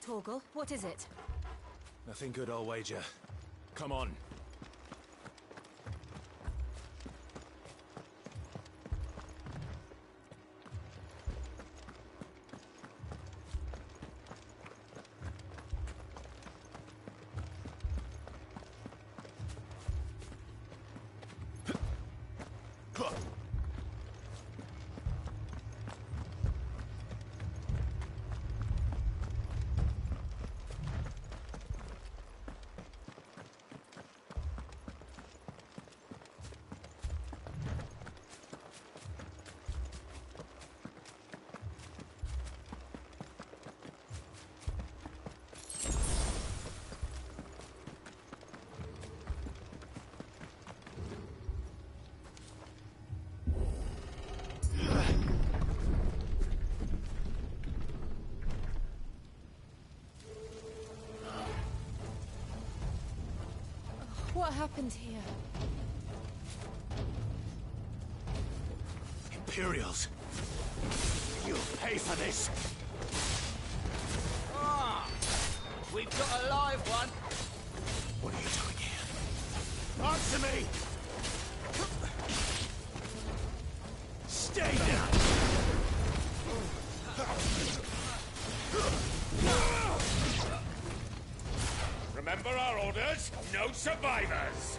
Torgal, what is it? Nothing good, I'll wager. Come on. What happened here? Imperials! You'll pay for this! Ah! We've got a live one! What are you doing here? Answer me! Stay down! Remember our orders? No survivors!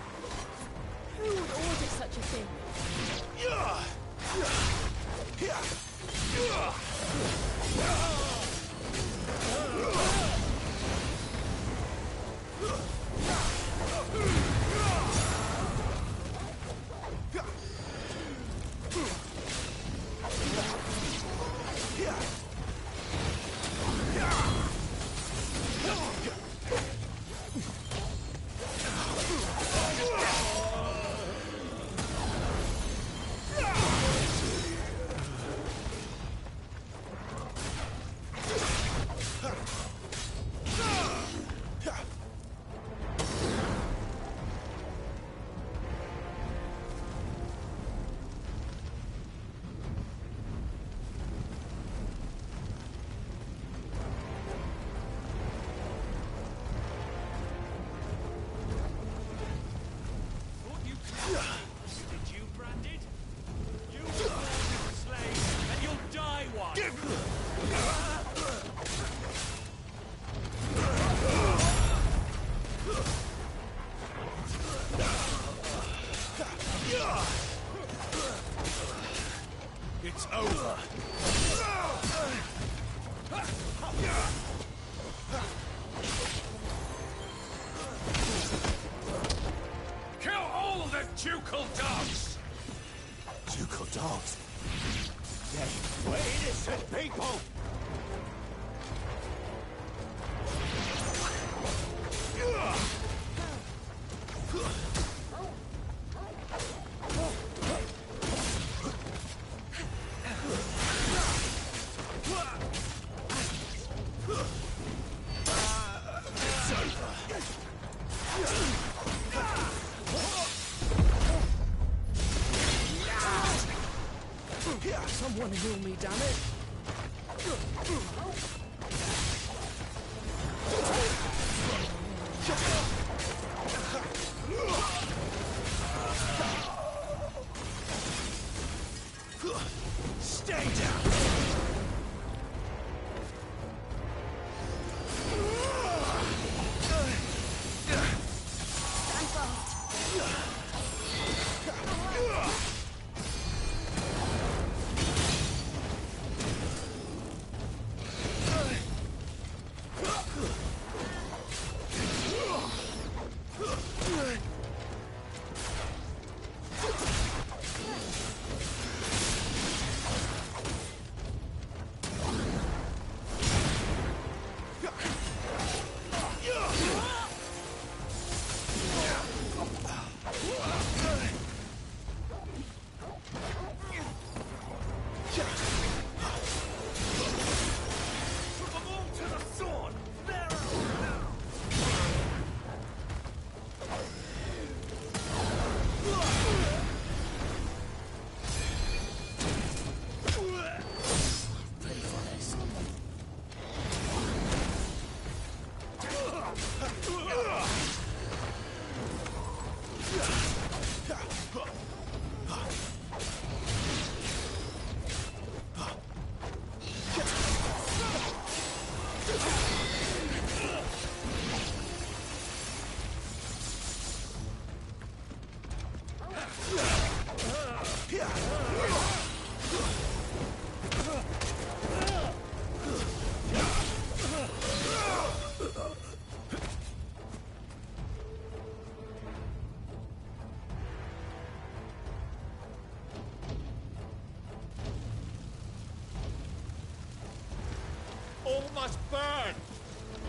Who would order such a thing? It's over! Kill all the ducal dogs! Ducal dogs? They were innocent people! Someone heal me, damn it! Stay down! Stand fast. must burn.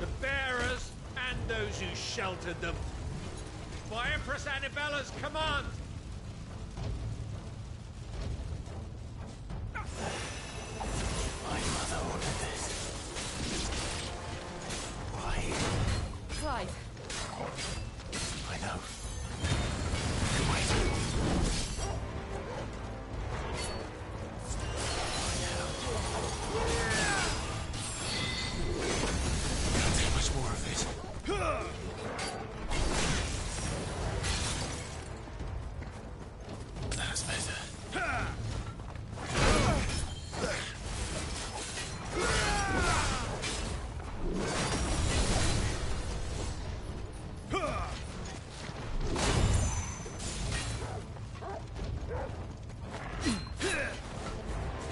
The bearers and those who sheltered them. By Empress Annibella's command. My mother ordered this. Why? Clive. I know. Wait. Can't take much more of it. That's better.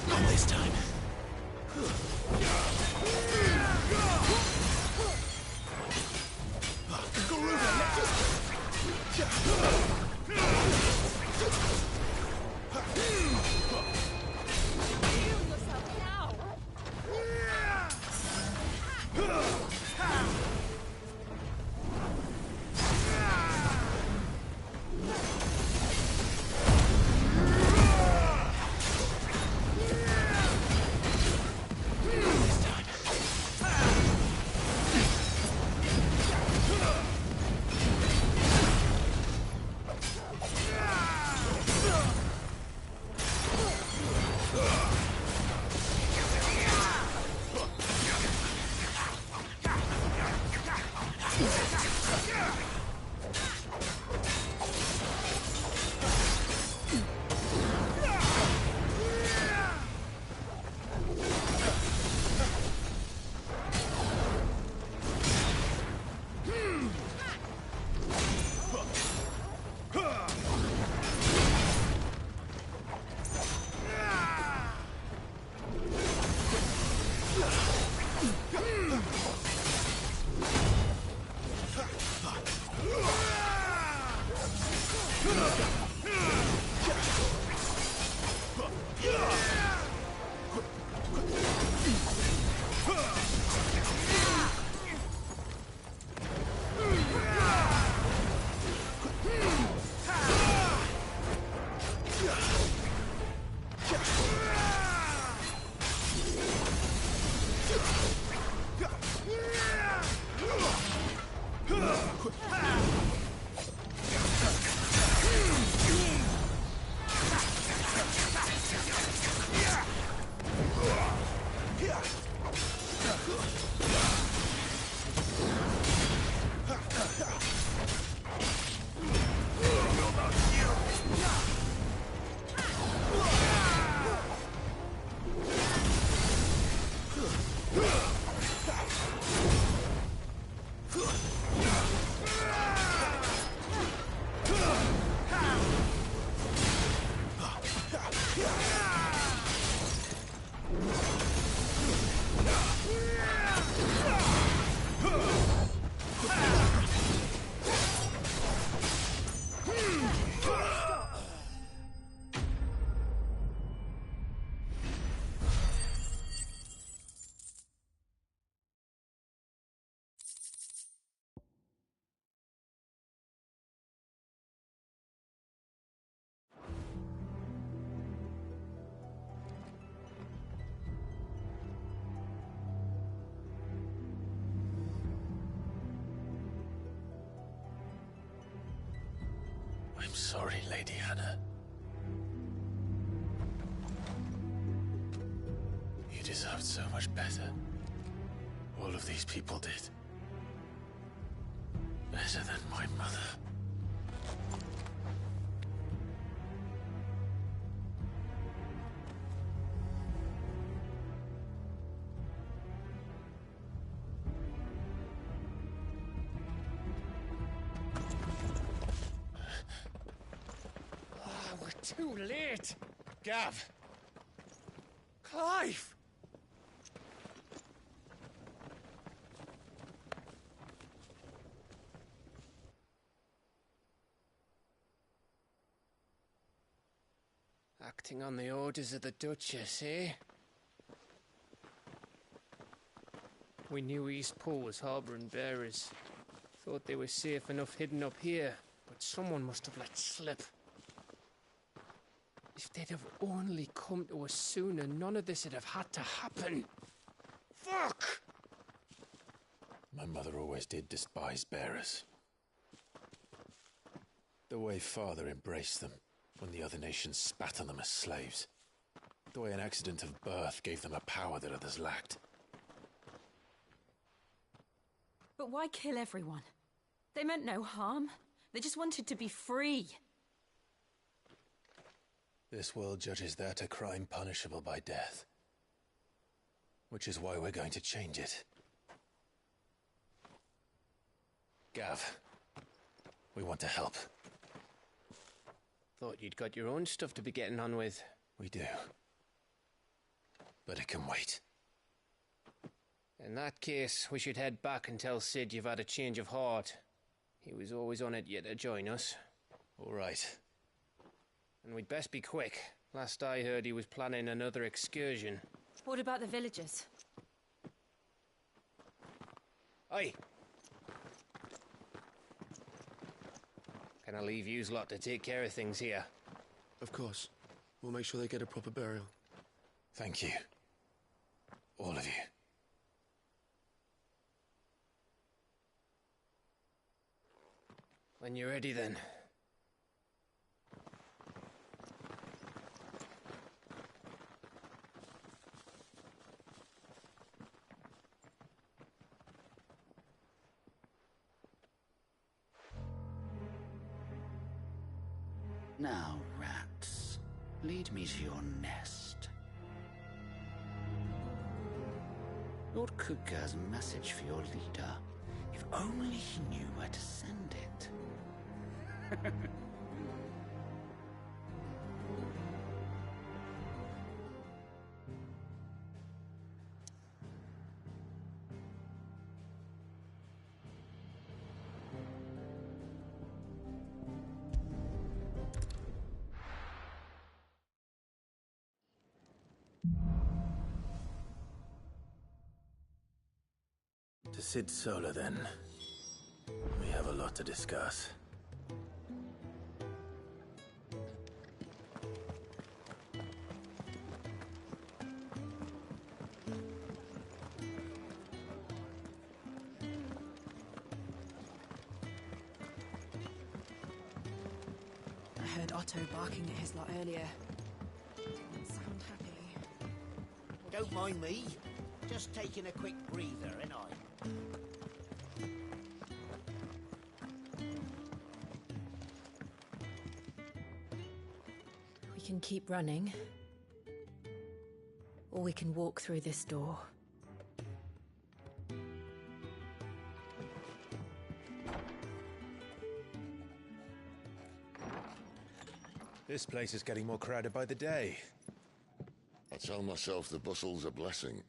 Not this time. Heal yourself now! This time. I'm sorry, Lady Hannah. You deserved so much better. All of these people did. Better than my mother. Too late! Gav! Clive! Acting on the orders of the Duchess, eh? We knew East Pole was harbouring bearers. Thought they were safe enough hidden up here, but someone must have let slip. If they'd have only come to us sooner, none of this would have had to happen. Fuck! My mother always did despise bearers. The way Father embraced them when the other nations spat on them as slaves. The way an accident of birth gave them a power that others lacked. But why kill everyone? They meant no harm. They just wanted to be free. This world judges that a crime punishable by death. Which is why we're going to change it. Gav, we want to help. Thought you'd got your own stuff to be getting on with. We do. But it can wait. In that case, we should head back and tell Sid you've had a change of heart. He was always on it yet to join us. All right. And we'd best be quick. Last I heard, he was planning another excursion. What about the villagers? Aye. Can I leave yous lot to take care of things here? Of course. We'll make sure they get a proper burial. Thank you. All of you. When you're ready, then. Now, rats, lead me to your nest. Lord Kupka has a message for your leader. If only he knew where to send it. To Sid Solar, then. We have a lot to discuss. I heard Otto barking at his lot earlier. Didn't sound happy. Don't mind me. Just taking a quick breather, ain't I? We can keep running. Or we can walk through this door. This place is getting more crowded by the day. I tell myself the bustle's a blessing.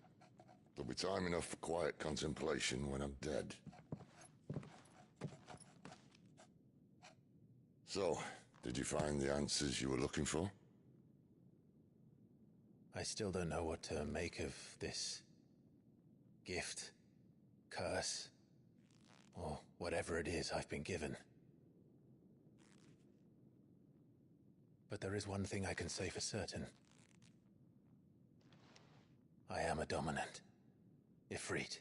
There'll be time enough for quiet contemplation when I'm dead. So, did you find the answers you were looking for? I still don't know what to make of this gift, curse, or whatever it is I've been given. But there is one thing I can say for certain. I am a dominant. Ifrit.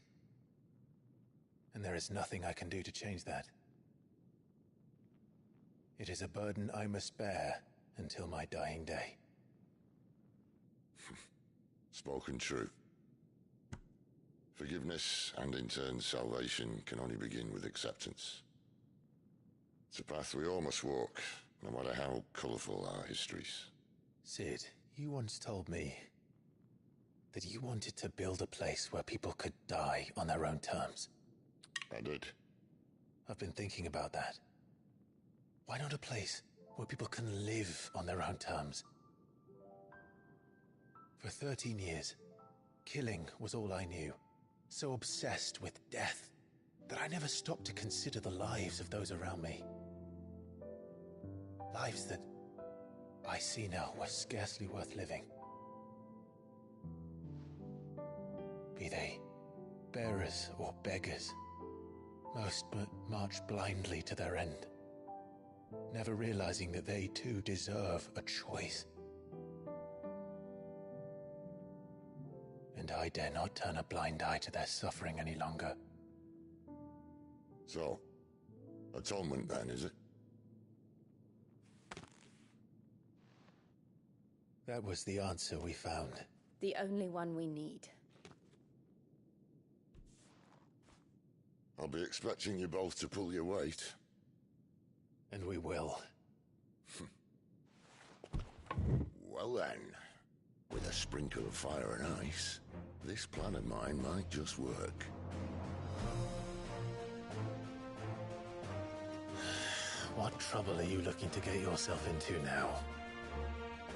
And there is nothing I can do to change that. It is a burden I must bear until my dying day. Spoken true. Forgiveness and in turn salvation can only begin with acceptance. It's a path we all must walk, no matter how colourful our histories. Sid, you once told me that you wanted to build a place where people could die on their own terms. I did. I've been thinking about that. Why not a place where people can live on their own terms? For 13 years, killing was all I knew. So obsessed with death that I never stopped to consider the lives of those around me. Lives that I see now were scarcely worth living. Be they Bearers or beggars. Most march blindly to their end, never realizing that they too deserve a choice. And I dare not turn a blind eye to their suffering any longer. So, atonement then, is it? That was the answer we found. The only one we need. I'll be expecting you both to pull your weight. And we will. Well then, with a sprinkle of fire and ice, this plan of mine might just work. What trouble are you looking to get yourself into now?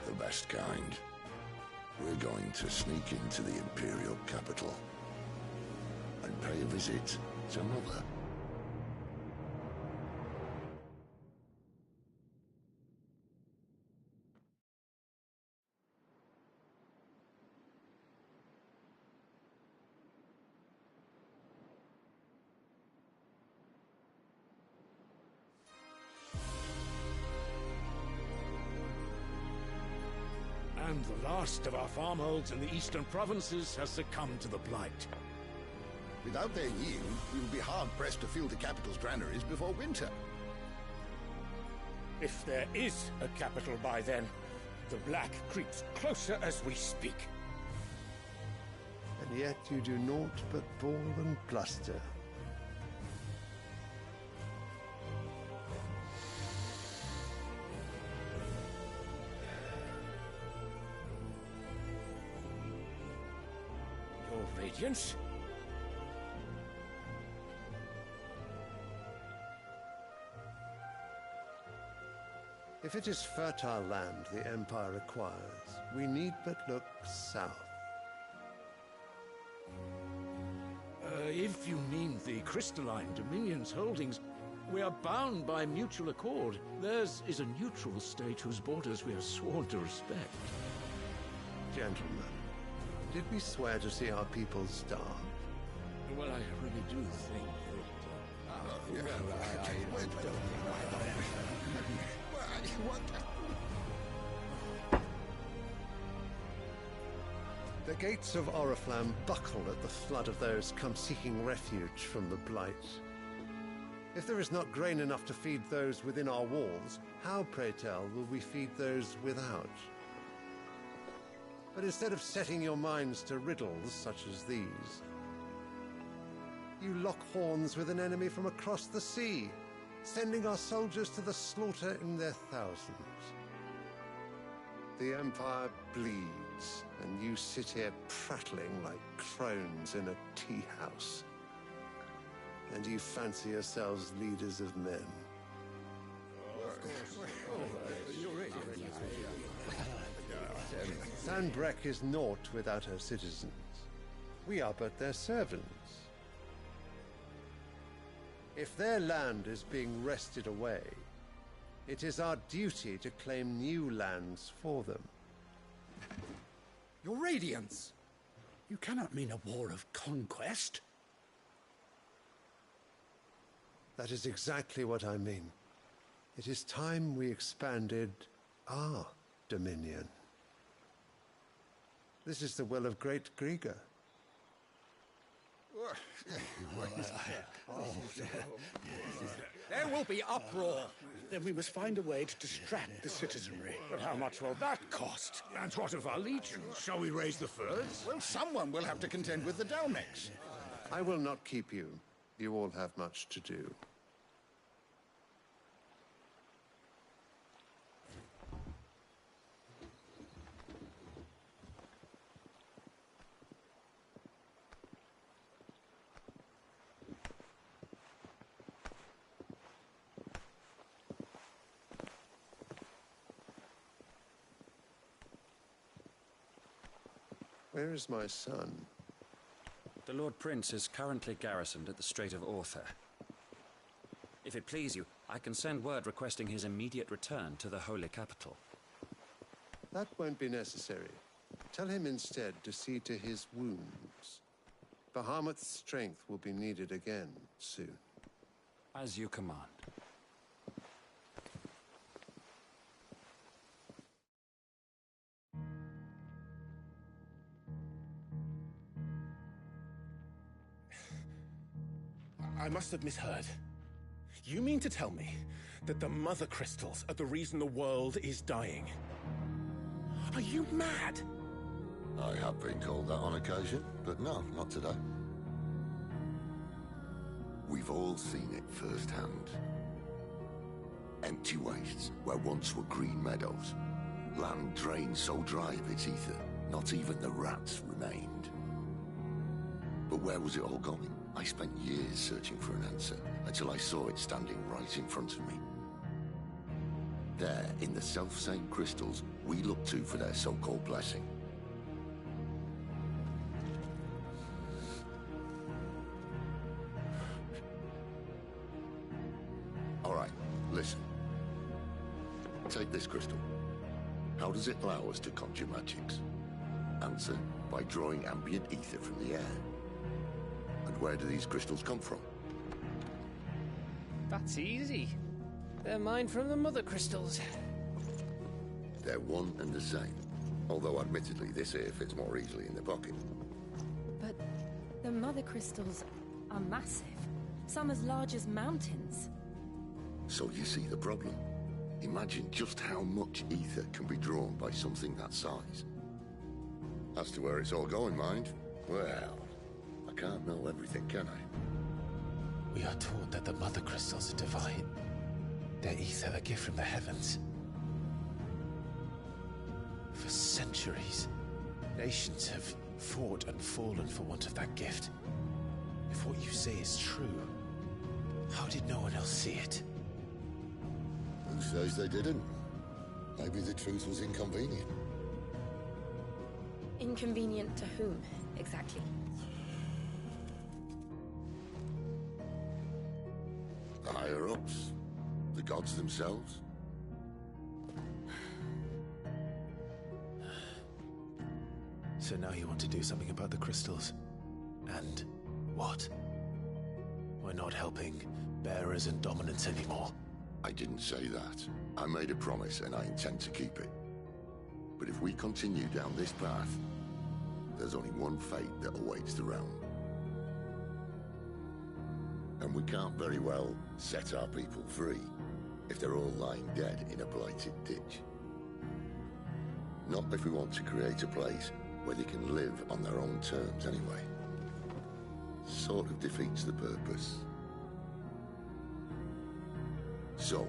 The best kind. We're going to sneak into the Imperial capital and pay a visit to Mother. And the last of our farmholds in the eastern provinces has succumbed to the blight. Without their yield, we will be hard-pressed to fill the capital's granaries before winter. If there is a capital by then, the Black creeps closer as we speak. And yet you do naught but bawl and bluster. Your Radiance? If it is fertile land the Empire requires, we need but look south. If you mean the crystalline Dominion's holdings, we are bound by mutual accord. Theirs is a neutral state whose borders we have sworn to respect. Gentlemen, did we swear to see our people starve? Well, I really do think that... The gates of Oriflamme buckle at the flood of those come seeking refuge from the Blight. If there is not grain enough to feed those within our walls, how, pray tell, will we feed those without? But instead of setting your minds to riddles such as these, you lock horns with an enemy from across the sea, sending our soldiers to the slaughter in their thousands. The Empire bleeds, and you sit here prattling like crones in a tea house. And you fancy yourselves leaders of men. Sanbreque is naught without her citizens. We are but their servants. If their land is being wrested away, it is our duty to claim new lands for them. Your Radiance! You cannot mean a war of conquest. That is exactly what I mean. It is time we expanded our dominion. This is the will of great Grieger. There will be uproar. Then we must find a way to distract the citizenry. But how much will that cost? And what of our legions? Shall we raise the furs? Well, someone will have to contend with the Dalmex. I will not keep you. You all have much to do. Where is my son? The Lord Prince is currently garrisoned at the Strait of Author. If it please you, I can send word requesting his immediate return to the Holy Capital. That won't be necessary. Tell him instead to see to his wounds. Bahamut's strength will be needed again soon. As you command. I must have misheard. You mean to tell me that the mother crystals are the reason the world is dying? Are you mad? I have been called that on occasion, but no, not today. We've all seen it firsthand. Empty wastes where once were green meadows. Land drained so dry of its ether, not even the rats remained. But where was it all going? I spent years searching for an answer, until I saw it standing right in front of me. There, in the self-same crystals we look to for their so-called blessing. All right, listen. Take this crystal. How does it allow us to conjure magics? Answer, by drawing ambient ether from the air. And where do these crystals come from? That's easy. They're mined from the mother crystals. They're one and the same. Although admittedly this here fits more easily in the pocket. But the mother crystals are massive. Some as large as mountains. So you see the problem. Imagine just how much ether can be drawn by something that size. As to where it's all going, mind, well, I can't know everything, can I? We are taught that the mother crystals are divine. Their ether a gift from the heavens. For centuries, nations have fought and fallen for want of that gift. If what you say is true, how did no one else see it? Who says they didn't? Maybe the truth was inconvenient. Inconvenient to whom, exactly? The higher-ups? The gods themselves? So now you want to do something about the crystals? And what? We're not helping bearers and dominants anymore. I didn't say that. I made a promise and I intend to keep it. But if we continue down this path, there's only one fate that awaits the realm. And we can't very well set our people free if they're all lying dead in a blighted ditch. Not if we want to create a place where they can live on their own terms anyway. Sort of defeats the purpose. So,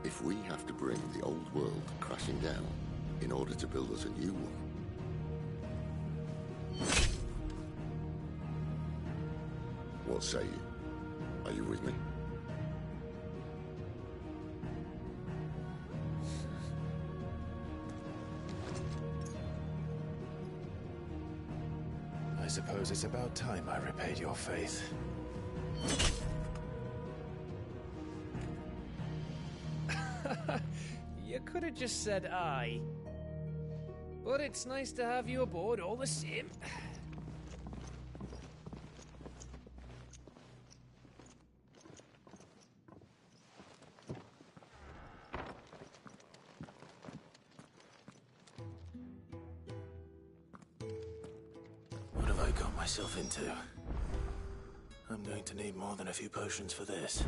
if we have to bring the old world crashing down in order to build us a new one, what say you? Are you with me? I suppose it's about time I repaid your faith. You could have just said aye. But it's nice to have you aboard all the same. What have I got myself into? I'm going to need more than a few potions for this.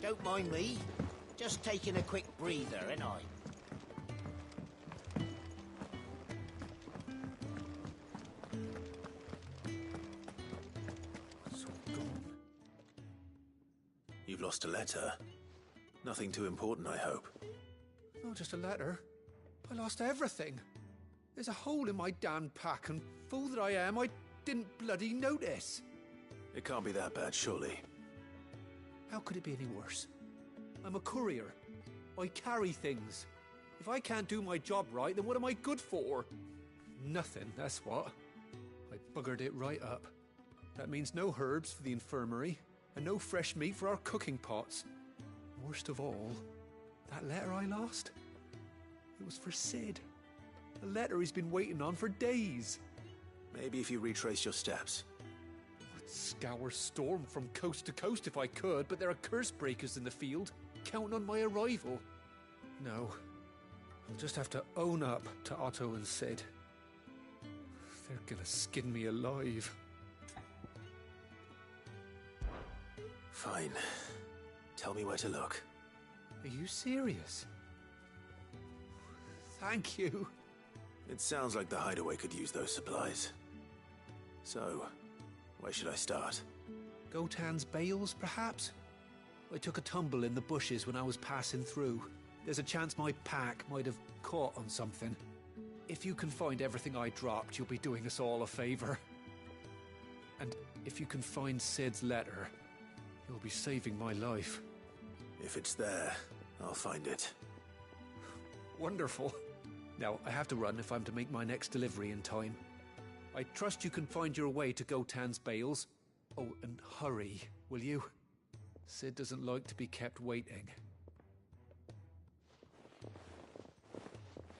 Don't mind me. Just taking a quick breather, ain't I? It's all gone. You've lost a letter. Nothing too important, I hope. Not just a letter. I lost everything. There's a hole in my damn pack, and fool that I am, I didn't bloody notice. It can't be that bad, surely. How could it be any worse? I'm a courier. I carry things. If I can't do my job right, then what am I good for? Nothing, that's what. I buggered it right up. That means no herbs for the infirmary, And no fresh meat for our cooking pots. Worst of all, that letter I lost? It was for Sid. A letter he's been waiting on for days. Maybe if you retrace your steps. I'd scour Storm from coast to coast if I could, but there are curse breakers in the field, counting on my arrival. No, I'll just have to own up to Otto and Sid. They're gonna skin me alive. Fine. Tell me where to look. Are you serious? Thank you. It sounds like the hideaway could use those supplies. So, where should I start? Gotan's bales, perhaps? I took a tumble in the bushes when I was passing through. There's a chance my pack might have caught on something. If you can find everything I dropped, you'll be doing us all a favor. And if you can find Sid's letter, you'll be saving my life. If it's there, I'll find it. Wonderful. Now, I have to run if I'm to make my next delivery in time. I trust you can find your way to Gotan's bales. Oh, and hurry, will you? Sid doesn't like to be kept waiting.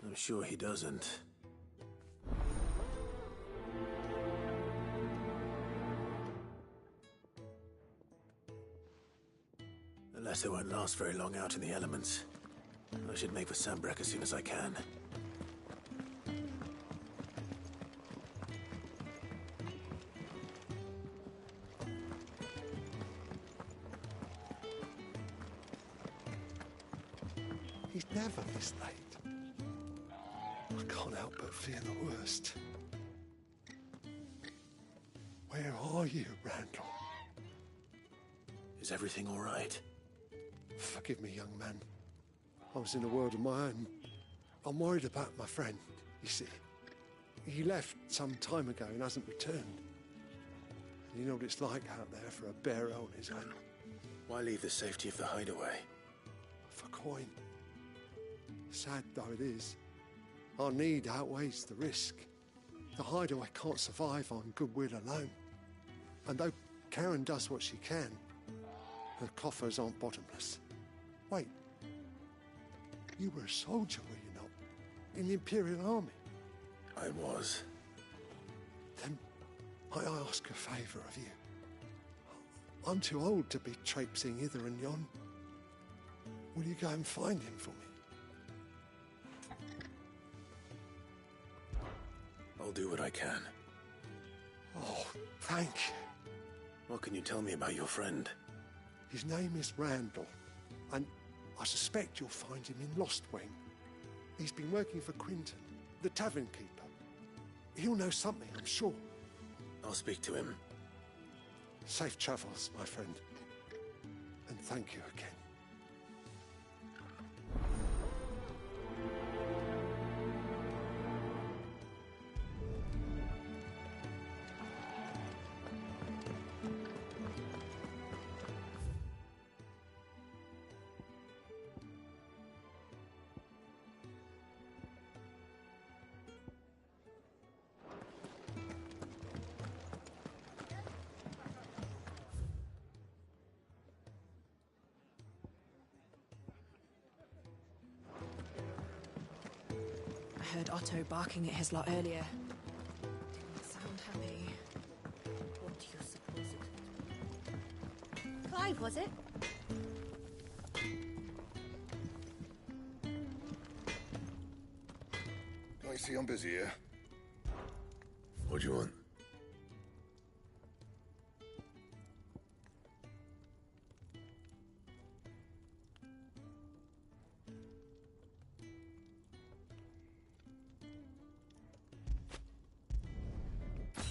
I'm sure he doesn't. The letter won't last very long out in the elements. I should make for Sambrek as soon as I can. He's never this late. I can't help but fear the worst. Where are you, Randall? Is everything all right? Forgive me, young man. I was in a world of my own. I'm worried about my friend, you see. He left some time ago and hasn't returned. You know what it's like out there for a bearer on his own. Why leave the safety of the hideaway? For coin. Sad though it is, our need outweighs the risk. The hideaway can't survive on goodwill alone. And though Karen does what she can, her coffers aren't bottomless. Wait, you were a soldier, were you not? In the Imperial Army? I was. Then might I ask a favour of you? I'm too old to be traipsing hither and yon. Will you go and find him for me? I'll do what I can. Oh, thank you. What can you tell me about your friend? His name is Randall, and I suspect you'll find him in Lostwing. He's been working for Quinton, the tavern keeper. He'll know something, I'm sure. I'll speak to him. Safe travels, my friend. And thank you again. I heard Otto barking at his lot earlier. Didn't sound happy. What do you suppose it is? Clive, was it? Don't you see I'm busy here? What do you want?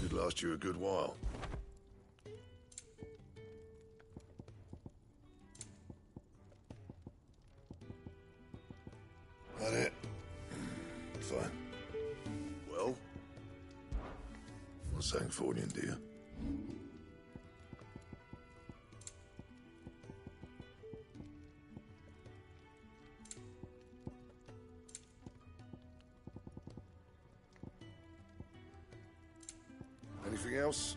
Should last you a good while. That it? Fine. Well? What's Sangfordian, dear? Anything else?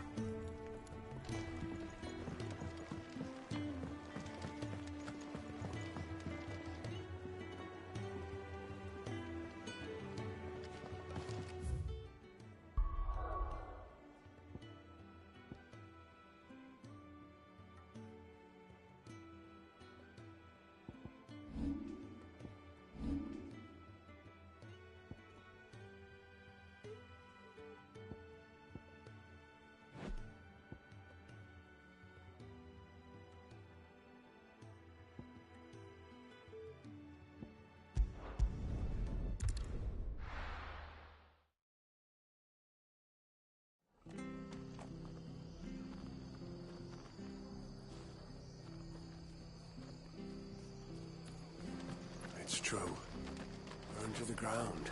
to the ground.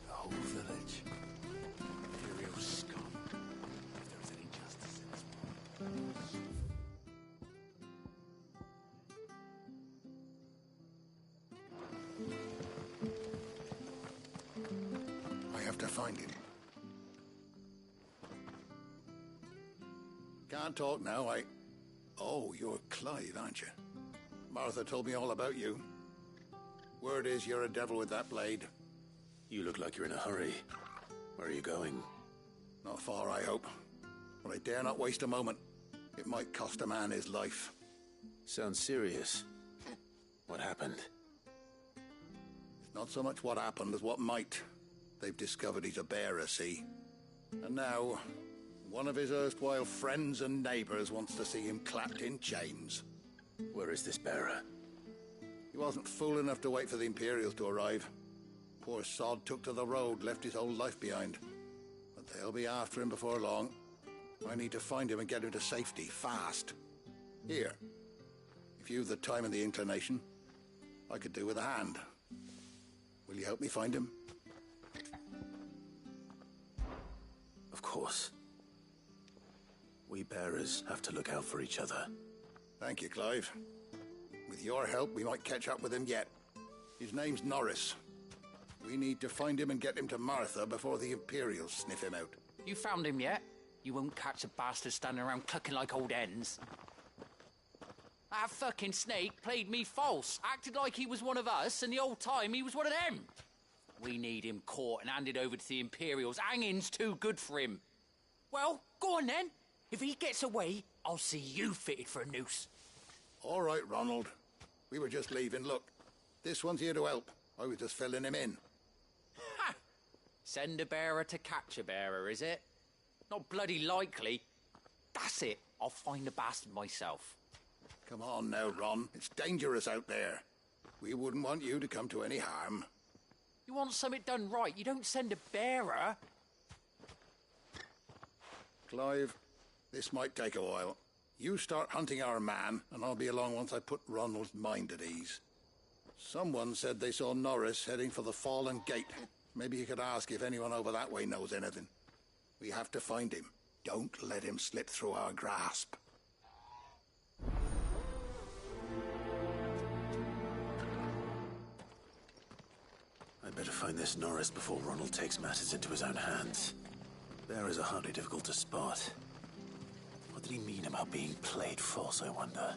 The whole village. Imperial scum. If there is any justice in this I have to find him. Can't talk now, Oh, you're Clive, aren't you? Martha told me all about you. Word is you're a devil with that blade. You look like you're in a hurry. Where are you going? Not far, I hope. But I dare not waste a moment. It might cost a man his life. Sounds serious. What happened? It's not so much what happened as what might. They've discovered he's a bearer, see? And now, one of his erstwhile friends and neighbors wants to see him clapped in chains. Where is this bearer? He wasn't fool enough to wait for the Imperials to arrive. Poor sod took to the road, left his whole life behind. But they'll be after him before long. I need to find him and get him to safety, fast. Here. If you've the time and the inclination, I could do with a hand. Will you help me find him? Of course. We bearers have to look out for each other. Thank you, Clive. With your help, we might catch up with him yet. His name's Norris. We need to find him and get him to Martha before the Imperials sniff him out. You found him yet? You won't catch a bastard standing around clucking like old hens. That fucking snake played me false, acted like he was one of us, and the whole time he was one of them. We need him caught and handed over to the Imperials. Hanging's too good for him. Well, go on then. If he gets away, I'll see you fitted for a noose. All right, Ronald. We were just leaving. Look, this one's here to help. I was just filling him in. Ha! Send a bearer to catch a bearer, is it? Not bloody likely. That's it. I'll find the bastard myself. Come on now, Ron. It's dangerous out there. We wouldn't want you to come to any harm. You want something done right, you don't send a bearer. Clive, this might take a while. You start hunting our man, and I'll be along once I put Ronald's mind at ease. Someone said they saw Norris heading for the Fallen Gate. Maybe you could ask if anyone over that way knows anything. We have to find him. Don't let him slip through our grasp. I'd better find this Norris before Ronald takes matters into his own hands. Bearers are hardly difficult to spot. What did he mean about being played false, I wonder?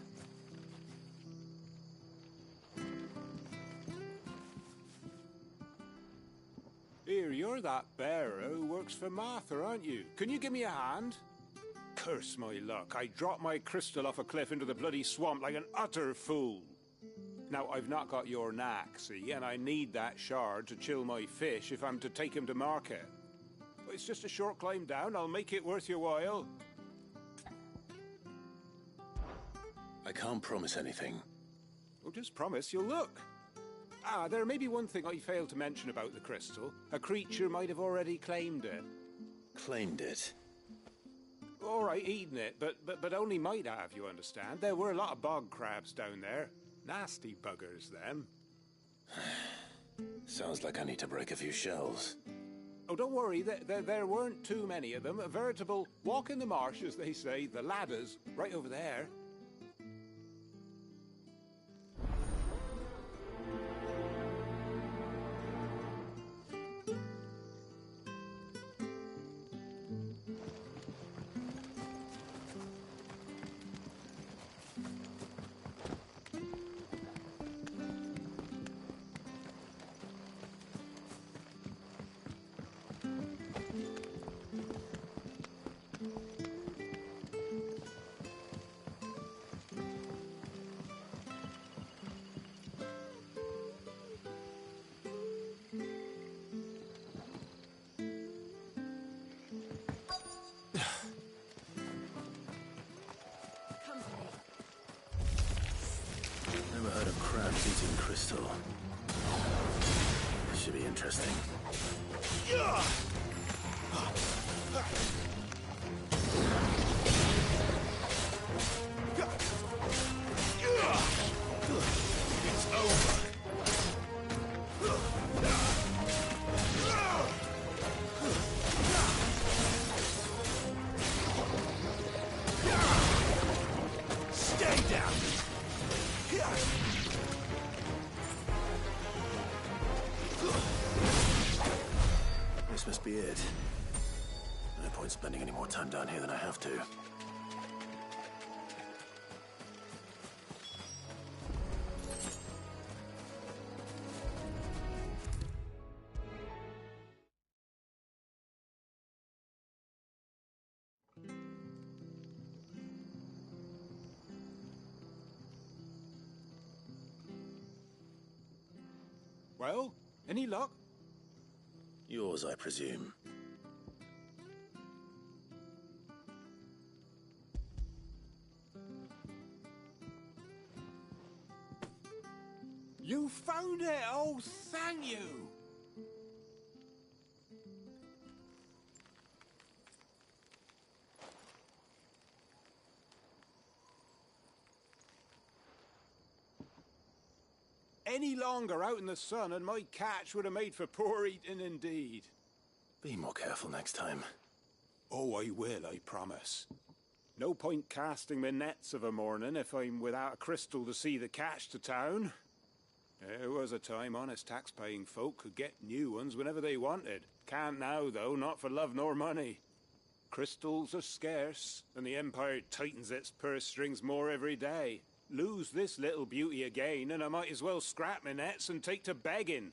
Here, you're that bearer who works for Martha, aren't you? Can you give me a hand? Curse my luck. I dropped my crystal off a cliff into the bloody swamp like an utter fool. Now, I've not got your knack, see, and I need that shard to chill my fish if I'm to take him to market. But it's just a short climb down. I'll make it worth your while. I can't promise anything. Well, just promise you'll look. Ah, there may be one thing I failed to mention about the crystal. A creature might have already claimed it. Claimed it? All right, eaten it, but only might have, you understand. There were a lot of bog crabs down there. Nasty buggers, them. Sounds like I need to break a few shells. Oh, don't worry, there weren't too many of them. A veritable walk in the marsh, as they say, the ladders, right over there. Never heard of crabs eating crystal. Should be interesting. It's over. This must be it. No point spending any more time down here than I have to. Well, any luck? Yours, I presume. You found it! Oh, thank you! Any longer out in the sun and my catch would have made for poor eating indeed. Be more careful next time. Oh, I will, I promise. No point casting my nets of a morning if I'm without a crystal to see the catch to town. There was a time honest tax-paying folk could get new ones whenever they wanted. Can't now, though, not for love nor money. Crystals are scarce, and the Empire tightens its purse strings more every day. Lose this little beauty again, and I might as well scrap my nets and take to begging.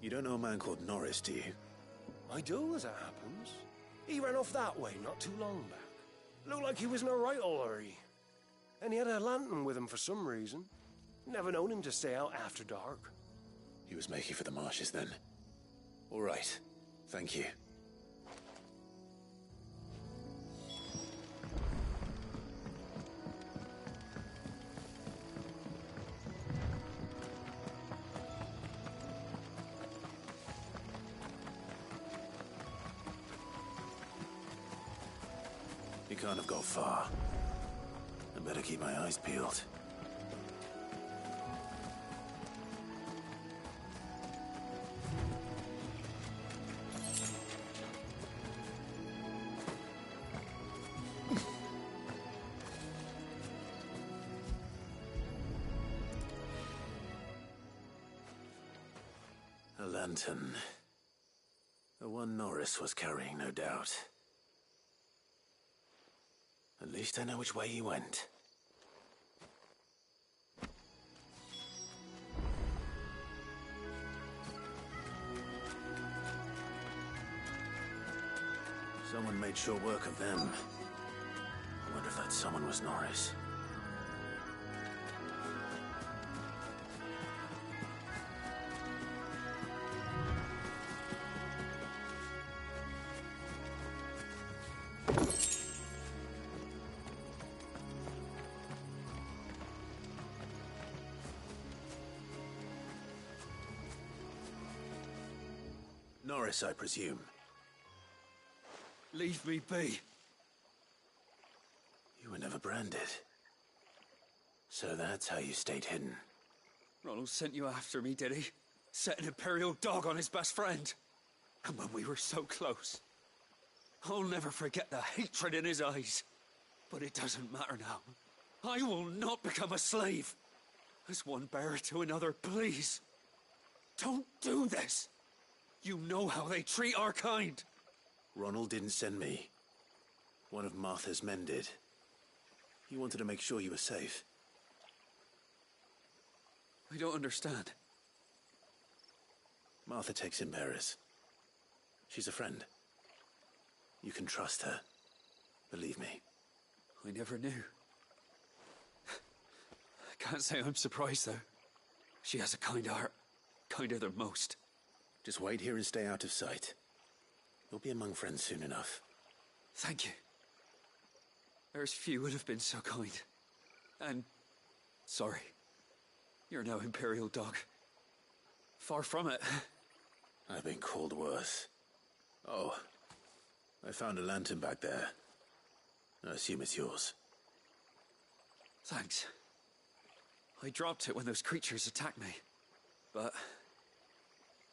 You don't know a man called Norris, do you? I do, as it happens. He ran off that way not too long back. Looked like he was in a right old hurry. And he had a lantern with him for some reason. Never known him to stay out after dark. He was making for the marshes then. All right. Thank you. He can't have got far. I better keep my eyes peeled. A lantern. The one Norris was carrying, no doubt. At least I know which way he went. Someone made short work of them. I wonder if that someone was Norris. Norris, I presume. Leave me be. You were never branded. So that's how you stayed hidden. Ronald sent you after me, did he? Set an Imperial dog on his best friend. And when we were so close. I'll never forget the hatred in his eyes. But it doesn't matter now. I will not become a slave. As one bearer to another, please. Don't do this. You know how they treat our kind. Ronald didn't send me. One of Martha's men did. He wanted to make sure you were safe. I don't understand. Martha takes in bearers. She's a friend. You can trust her. Believe me. I never knew. I can't say I'm surprised, though. She has a kind heart. Kinder than most. Just wait here and stay out of sight. You'll be among friends soon enough. Thank you. There's few would have been so kind. And sorry. You're no Imperial dog. Far from it. I've been called worse. Oh, I found a lantern back there. I assume it's yours. Thanks. I dropped it when those creatures attacked me. But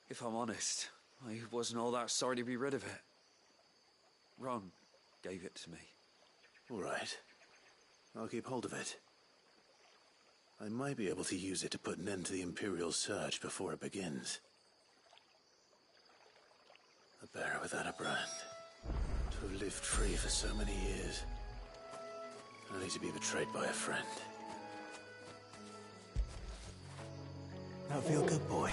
if I'm honest, I wasn't all that sorry to be rid of it. Ron gave it to me. All right. I'll keep hold of it. I might be able to use it to put an end to the Imperial Surge before it begins. A bearer without a brand. To have lived free for so many years. Only to be betrayed by a friend. Now feel good, boy.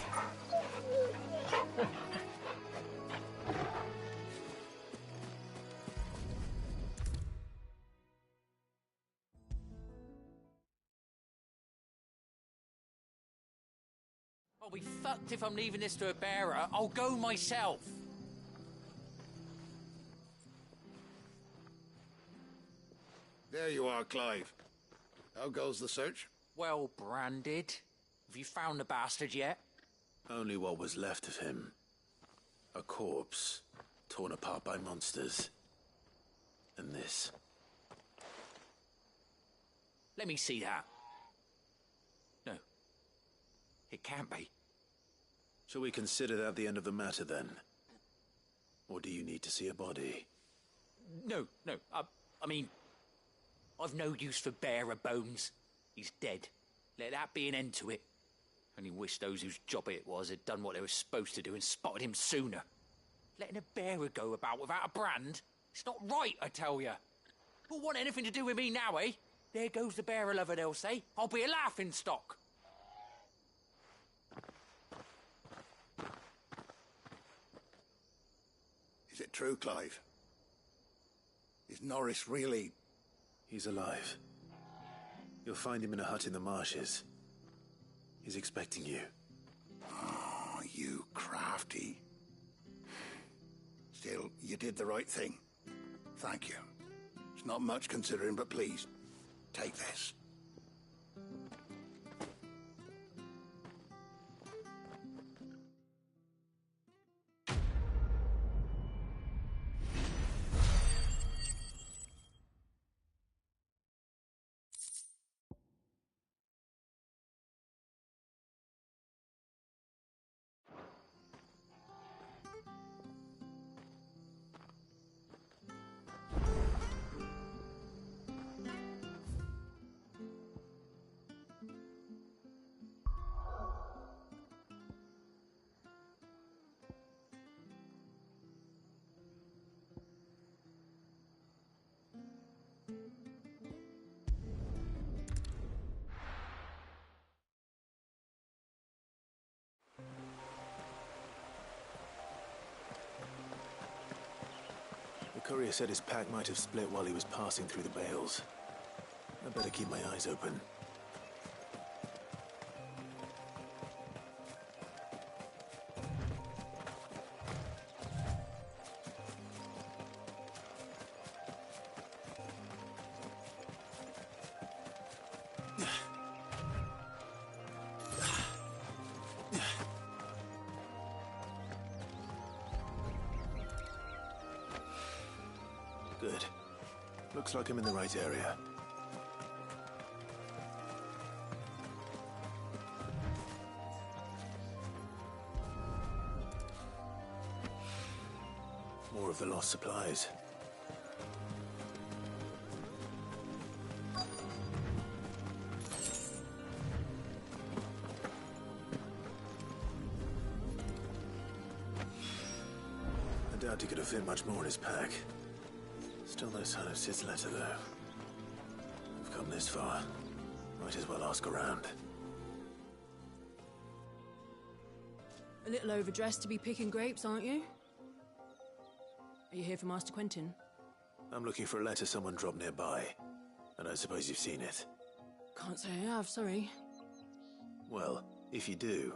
I'll be fucked if I'm leaving this to a bearer. I'll go myself. There you are, Clive. How goes the search? Well branded. Have you found the bastard yet? Only what was left of him. A corpse, torn apart by monsters. And this. Let me see that. No. It can't be. Shall we consider that the end of the matter, then? Or do you need to see a body? No. I mean, I've no use for bearer bones. He's dead. Let that be an end to it. Only wish those whose job it was had done what they were supposed to do and spotted him sooner. Letting a bearer go about without a brand? It's not right, I tell you. Who'll want anything to do with me now, eh? There goes the bearer lover, they'll say. I'll be a laughingstock. Is it true, Clive? Is Norris really... He's alive. You'll find him in a hut in the marshes. He's expecting you. Oh, you crafty. Still, you did the right thing. Thank you. It's not much considering, but please, take this. The courier said his pack might have split while he was passing through the bales. I better keep my eyes open. Good. Looks like I'm in the right area. More of the lost supplies. I doubt he could have fit much more in his pack. Still no sign of Sid's letter, though. I've come this far. Might as well ask around. A little overdressed to be picking grapes, aren't you? Are you here for Master Quentin? I'm looking for a letter someone dropped nearby. And I suppose you've seen it. Can't say I have, sorry. Well, if you do...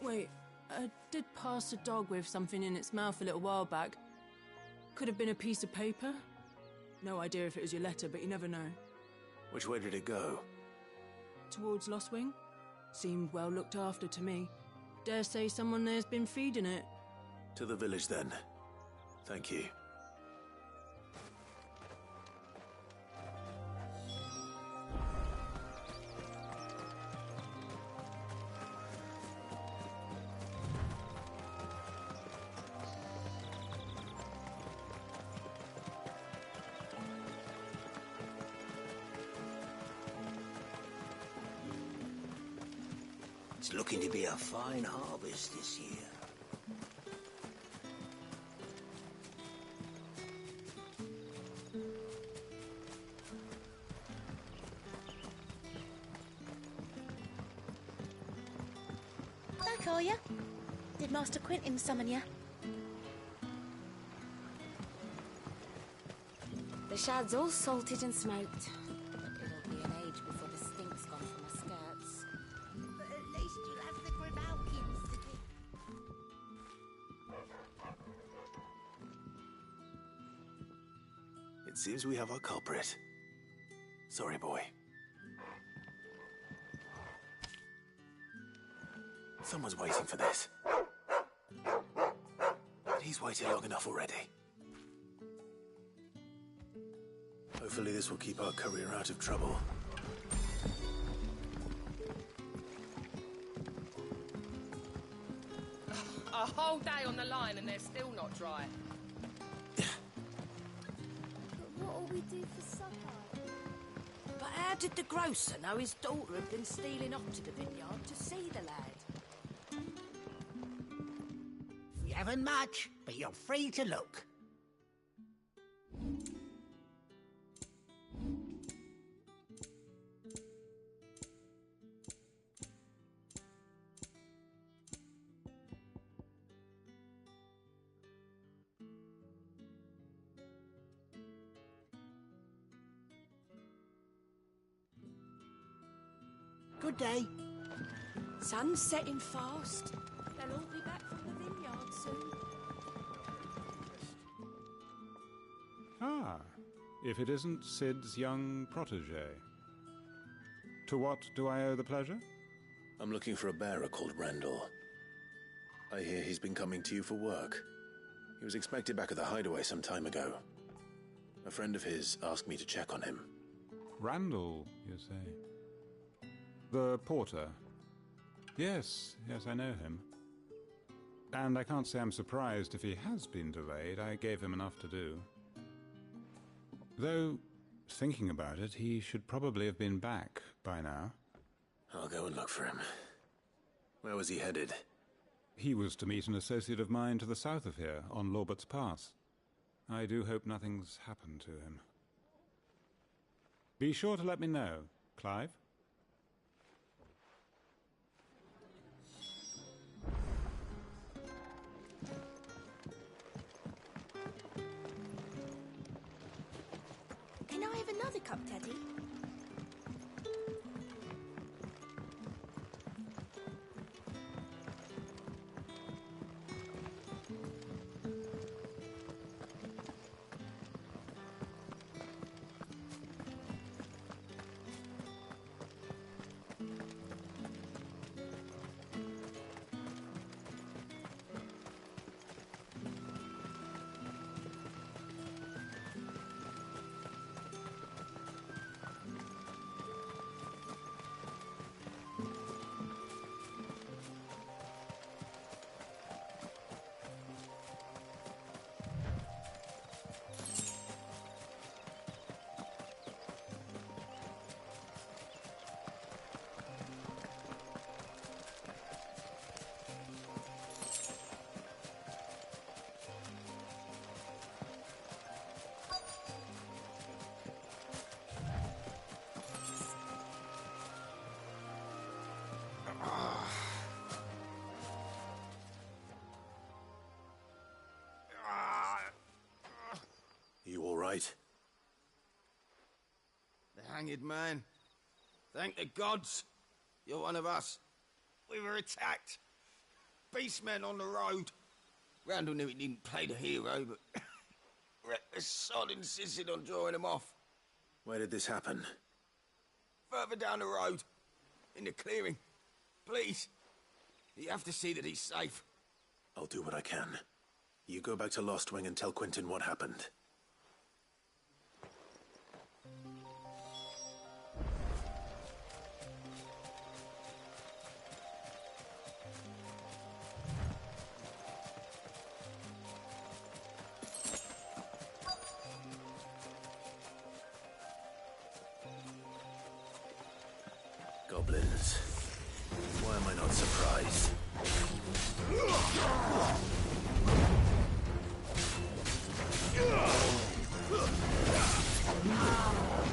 Wait, I did pass a dog with something in its mouth a little while back. Could have been a piece of paper. No idea if it was your letter, but you never know. Which way did it go? Towards Lost Wing. Seemed well looked after to me. Dare say someone there's been feeding it. To the village, then. Thank you. It's looking to be a fine harvest this year. Back, are you? Did Master Quentin summon you? The shad's all salted and smoked. It'll be an age before the stink's gone from my skirts. But at least you'll have the Grimalkins to keep. It seems we have our culprit. Sorry, boy. Someone's waiting for this. But he's waited long enough already. Hopefully this will keep our courier out of trouble. A whole day on the line and they're still not dry. But what'll we do for supper? But how did the grocer know his daughter had been stealing off to the vineyard to see the lad? We haven't much, but you're free to look. Good day. Sun's setting fast. They'll all be back from the vineyard soon. Ah, if it isn't Sid's young protege. To what do I owe the pleasure? I'm looking for a bearer called Randall. I hear he's been coming to you for work. He was expected back at the hideaway some time ago. A friend of his asked me to check on him. Randall, you say? The porter. Yes, I know him. And I can't say I'm surprised if he has been delayed. I gave him enough to do. Though, thinking about it, he should probably have been back by now. I'll go and look for him. Where was he headed? He was to meet an associate of mine to the south of here, on Lorbert's Pass. I do hope nothing's happened to him. Be sure to let me know, Clive. Can I have another cup, Teddy? You all right? The hanged man. Thank the gods. You're one of us. We were attacked. Beastmen on the road. Randall knew he didn't play the hero, but the sod insisted on drawing him off. Where did this happen? Further down the road. In the clearing. Please. You have to see that he's safe. I'll do what I can. You go back to Lost Wing and tell Quentin what happened. Goblins. Why am I not surprised?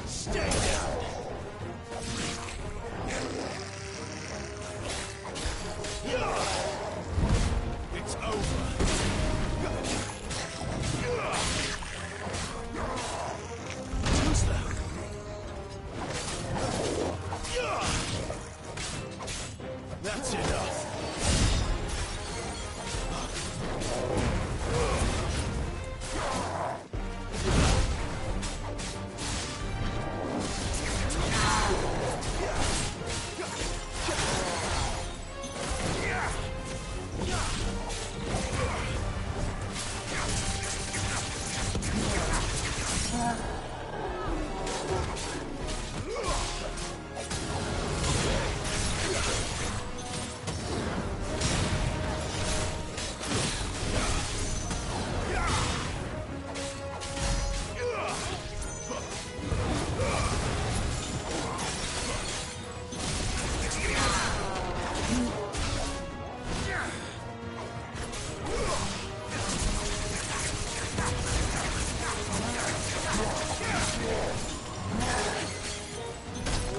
Stay down! It's over! Too slow! That's enough!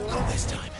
Not this time.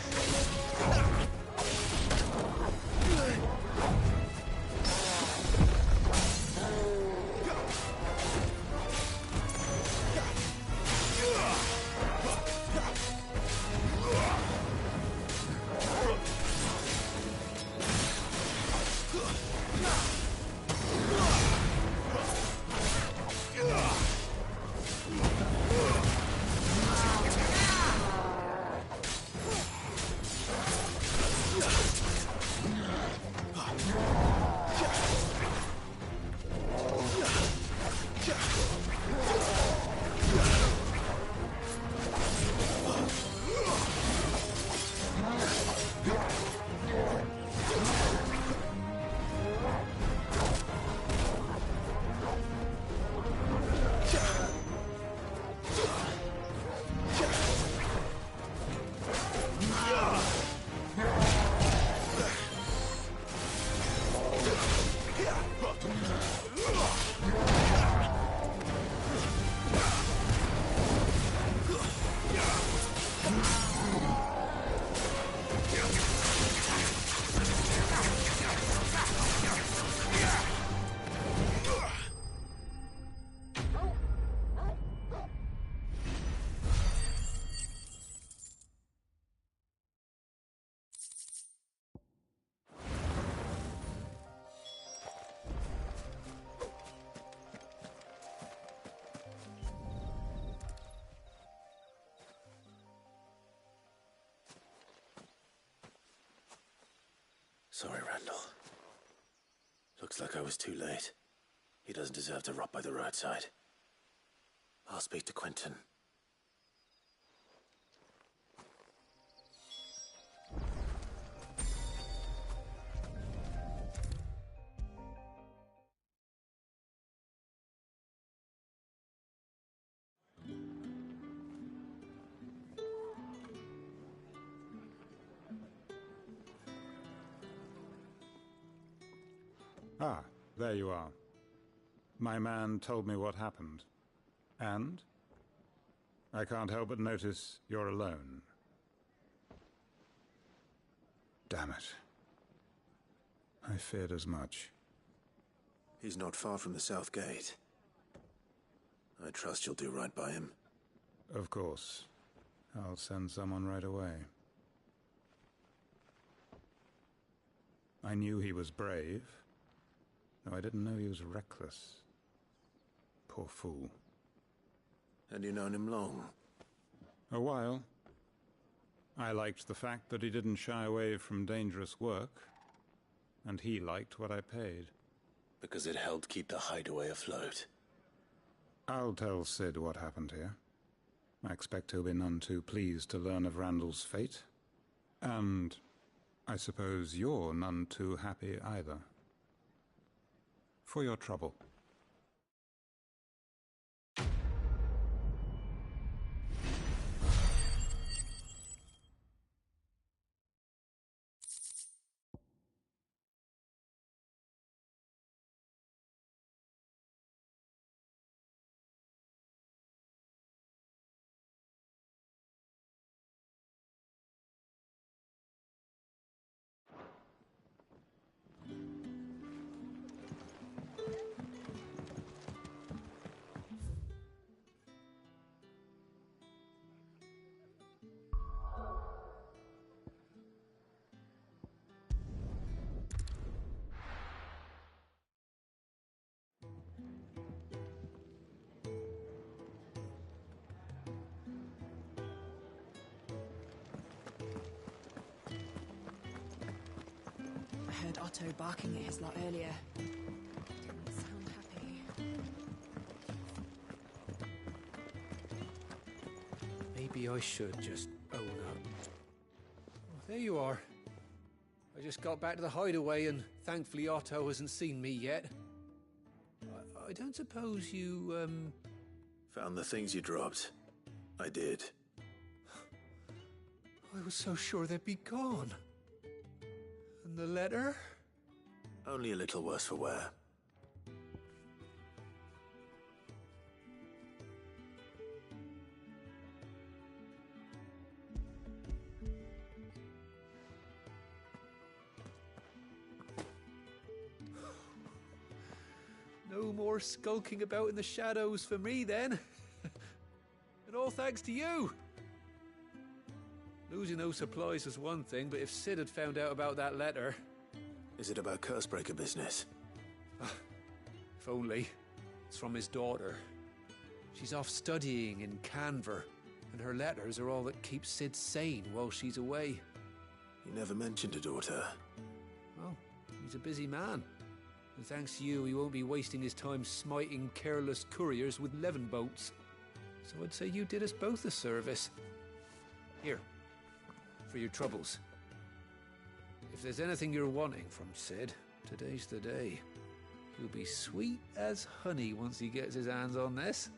Sorry, Randall. Looks like I was too late. He doesn't deserve to rot by the roadside. I'll speak to Quentin. Ah, there you are. My man told me what happened. And? I can't help but notice you're alone. Damn it. I feared as much. He's not far from the South Gate. I trust you'll do right by him. Of course. I'll send someone right away. I knew he was brave, though I didn't know he was reckless. Poor fool. Had you known him long? A while. I liked the fact that he didn't shy away from dangerous work. and he liked what I paid. Because it helped keep the hideaway afloat. I'll tell Sid what happened here. I expect he'll be none too pleased to learn of Randall's fate. And I suppose you're none too happy either. For your trouble. I heard Otto barking at his lot earlier. Didn't sound happy. Maybe I should just own up. Well, there you are. I just got back to the hideaway and thankfully Otto hasn't seen me yet. I don't suppose you, Found the things you dropped. I did. I was so sure they'd be gone. And the letter? Only a little worse for wear. No more skulking about in the shadows for me then. And all thanks to you. Losing those supplies was one thing, but if Sid had found out about that letter... Is it about Cursebreaker business? If only. It's from his daughter. She's off studying in Canver, and her letters are all that keeps Sid sane while she's away. You never mentioned a daughter. Well, he's a busy man. And thanks to you, he won't be wasting his time smiting careless couriers with levin boats. So I'd say you did us both a service. Here. For your troubles. If there's anything you're wanting from Sid, today's the day. He'll be sweet as honey once he gets his hands on this.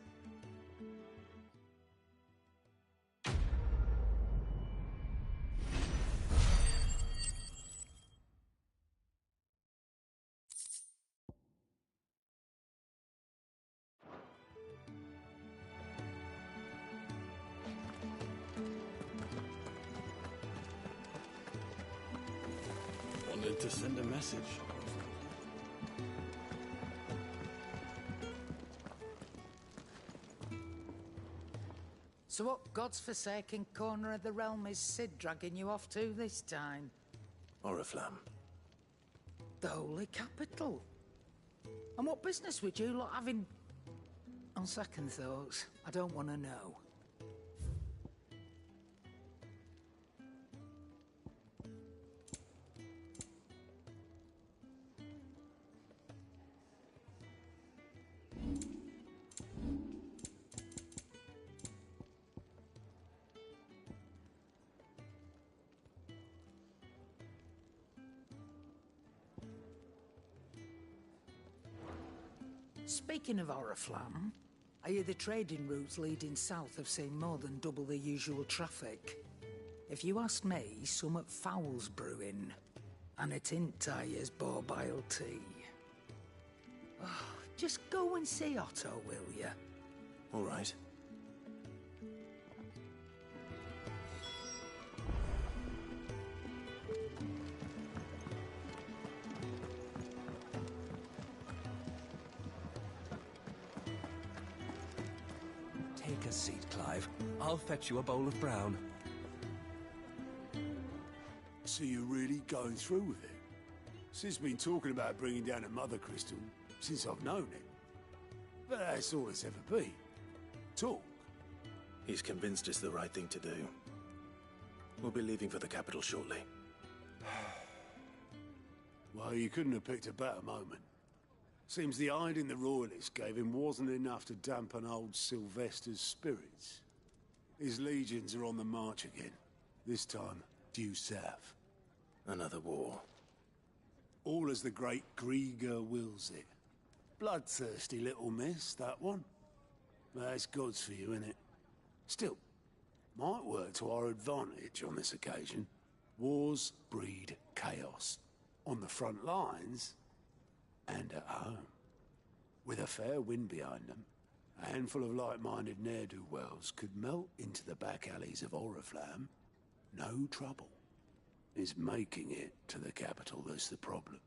Wanted to send a message. So what God's forsaken corner of the realm is Sid dragging you off to this time? Oriflamme. The Holy Capital. And what business would you lot have in... On second thoughts, I don't want to know. Speaking of Oriflamme, I hear the trading routes leading south have seen more than double the usual traffic. If you ask me, summat foul's brewing, and it entires borbile tea. Oh, just go and see Otto, will you? All right. Take a seat, Clive. I'll fetch you a bowl of brown. So you're really going through with it? Sid's been talking about bringing down a mother crystal since I've known it. But that's all it's ever been. Talk. He's convinced it's the right thing to do. We'll be leaving for the capital shortly. Well, you couldn't have picked a better moment. Seems the hiding the Royalists gave him wasn't enough to dampen old Sylvester's spirits. His legions are on the march again, this time due south. Another war. All as the great Grieger wills it. Bloodthirsty little miss, that one. That's God's for you, innit? Still, might work to our advantage on this occasion. Wars breed chaos. On the front lines, and at home. With a fair wind behind them, a handful of like-minded ne'er-do-wells could melt into the back alleys of Oriflamme. No trouble. It's making it to the capital that's the problem.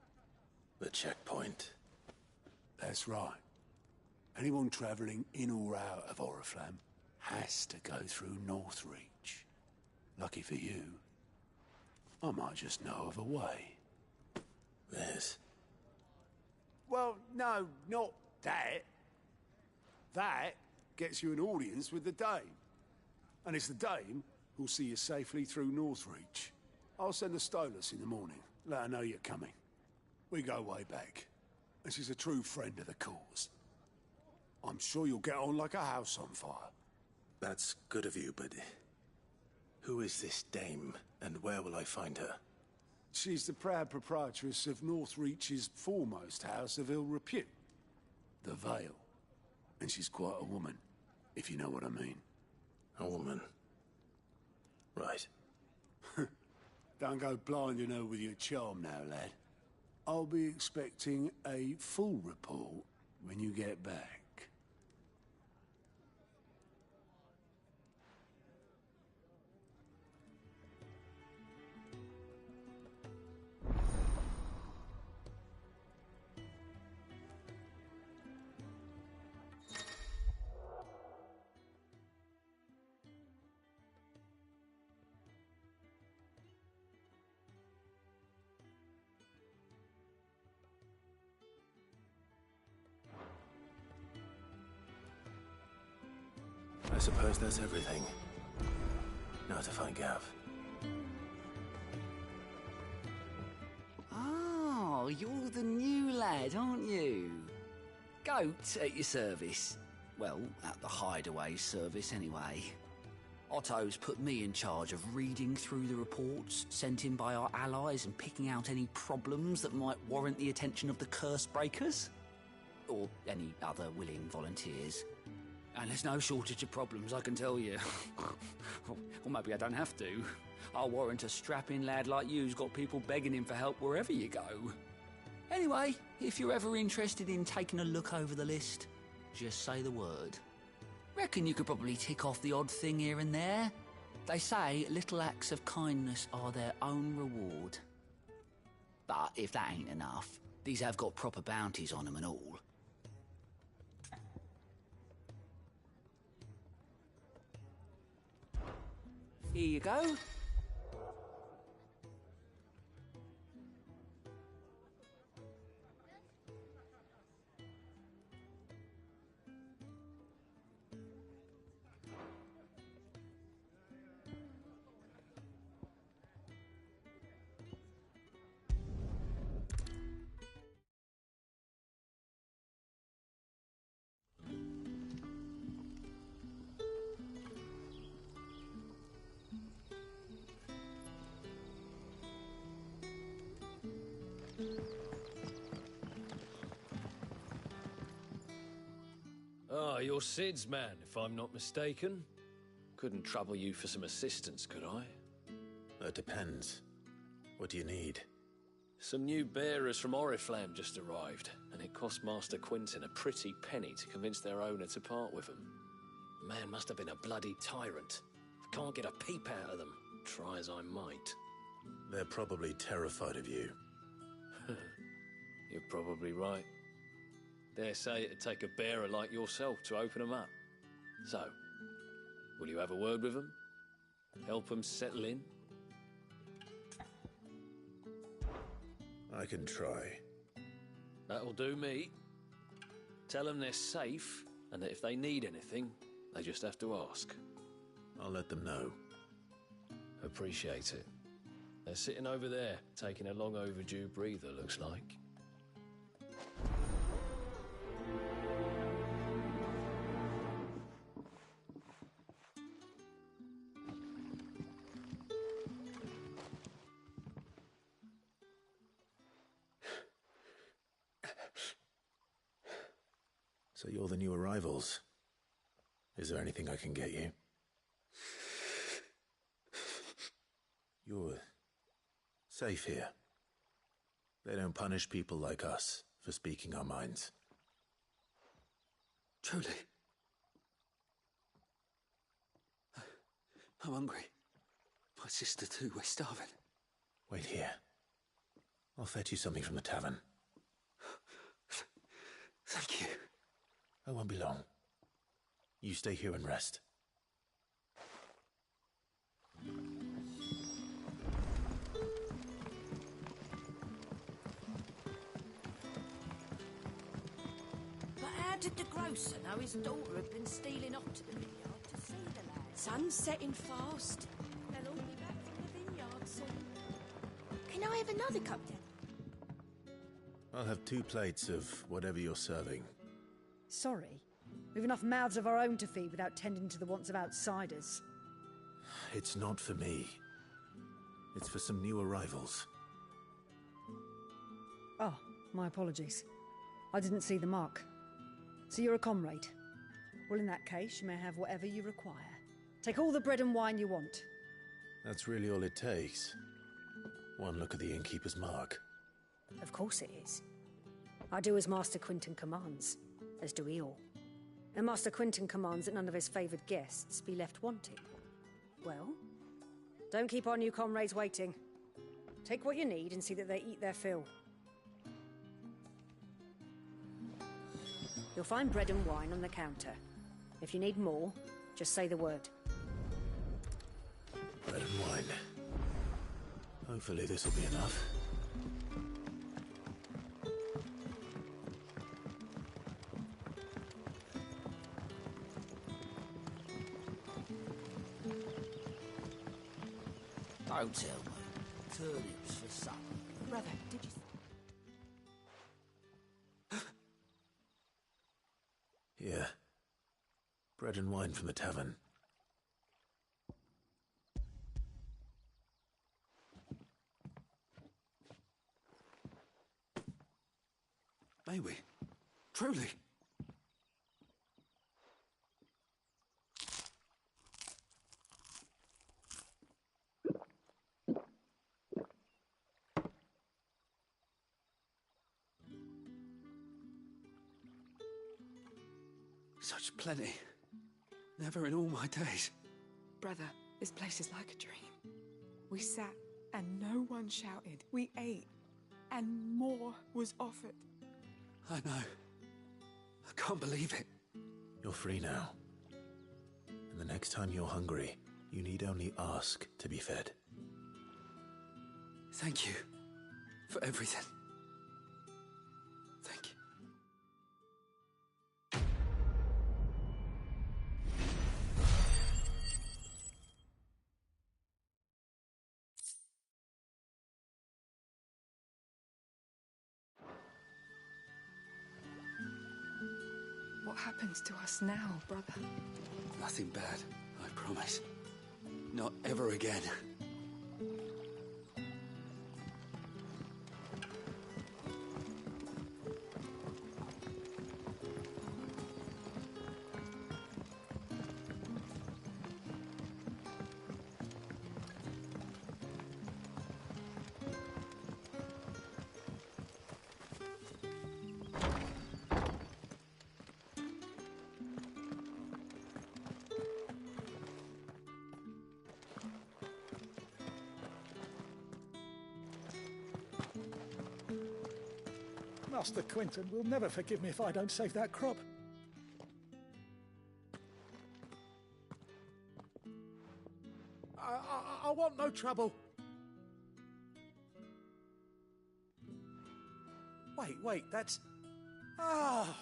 The checkpoint. That's right. Anyone travelling in or out of Oriflamme has to go through Northreach. Lucky for you, I might just know of a way. This? Well, no, not that. That gets you an audience with the Dame. And it's the Dame who'll see you safely through Northreach. I'll send a Stolas in the morning. Let her know you're coming. We go way back. And she's a true friend of the cause. I'm sure you'll get on like a house on fire. That's good of you, but... who is this Dame, and where will I find her? She's the proud proprietress of Northreach's foremost house of ill repute. The Vale. And she's quite a woman, if you know what I mean. A woman? Right. Don't go blinding her with your charm now, lad. I'll be expecting a full report when you get back. I suppose that's everything. Now to find Gav. Oh, you're the new lad, aren't you? Goat at your service. Well, at the hideaway service anyway. Otto's put me in charge of reading through the reports sent in by our allies and picking out any problems that might warrant the attention of the curse breakers. Or any other willing volunteers. And there's no shortage of problems, I can tell you. Or maybe I don't have to. I'll warrant a strapping lad like you's got people begging him for help wherever you go. Anyway, if you're ever interested in taking a look over the list, just say the word. Reckon you could probably tick off the odd thing here and there. They say little acts of kindness are their own reward. But if that ain't enough, these have got proper bounties on them and all. Here you go. Ah, you're Sid's man, if I'm not mistaken. Couldn't trouble you for some assistance, could I? That depends. What do you need? Some new bearers from Oriflamme just arrived, and it cost Master Quinton a pretty penny to convince their owner to part with them. Man must have been a bloody tyrant. I can't get a peep out of them, try as I might. They're probably terrified of you. You're probably right. Dare say it'd take a bearer like yourself to open them up. So, will you have a word with them? Help them settle in? I can try. That'll do me. Tell them they're safe, and that if they need anything, they just have to ask. I'll let them know. Appreciate it. They're sitting over there, taking a long overdue breather, looks like. So you're the new arrivals. Is there anything I can get you? You're safe here. They don't punish people like us for speaking our minds. Truly. I'm hungry. My sister too, we're starving. Wait here. I'll fetch you something from the tavern. Thank you. I won't be long. You stay here and rest. But how did the grocer know his daughter had been stealing off to the vineyard to see the lad? Sun's setting fast. They'll all be back from the vineyard soon. Can I have another cup then? I'll have 2 plates of whatever you're serving. Sorry. We've enough mouths of our own to feed without tending to the wants of outsiders. It's not for me. It's for some new arrivals. Oh, my apologies. I didn't see the mark. So you're a comrade. Well, in that case, you may have whatever you require. Take all the bread and wine you want. That's really all it takes. One look at the innkeeper's mark. Of course it is. I do as Master Quinton commands, as do we all. And Master Quinton commands that none of his favoured guests be left wanting. Well, don't keep our new comrades waiting. Take what you need and see that they eat their fill. You'll find bread and wine on the counter. If you need more, just say the word. Bread and wine. Hopefully this will be enough. Don't tell me. Turnips for supper. Brother, did you... Here. Bread and wine from the tavern. May we? Truly? Such plenty. Never in all my days. Brother, this place is like a dream. We sat and no one shouted. We ate and more was offered. I know. I can't believe it. You're free now. And the next time you're hungry, you need only ask to be fed. Thank you for everything. Thank you. What happens to us now, brother? Nothing bad, I promise. Not ever again. Master Quinton will never forgive me if I don't save that crop. I want no trouble. Wait, that's... Ah,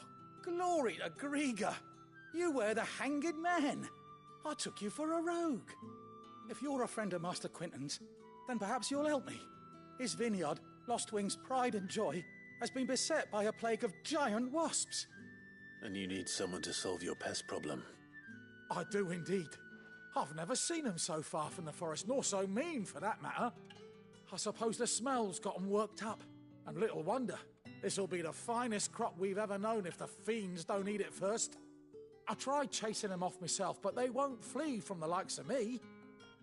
glory to Grieger. You were the hanged man. I took you for a rogue. If you're a friend of Master Quinton's, Then perhaps you'll help me. His vineyard, Lostwing's pride and joy, has been beset by a plague of giant wasps. And you need someone to solve your pest problem. I do indeed. I've never seen them so far from the forest, nor so mean, for that matter. I suppose the smell's got them worked up. And little wonder. This'll be the finest crop we've ever known if the fiends don't eat it first. I tried chasing them off myself, but they won't flee from the likes of me.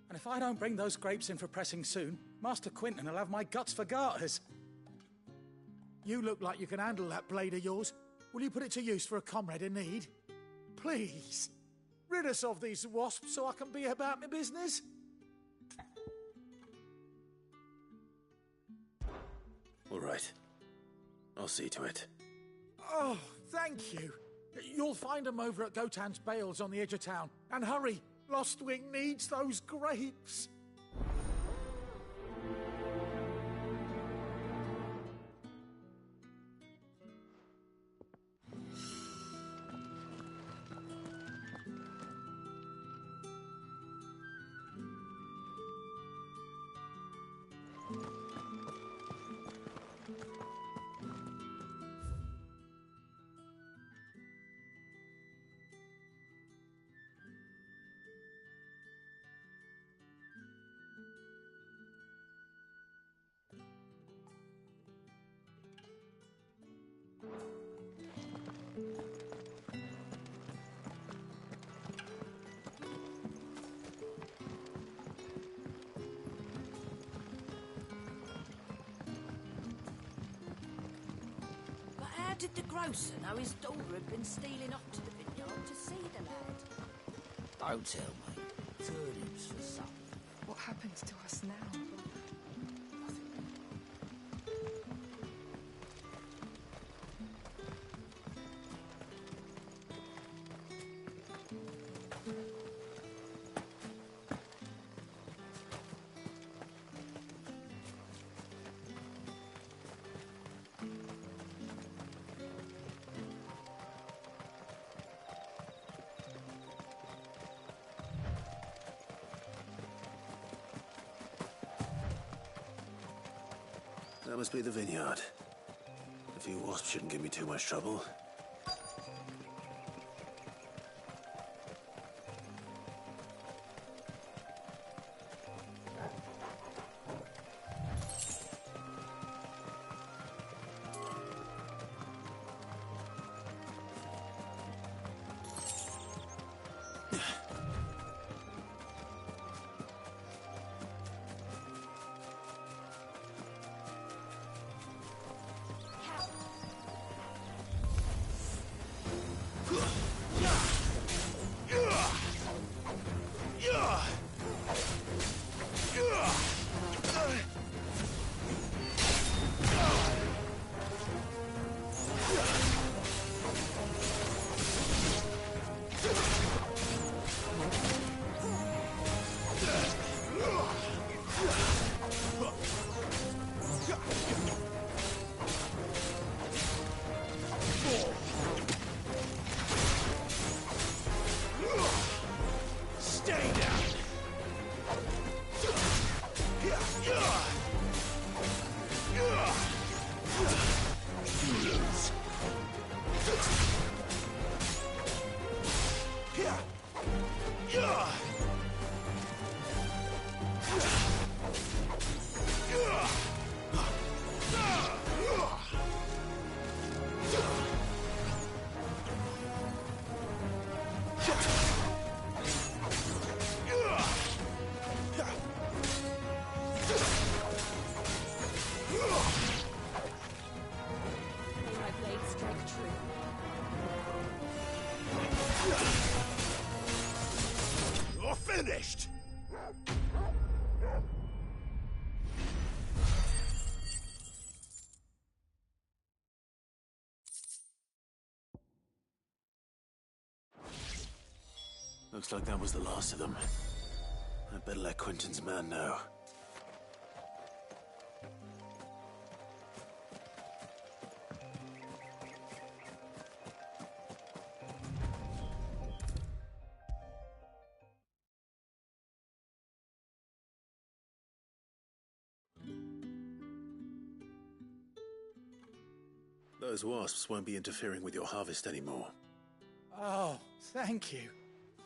And if I don't bring those grapes in for pressing soon, Master Quinton will have my guts for garters. You look like you can handle that blade of yours. Will you put it to use for a comrade in need? Please, rid us of these wasps so I can be about my business. All right. I'll see to it. Oh, thank you. You'll find them over at Gotan's Bales on the edge of town. And hurry, Lostwing needs those grapes. How did the grocer know his daughter had been stealing off to the vineyard to see the lad? Don't tell me. Turnips for supper. What happens to us now? That must be the vineyard. A few wasps shouldn't give me too much trouble. You're finished! Looks like that was the last of them. I'd better let Quinton's man know. Those wasps won't be interfering with your harvest anymore. Oh, thank you.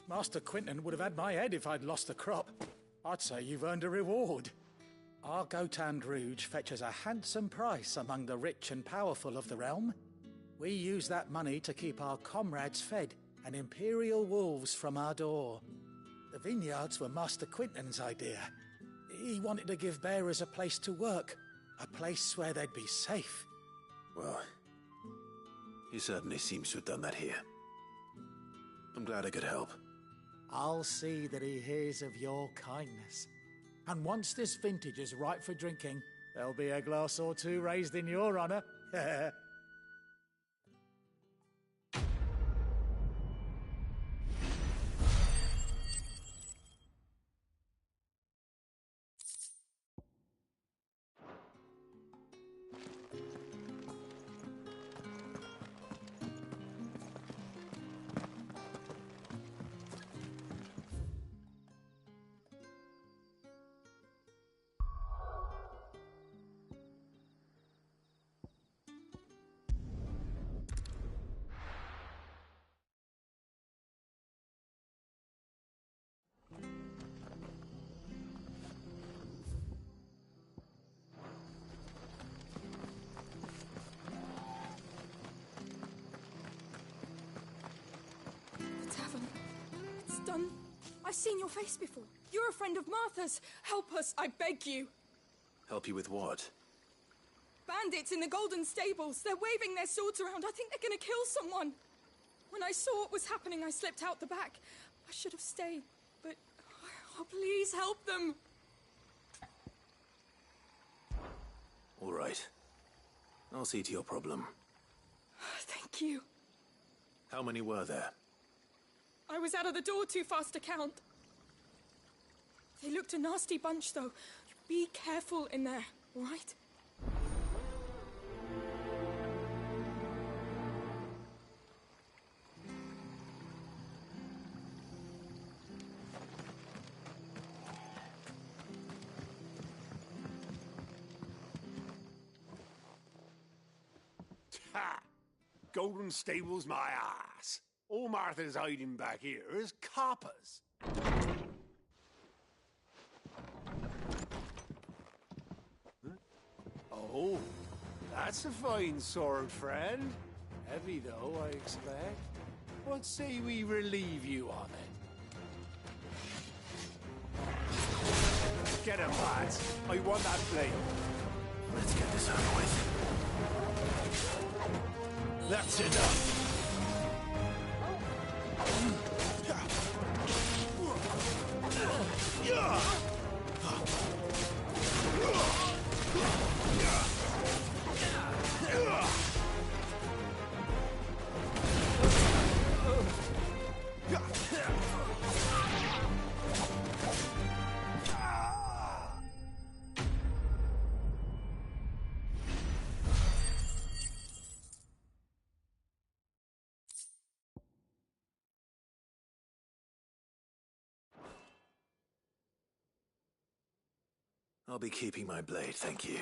Master Quinton would have had my head if I'd lost the crop. I'd say you've earned a reward. Our Gotand Rouge fetches a handsome price among the rich and powerful of the realm. We use that money to keep our comrades fed and imperial wolves from our door. The vineyards were Master Quinton's idea. He wanted to give bearers a place to work, a place where they'd be safe. Well, he certainly seems to have done that here. I'm glad I could help. I'll see that he hears of your kindness. And once this vintage is ripe for drinking, there'll be a glass or two raised in your honor. Done. I've seen your face before. You're a friend of Martha's. Help us, I beg you. Help you with what? Bandits in the Golden Stables. They're waving their swords around. I think they're gonna kill someone. When I saw what was happening, I slipped out the back. I should have stayed, but... Oh, please help them. All right. I'll see to your problem. Thank you. How many were there? I was out of the door too fast to count. They looked a nasty bunch, though. Be careful in there, all right? Ha! Golden Stables my ass. All Martha's hiding back here is coppers. Huh? Oh, that's a fine sword, friend. Heavy, though, I expect. What say we relieve you on it? Get him, lads. I want that blade. Let's get this over with. That's enough. I'll be keeping my blade, thank you.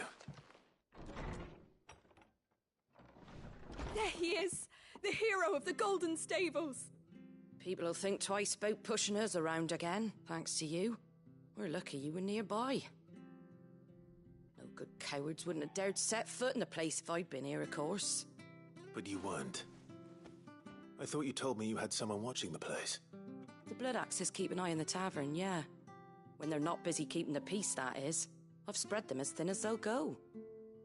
There he is! The hero of the Golden Stables! People'll think twice about pushing us around again, thanks to you. We're lucky you were nearby. No good cowards wouldn't have dared set foot in the place if I'd been here, of course. But you weren't. I thought you told me you had someone watching the place. The Blood Axes keep an eye on the tavern, yeah. When they're not busy keeping the peace, that is. I've spread them as thin as they'll go.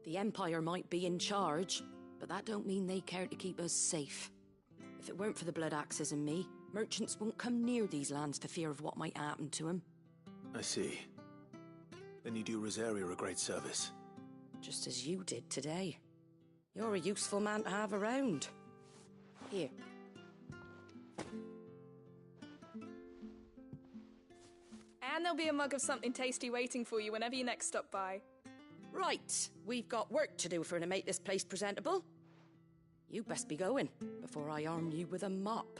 The Empire might be in charge, but that don't mean they care to keep us safe. If it weren't for the Blood Axes and me, merchants won't come near these lands for fear of what might happen to them. I see. Then you do Rosaria a great service. Just as you did today. You're a useful man to have around. Here. And there'll be a mug of something tasty waiting for you whenever you next stop by. Right, we've got work to do if we're to make this place presentable. You best be going, before I arm you with a mop.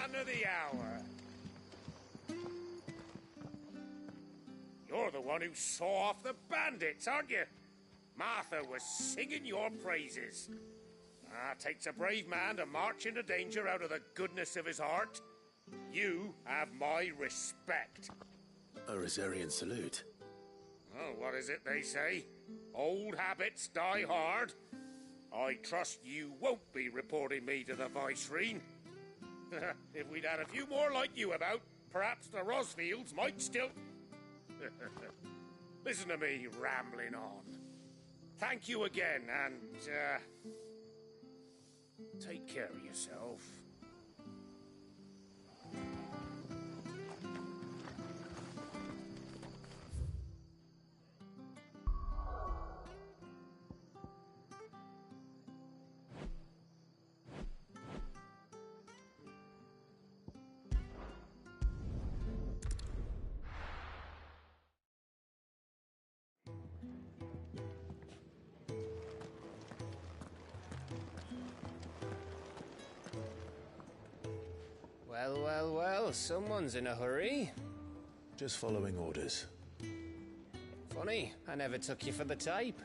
man of the hour. You're the one who saw off the bandits, aren't you? Martha was singing your praises. Takes a brave man to march into danger out of the goodness of his heart. You have my respect. A Rosarian salute. Oh, what is it they say? Old habits die hard. I trust you won't be reporting me to the Viceroy. If we'd had a few more like you about, perhaps the Rosfields might still... Listen to me rambling on. Thank you again, and, take care of yourself. Well, well, well, someone's in a hurry. Just following orders. Funny, I never took you for the type.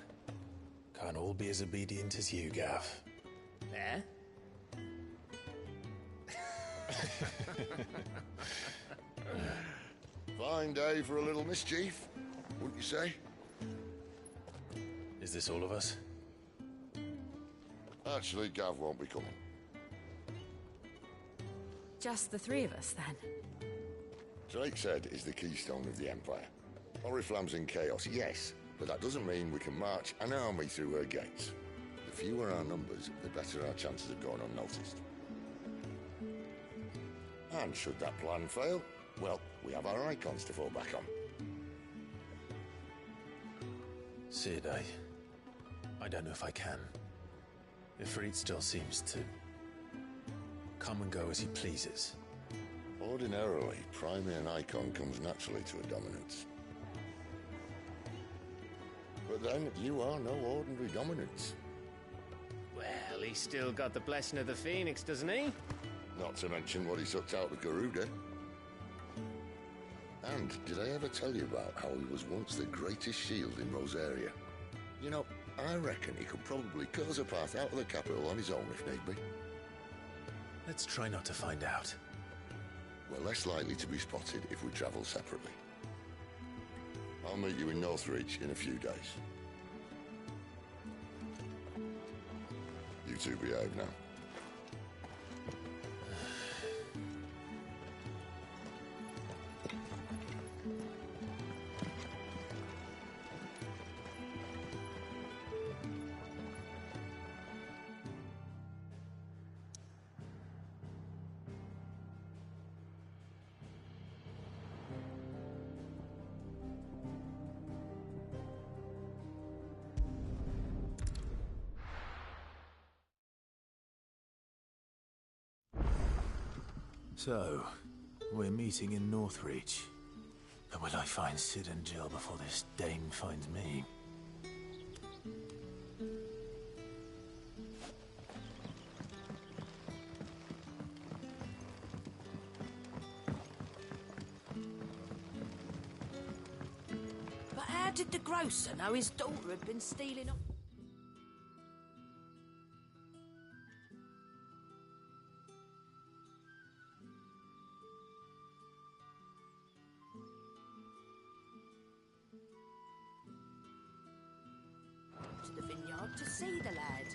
Can't all be as obedient as you, Gav. Eh? Fine day for a little mischief, wouldn't you say? Is this all of us? Actually, Gav won't be coming. Just the three of us, then? Drake's Head is the keystone of the Empire. Oriflamme's in chaos, yes, but that doesn't mean we can march an army through her gates. The fewer our numbers, the better our chances of going unnoticed. And should that plan fail, well, we have our icons to fall back on. Sid, I don't know if I can. Ifrit still seems to come and go as he pleases. Ordinarily, priming an icon comes naturally to a dominance. But then, you are no ordinary dominance. Well, he's still got the blessing of the Phoenix, doesn't he? Not to mention what he sucked out of Garuda. And did I ever tell you about how he was once the greatest shield in Rosaria? You know, I reckon he could probably cut us a path out of the capital on his own if need be. Let's try not to find out. We're less likely to be spotted if we travel separately. I'll meet you in Northreach in a few days. You two behave now. So, we're meeting in Northreach. But will I find Sid and Jill before this dame finds me? But how did the grocer know his daughter had been stealing off? To the vineyard to see the lad.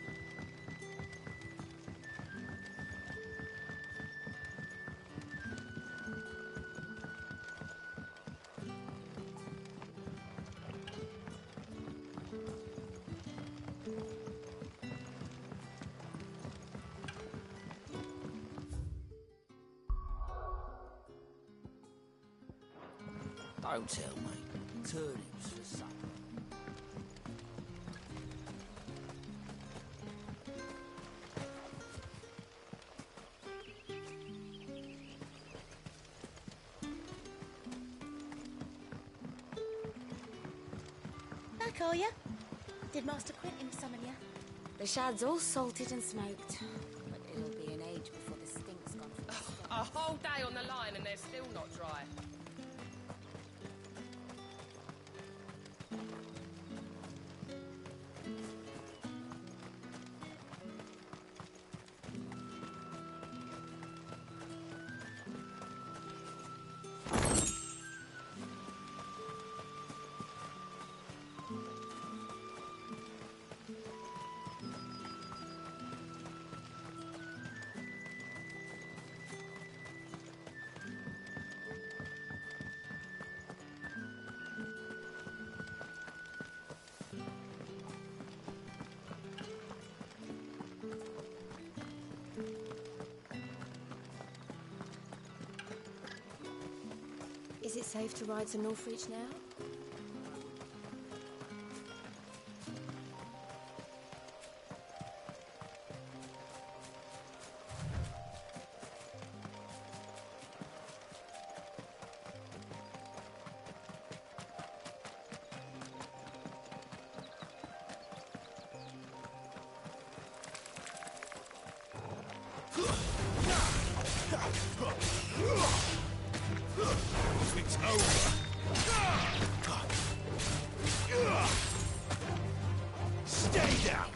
Don't tell me. Turnips for supper. Back, are you? Did Master Quentin summon you? The shad's all salted and smoked. But it'll be an age before the stink's gone from the A whole day on the line and they're still not dry. Is it safe to ride to Northreach now? It's over. Stay down.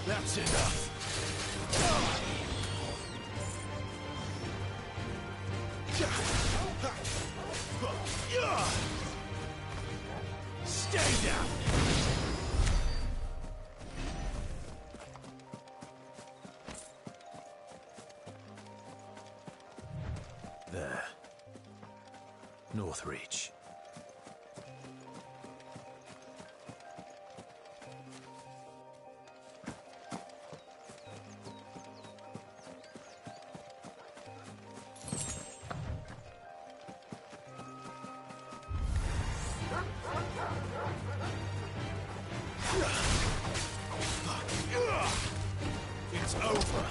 That's enough. Stay down. There. Northreach. It's over.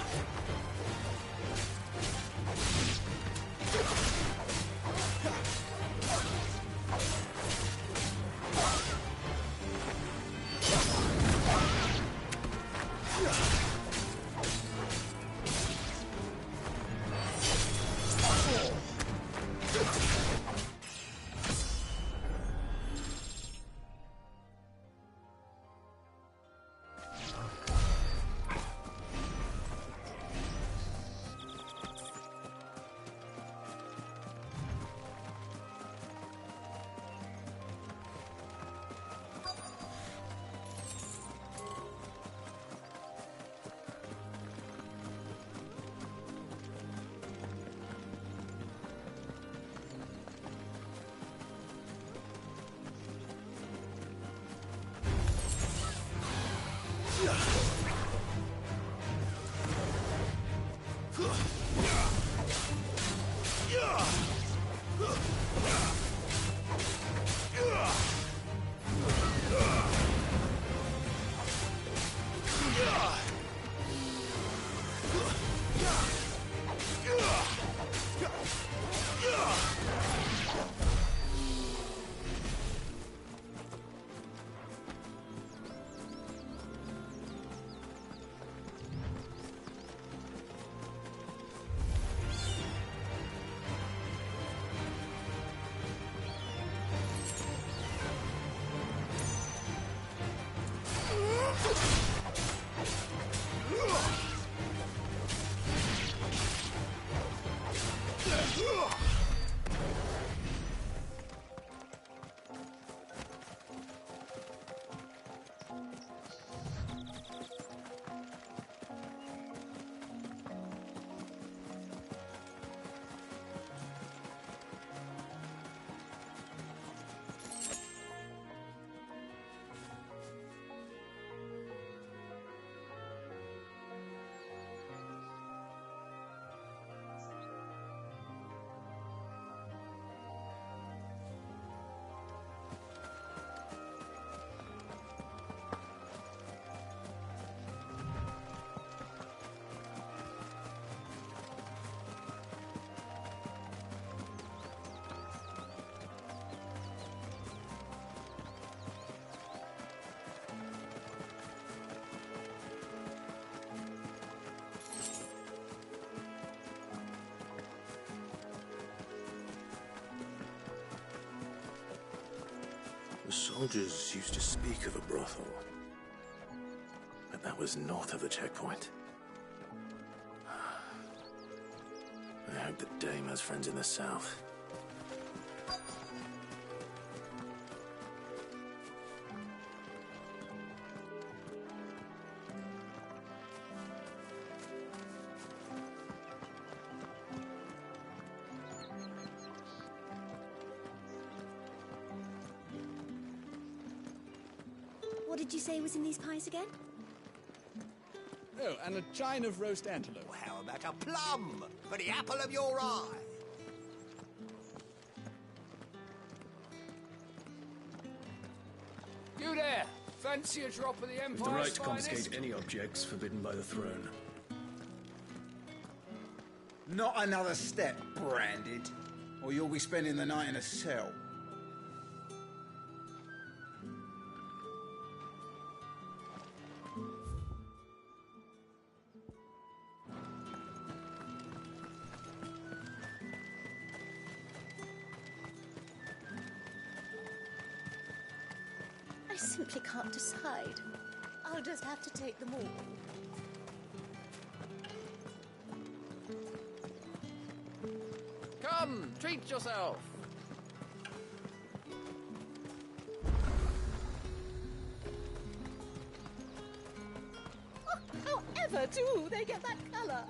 soldiers used to speak of a brothel. But that was north of the checkpoint. I hope that Dame has friends in the south. What did you say was in these pies again? Oh, and a chine of roast antelope. How about a plum for the apple of your eye? You there! Fancy a drop of the Empire's With the right to finest? confiscate any objects forbidden by the throne. Not another step, Branded, or you'll be spending the night in a cell. I simply can't decide. I'll just have to take them all. Come, treat yourself! Oh, however do they get that colour?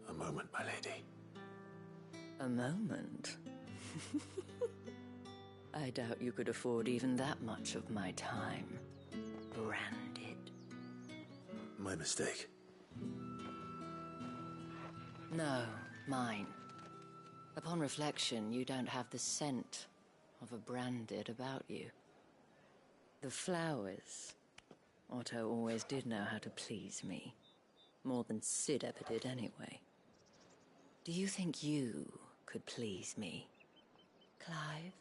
A moment, my lady. A moment? I doubt you could afford even that much of my time. Branded. My mistake. No, mine. Upon reflection, you don't have the scent of a Branded about you. The flowers. Otto always did know how to please me. More than Sid ever did anyway. Do you think you could please me, Clive?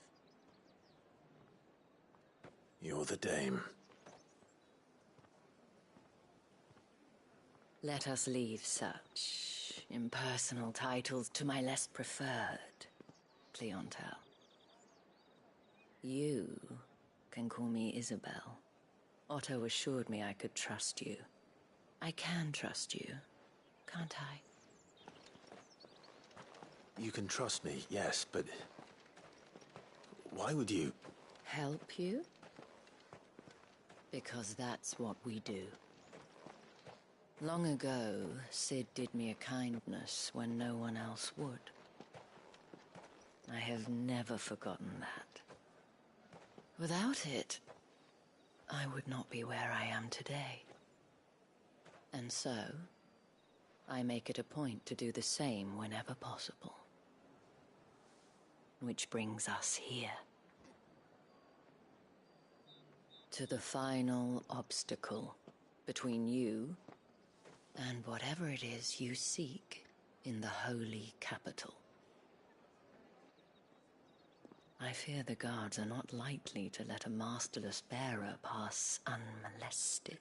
You're the Dame. Let us leave such impersonal titles to my less preferred clientele. You can call me Isabel. Otto assured me I could trust you. I can trust you, can't I? You can trust me, yes, but why would you? Help you? Because that's what we do. Long ago, Sid did me a kindness when no one else would. I have never forgotten that. Without it, I would not be where I am today. And so, I make it a point to do the same whenever possible. Which brings us here. To the final obstacle between you and whatever it is you seek in the holy capital. I fear the guards are not likely to let a masterless bearer pass unmolested.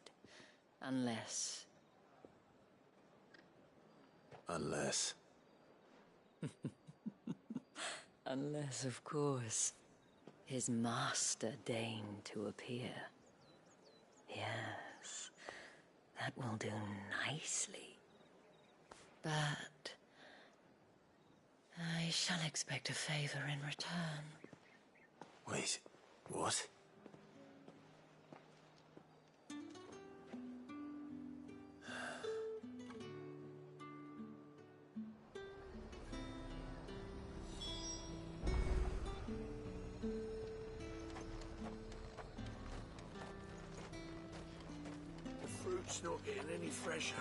Unless... Unless, of course, his master deigned to appear. Yes, that will do nicely. But I shall expect a favor in return. Wait, what? Fruit's not getting any fresher.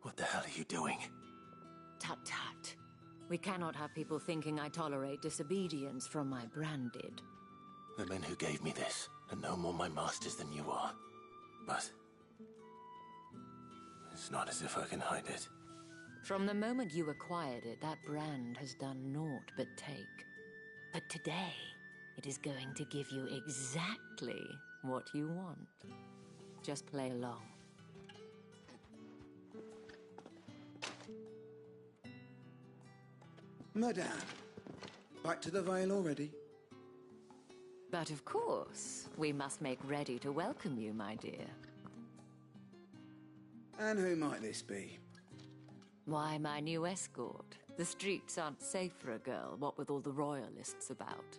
What the hell are you doing? Tut tut. We cannot have people thinking I tolerate disobedience from my Branded. The men who gave me this, and no more my masters than you are. But it's not as if I can hide it. From the moment you acquired it, that brand has done naught but take. But today, it is going to give you exactly what you want. Just play along. Madame, back to the Vale already? But of course, we must make ready to welcome you, my dear. And who might this be? Why, my new escort. The streets aren't safe for a girl, what with all the royalists about.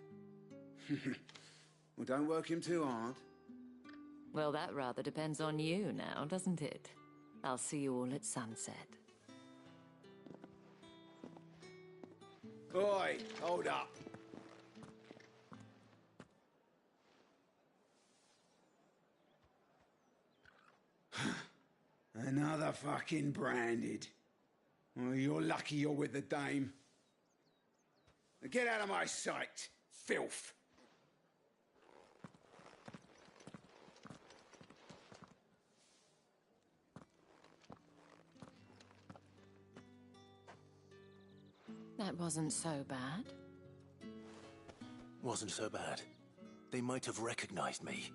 Well, don't work him too hard. Well, that rather depends on you now, doesn't it? I'll see you all at sunset. Oi, hold up. Another fucking branded. Well, you're lucky you're with the dame. Now get out of my sight, filth. That wasn't so bad. Wasn't so bad. They might have recognized me.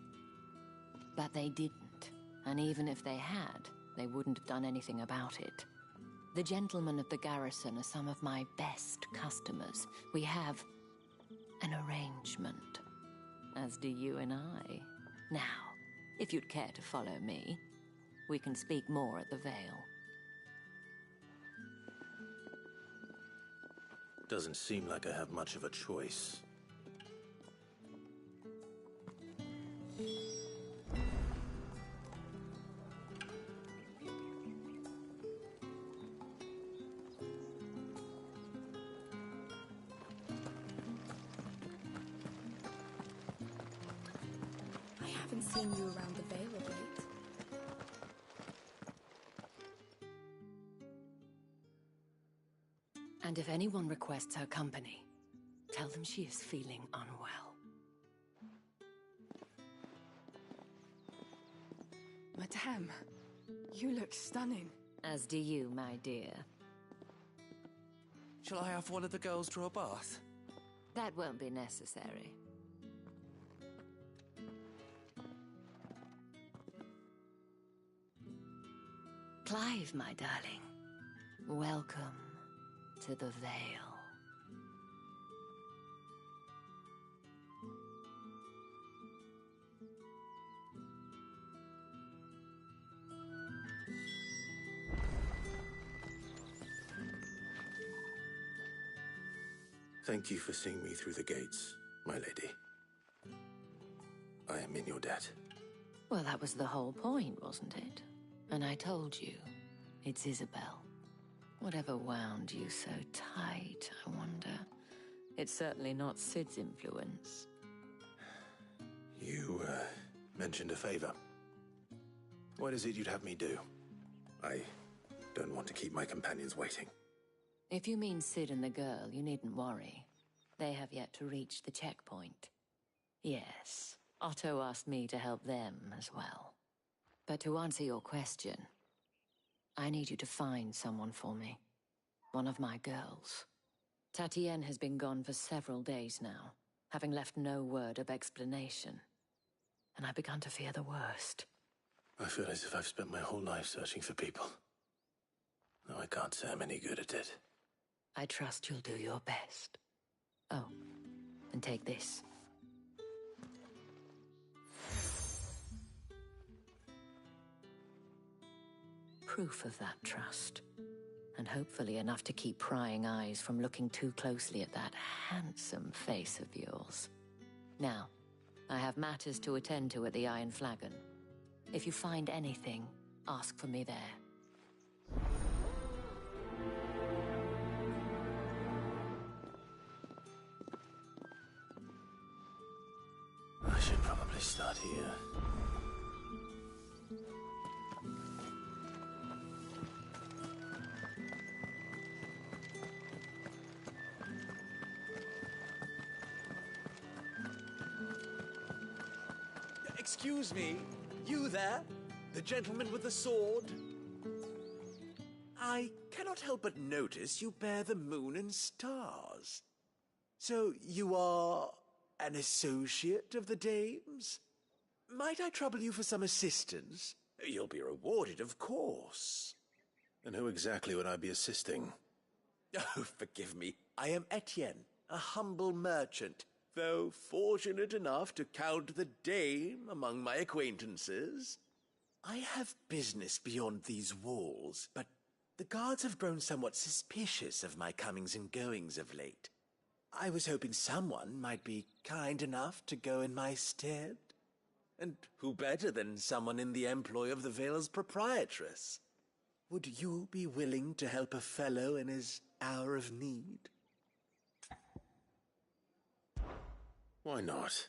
But they didn't. And even if they had, they wouldn't have done anything about it. The gentlemen of the garrison are some of my best customers. We have an arrangement, as do you and I. Now, if you'd care to follow me, we can speak more at the Vale. Doesn't seem like I have much of a choice. I haven't seen you around the Vale of late. And if anyone requests her company, tell them she is feeling unwell. Madame, you look stunning. As do you, my dear. Shall I have one of the girls draw a bath? That won't be necessary. Clive, my darling. Welcome to the Vale. Thank you for seeing me through the gates, my lady. I am in your debt. Well, that was the whole point, wasn't it? And I told you, it's Isabel. Whatever wound you so tight, I wonder. It's certainly not Sid's influence. You, mentioned a favor. What is it you'd have me do? I don't want to keep my companions waiting. If you mean Sid and the girl, you needn't worry. They have yet to reach the checkpoint. Yes, Otto asked me to help them as well. But to answer your question, I need you to find someone for me. One of my girls. Tatienne has been gone for several days now, having left no word of explanation. And I've begun to fear the worst. I feel as if I've spent my whole life searching for people. Though I can't say I'm any good at it. I trust you'll do your best. Oh, and take this. Proof of that trust. And hopefully enough to keep prying eyes from looking too closely at that handsome face of yours. Now, I have matters to attend to at the Iron Flagon. If you find anything, ask for me there. I should probably start here. Excuse me, you there? The gentleman with the sword? I cannot help but notice you bear the moon and stars. So you are an associate of the dame's? Might I trouble you for some assistance? You'll be rewarded, of course. And who exactly would I be assisting? Oh, forgive me. I am Etienne, a humble merchant, though fortunate enough to count the dame among my acquaintances. I have business beyond these walls, but the guards have grown somewhat suspicious of my comings and goings of late. I was hoping someone might be kind enough to go in my stead. And who better than someone in the employ of the Vale's proprietress? Would you be willing to help a fellow in his hour of need? Why not?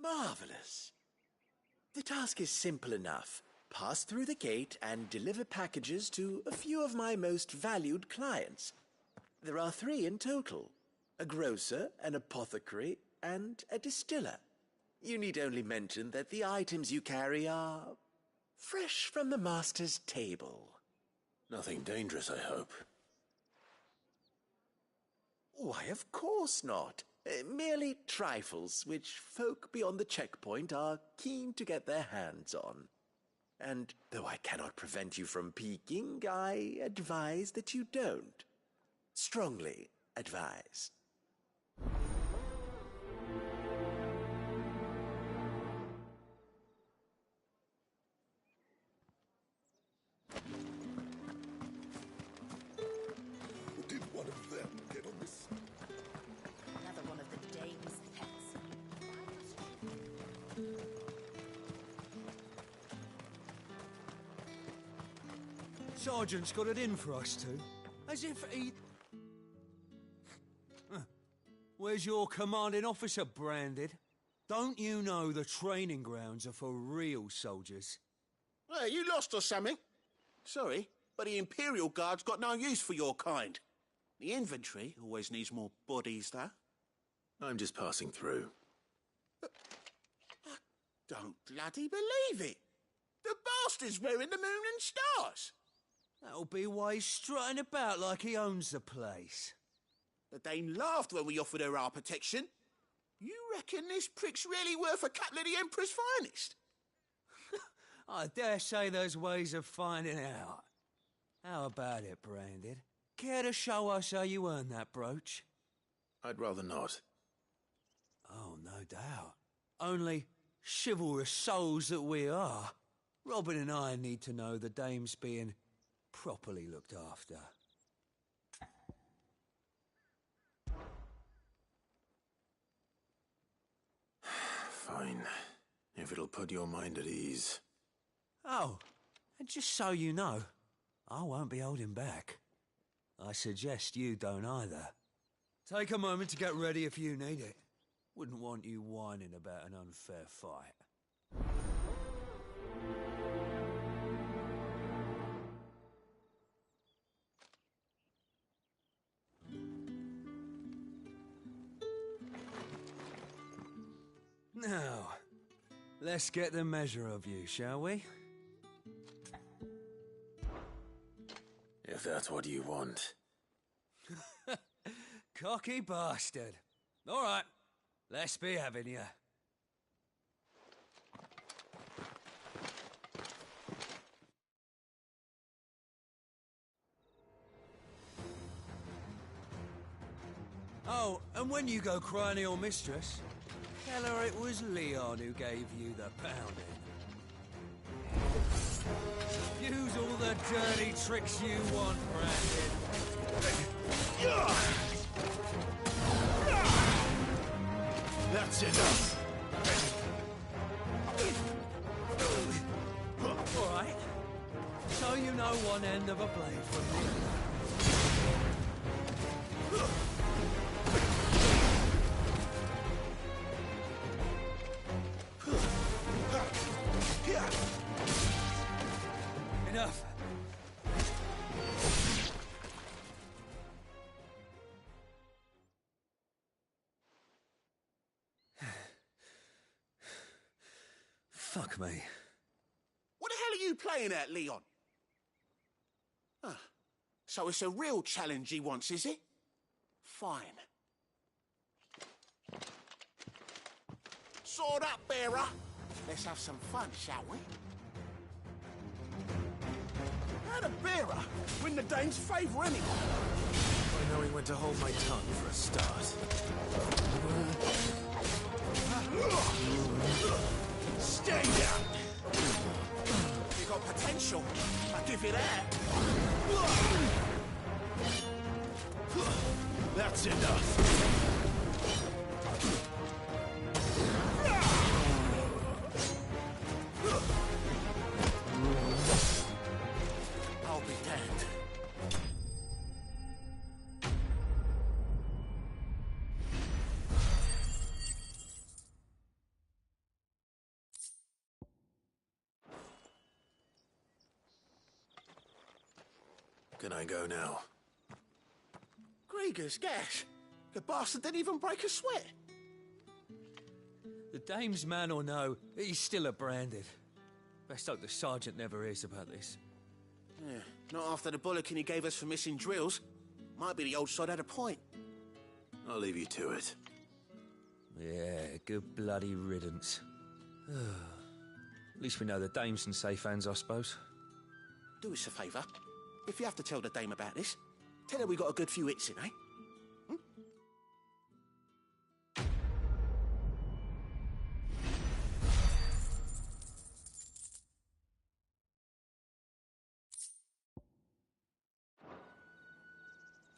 Marvelous. The task is simple enough. Pass through the gate and deliver packages to a few of my most valued clients. There are 3 in total: a grocer, an apothecary, and a distiller. You need only mention that the items you carry are fresh from the master's table. Nothing dangerous, I hope. Why, of course not. Merely trifles which folk beyond the checkpoint are keen to get their hands on. And though I cannot prevent you from peeking, I advise that you don't. Strongly advise. Did one of them get on this? Another one of the dame's pets. Sergeant's got it in for us two. As if he... Where's your commanding officer, Branded? Don't you know the training grounds are for real soldiers? Well, you lost or something? Sorry, but the Imperial Guard's got no use for your kind. The infantry always needs more bodies, though. I'm just passing through. I don't bloody believe it. The bastard's wearing the moon and stars. That'll be why he's strutting about like he owns the place. The Dane laughed when we offered her our protection. You reckon this prick's really worth a couple of the Emperor's finest? I dare say there's ways of finding out. How about it, Branded? Care to show us how you earned that brooch? I'd rather not. Oh, no doubt. Only chivalrous souls that we are, Robin and I need to know the dame's being properly looked after. Fine. If it'll put your mind at ease. Oh, and just so you know, I won't be holding back. I suggest you don't either. Take a moment to get ready if you need it. Wouldn't want you whining about an unfair fight. Now, let's get the measure of you, shall we? If that's what you want. Cocky bastard. All right, let's be having you. Oh, and when you go crying to your mistress, tell her it was Leon who gave you the pounding. Use all the dirty tricks you want, Brandon. That's enough. All right. So you know one end of a blade from the Enough. Fuck me. What the hell are you playing at, Leon? Ah, so it's a real challenge he wants, is it? Fine. Sword up, bearer. Let's have some fun, shall we? How'd a bearer win the dame's favour anyway? By knowing when to hold my tongue for a start. Stay down! You got potential, I'll give you that. That's enough. I'll be damned. Can I go now? Grieger's gas. The bastard didn't even break a sweat. The dame's man or no, he's still a branded. Best hope the sergeant never hears about this. Yeah, not after the bollocking he gave us for missing drills. Might be the old sod had a point. I'll leave you to it. Yeah, good bloody riddance. At least we know the dame's in safe hands, I suppose. Do us a favour. If you have to tell the dame about this, tell her we got a good few hits in, eh?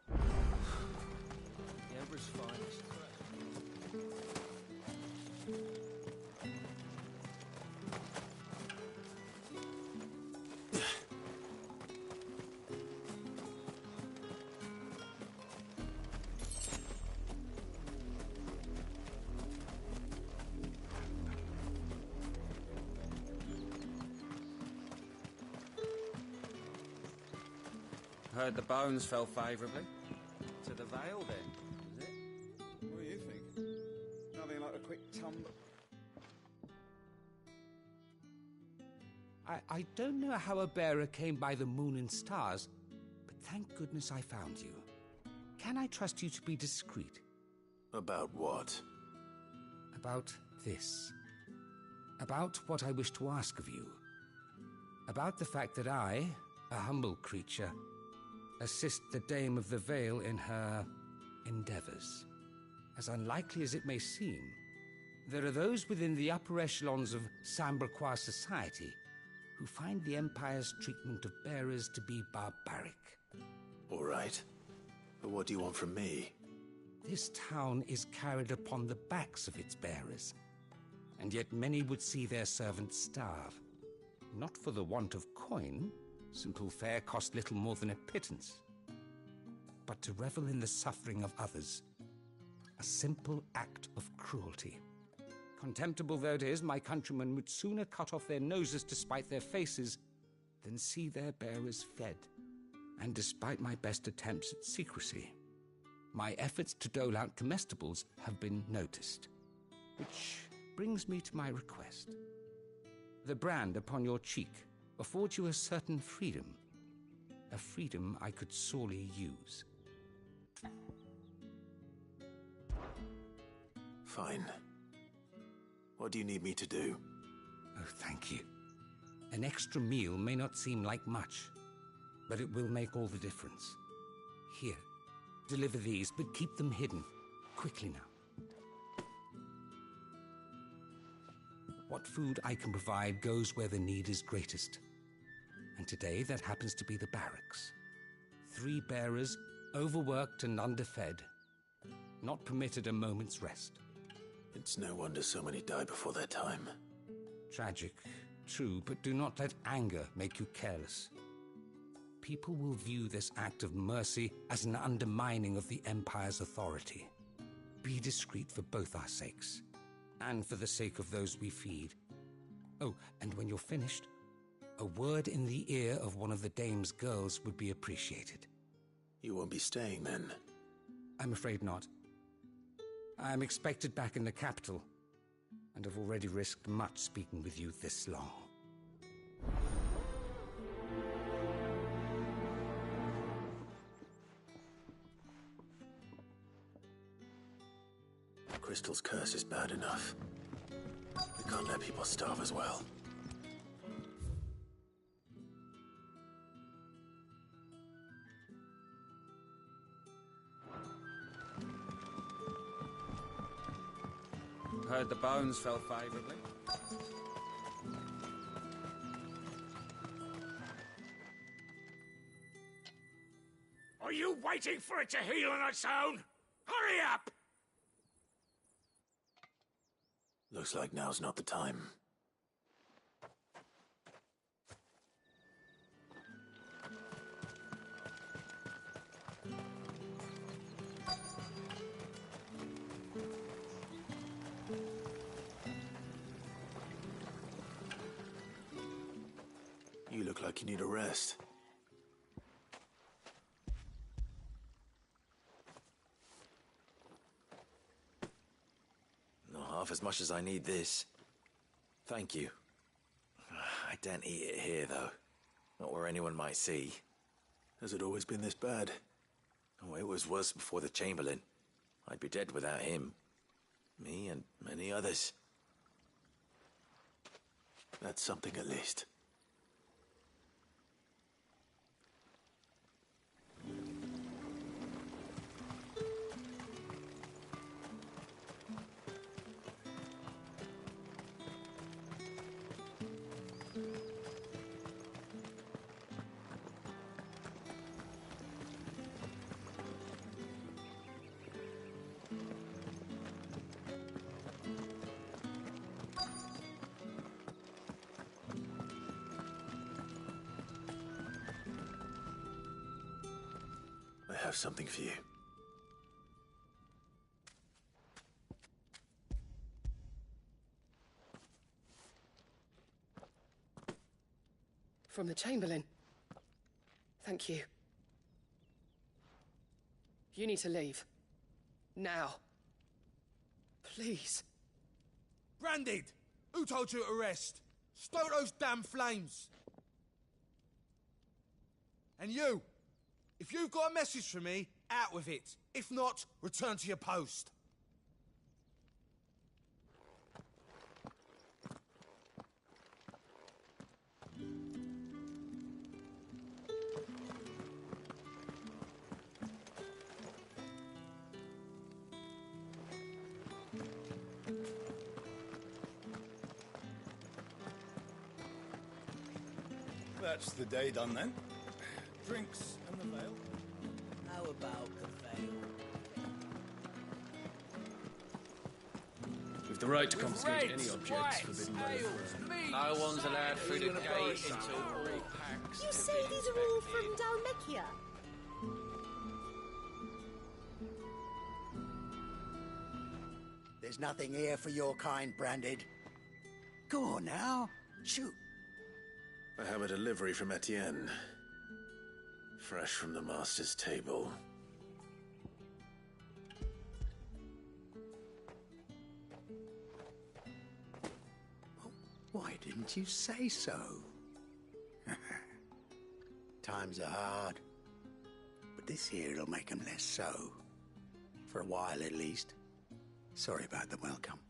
The Emperor's finest. Heard the bones fell favourably. To the Vale, then, is it? What do you think? Nothing like a quick tumble. I don't know how a bearer came by the moon and stars, but thank goodness I found you. Can I trust you to be discreet? About what? About this. About what I wish to ask of you. About the fact that I, a humble creature, assist the Dame of the Vale in her endeavors. As unlikely as it may seem, there are those within the upper echelons of Samberquois society who find the Empire's treatment of bearers to be barbaric. All right. But what do you want from me? This town is carried upon the backs of its bearers, and yet many would see their servants starve. Not for the want of coin. Simple fare cost little more than a pittance. But to revel in the suffering of others, a simple act of cruelty. Contemptible though it is, my countrymen would sooner cut off their noses to spite their faces than see their bearers fed. And despite my best attempts at secrecy, my efforts to dole out comestibles have been noticed. Which brings me to my request. The brand upon your cheek affords you a certain freedom. A freedom I could sorely use. Fine. What do you need me to do? Oh, thank you. An extra meal may not seem like much, but it will make all the difference. Here, deliver these, but keep them hidden. Quickly now. What food I can provide goes where the need is greatest. And today that happens to be the barracks. 3 bearers, overworked and underfed, not permitted a moment's rest. It's no wonder so many die before their time. Tragic, true, but do not let anger make you careless. People will view this act of mercy as an undermining of the Empire's authority. Be discreet for both our sakes, and for the sake of those we feed. Oh, and when you're finished, a word in the ear of one of the Dame's girls would be appreciated. You won't be staying then? I'm afraid not. I'm expected back in the capital. and have already risked much speaking with you this long. Crystal's curse is bad enough. We can't let people starve as well. Heard the bones fell favorably. Are you waiting for it to heal on its own? Hurry up! Looks like now's not the time. You look like you need a rest. Not half as much as I need this. Thank you. I daren't eat it here, though. Not where anyone might see. Has it always been this bad? Oh, it was worse before the Chamberlain. I'd be dead without him. Me and many others. That's something at least. I have something for you. From the Chamberlain. Thank you. You need to leave. Now. Please. Branded! Who told you to rest? Stoke those damn flames! And you! If you've got a message for me, out with it. If not, return to your post. That's the day done then. Drinks and the veil. How about the veil? We've the right to confiscate any objects forbidden by the throne. No one's allowed through the gate until all packs. You say these are all from Dalmekia? There's nothing here for your kind, Branded. Go on now. Shoot. I have a delivery from Etienne. Fresh from the master's table. Why didn't you say so? Times are hard. But this here'll make 'em less so. For a while, at least. Sorry about the welcome.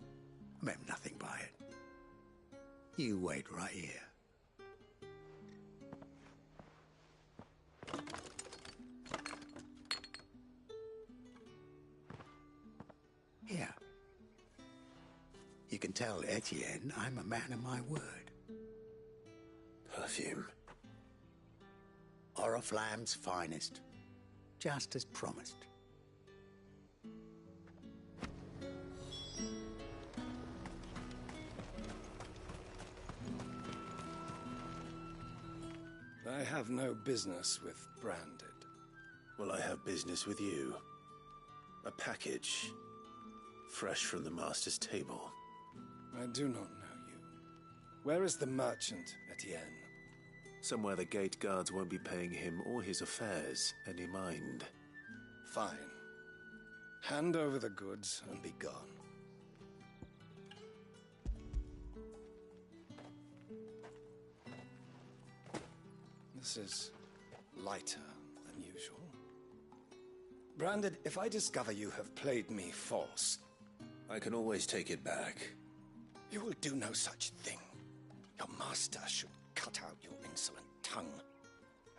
I meant nothing by it. You wait right here. Here. You can tell Etienne I'm a man of my word. Perfume. Oriflamme's finest. Just as promised. I have no business with Branded. Well, I have business with you. A package. Fresh from the master's table. I do not know you. Where is the merchant, Etienne? Somewhere the gate guards won't be paying him or his affairs any mind. Fine. Hand over the goods and be gone. This is lighter than usual. Branded, if I discover you have played me false... I can always take it back. You will do no such thing. Your master should cut out your insolent tongue.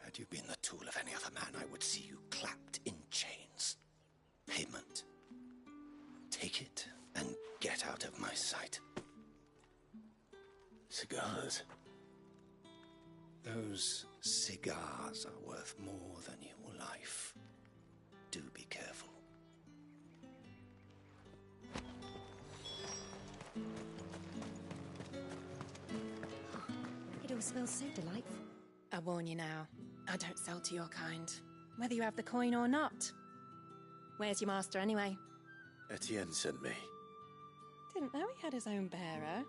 Had you been the tool of any other man, I would see you clapped in chains. Payment. Take it and get out of my sight. Cigars? Those cigars are worth more than your life. Do be careful. It all smells so delightful. I warn you now, I don't sell to your kind, whether you have the coin or not. Where's your master anyway? Etienne sent me. Didn't know he had his own bearer.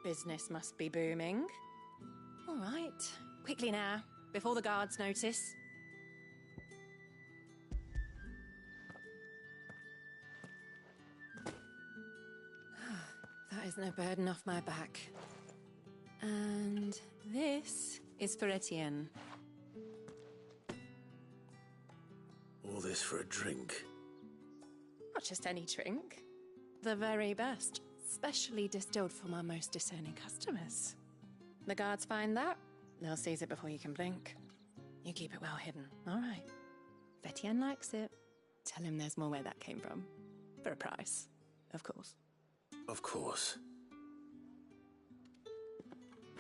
Business must be booming. All right, quickly now, before the guards notice. That is no burden off my back. And this is for Etienne. All this for a drink? Not just any drink. The very best, specially distilled for my most discerning customers. The guards find that, they'll seize it before you can blink. You keep it well hidden, all right? If Etienne likes it, tell him there's more where that came from. For a price, of course. Of course.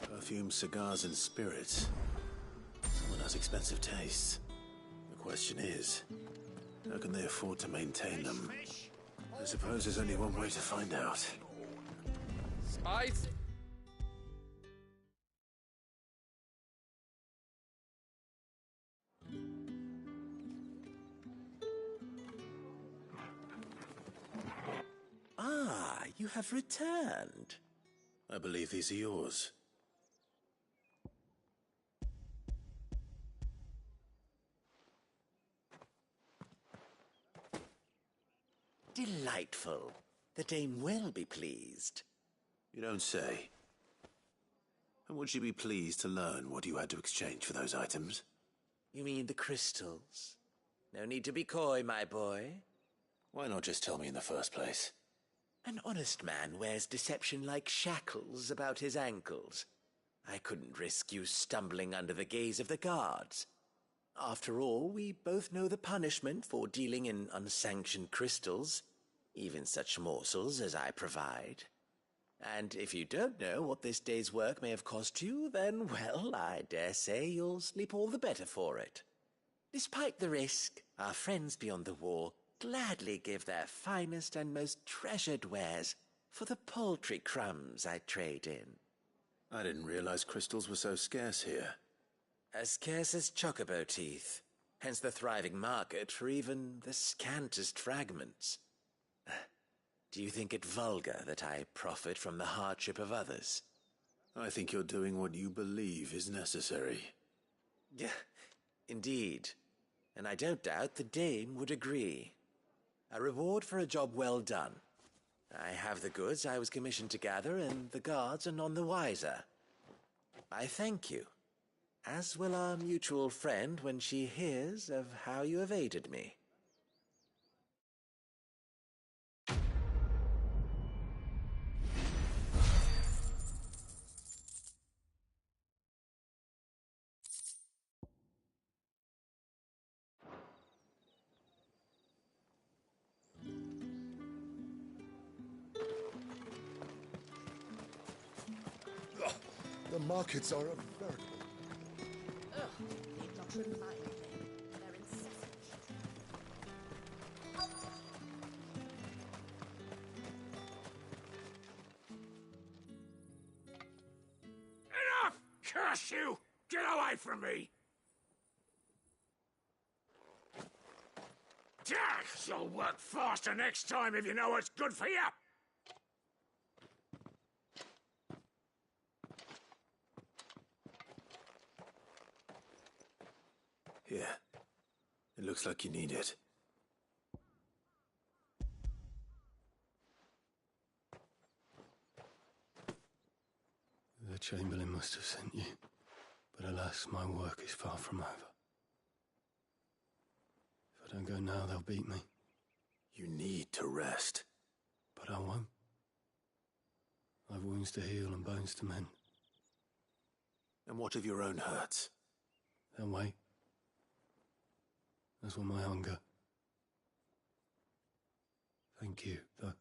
Perfume, cigars, and spirits. Someone has expensive tastes. The question is, how can they afford to maintain them? I suppose there's only one way to find out. Spies? Ah, you have returned. I believe these are yours. Delightful. The dame will be pleased. You don't say. And would she be pleased to learn what you had to exchange for those items? You mean the crystals? No need to be coy, my boy. Why not just tell me in the first place? An honest man wears deception like shackles about his ankles. I couldn't risk you stumbling under the gaze of the guards. After all, we both know the punishment for dealing in unsanctioned crystals, even such morsels as I provide. And if you don't know what this day's work may have cost you, then, well, I dare say you'll sleep all the better for it. Despite the risk, our friends beyond the wall gladly give their finest and most treasured wares for the paltry crumbs I trade in. I didn't realize crystals were so scarce here. As scarce as chocobo teeth, hence the thriving market for even the scantest fragments. Do you think it vulgar that I profit from the hardship of others? I think you're doing what you believe is necessary. Yeah, indeed. And I don't doubt the dame would agree. A reward for a job well done. I have the goods I was commissioned to gather, and the guards are none the wiser. I thank you, as will our mutual friend when she hears of how you have aided me. The markets are a veritable... Ugh, need not remind them. They're incessant. Enough! Curse you! Get away from me! You'll work faster next time if you know what's good for you! Here. It looks like you need it. The Chamberlain must have sent you. But alas, my work is far from over. If I don't go now, they'll beat me. You need to rest. But I won't. I've wounds to heal and bones to mend. And what of your own hurts? They'll wait. As will my hunger. Thank you, though.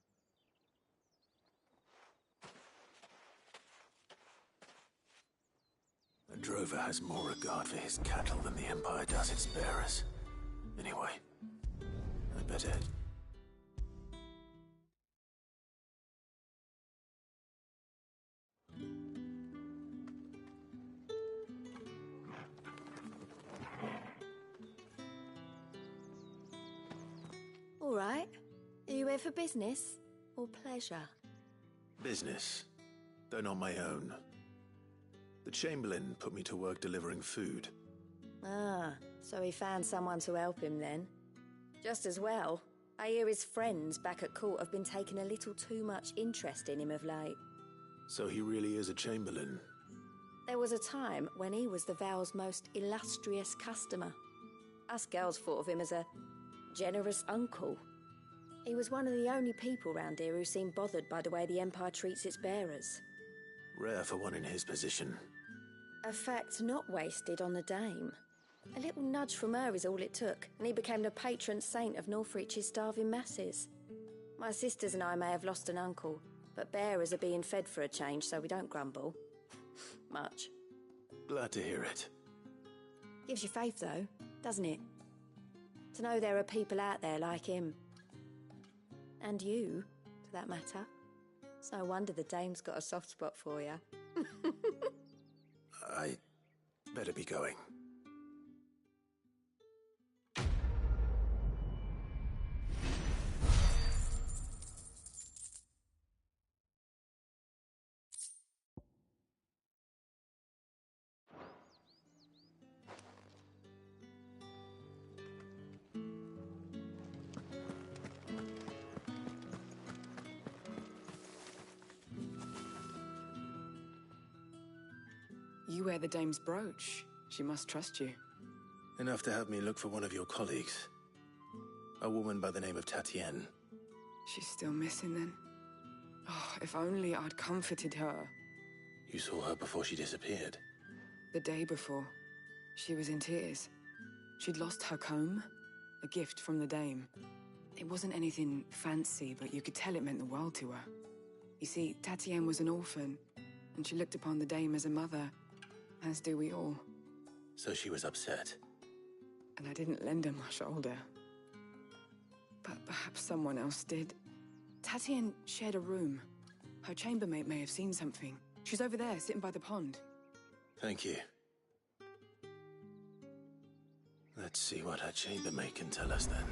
A drover has more regard for his cattle than the Empire does its bearers. Anyway, I'd better head. All right. Are you here for business or pleasure? Business, though not my own. The Chamberlain put me to work delivering food. Ah, so he found someone to help him then. Just as well. I hear his friends back at court have been taking a little too much interest in him of late. So he really is a Chamberlain. There was a time when he was the Vale's most illustrious customer. Us girls thought of him as a generous uncle. He was one of the only people round here who seemed bothered by the way the Empire treats its bearers. Rare for one in his position. A fact not wasted on the dame. A little nudge from her is all it took, and he became the patron saint of Northreach's starving masses. My sisters and I may have lost an uncle, but bearers are being fed for a change, so we don't grumble. Much. Glad to hear it. Gives you faith, though, doesn't it? To know there are people out there like him. And you, for that matter. It's no wonder the dame's got a soft spot for you. I better be going. You wear the dame's brooch. She must trust you. Enough to have me look for one of your colleagues. A woman by the name of Tatienne. She's still missing then? Oh, if only I'd comforted her. You saw her before she disappeared. The day before, she was in tears. She'd lost her comb, a gift from the dame. It wasn't anything fancy, but you could tell it meant the world to her. You see, Tatienne was an orphan, and she looked upon the dame as a mother, as do we all. So she was upset. And I didn't lend her my shoulder. But perhaps someone else did. Tatienne shared a room. Her chambermaid may have seen something. She's over there, sitting by the pond. Thank you. Let's see what her chambermaid can tell us then.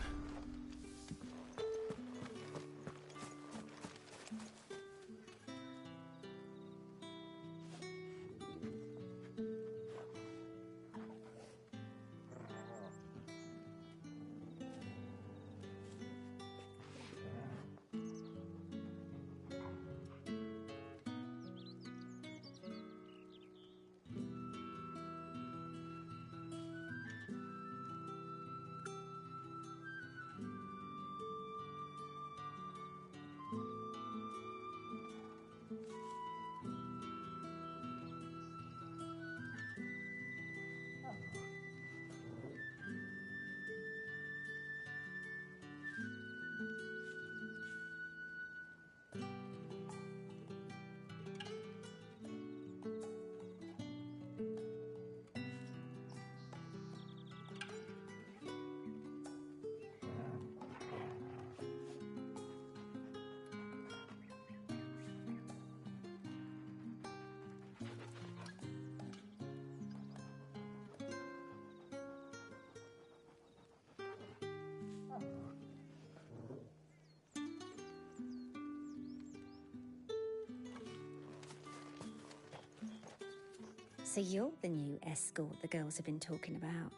So you're the new escort the girls have been talking about.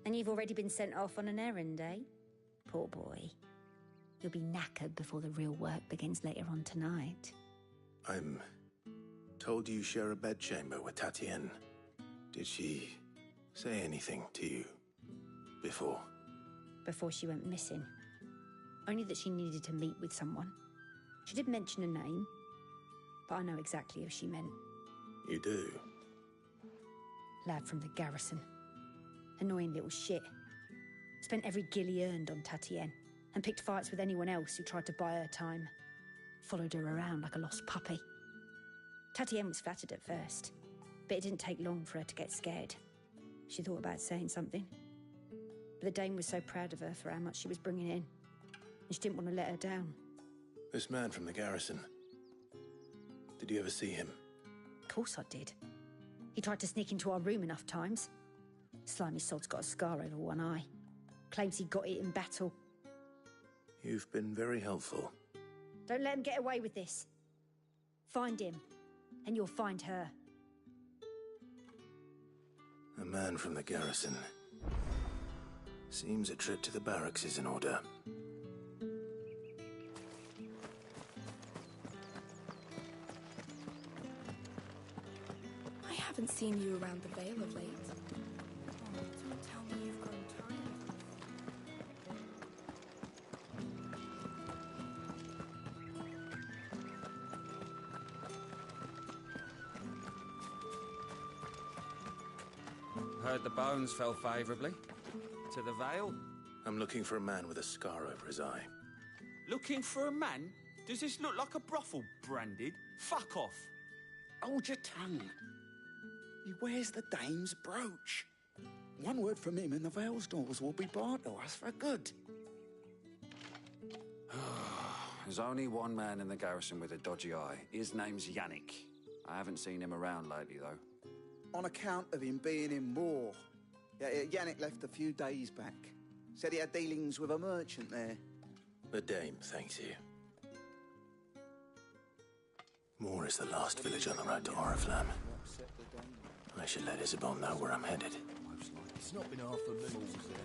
And you've already been sent off on an errand, eh? Poor boy. You'll be knackered before the real work begins later on tonight. I'm told you share a bedchamber with Tatienne. Did she say anything to you before? Before she went missing. Only that she needed to meet with someone. She did mention a name, but I know exactly who she meant. You do? Lad from the garrison. Annoying little shit. Spent every gil he earned on Tatienne, and picked fights with anyone else who tried to buy her time. Followed her around like a lost puppy. Tatienne was flattered at first, but it didn't take long for her to get scared. She thought about saying something. But the Dame was so proud of her for how much she was bringing in, and she didn't want to let her down. This man from the garrison. Did you ever see him? Of course I did. He tried to sneak into our room enough times. Slimy sod's got a scar over one eye. Claims he got it in battle. You've been very helpful. Don't let him get away with this. Find him, and you'll find her. A man from the garrison. Seems a trip to the barracks is in order. I haven't seen you around the Vale of late. Oh, don't tell me you've grown tired of Heard the bones fell favourably. To the Vale? I'm looking for a man with a scar over his eye. Looking for a man? Does this look like a brothel, Branded? Fuck off! Hold your tongue. He wears the Dame's brooch. One word from him and the Vale's doors will be barred to us for good. There's only one man in the garrison with a dodgy eye. His name's Yannick. I haven't seen him around lately, though. On account of him being in Moor. Yannick left a few days back. Said he had dealings with a merchant there. The Dame thanks you. Moor is the last village on the road to Oriflamme. I should let Isabel know where I'm headed. It's not been half the minerals there,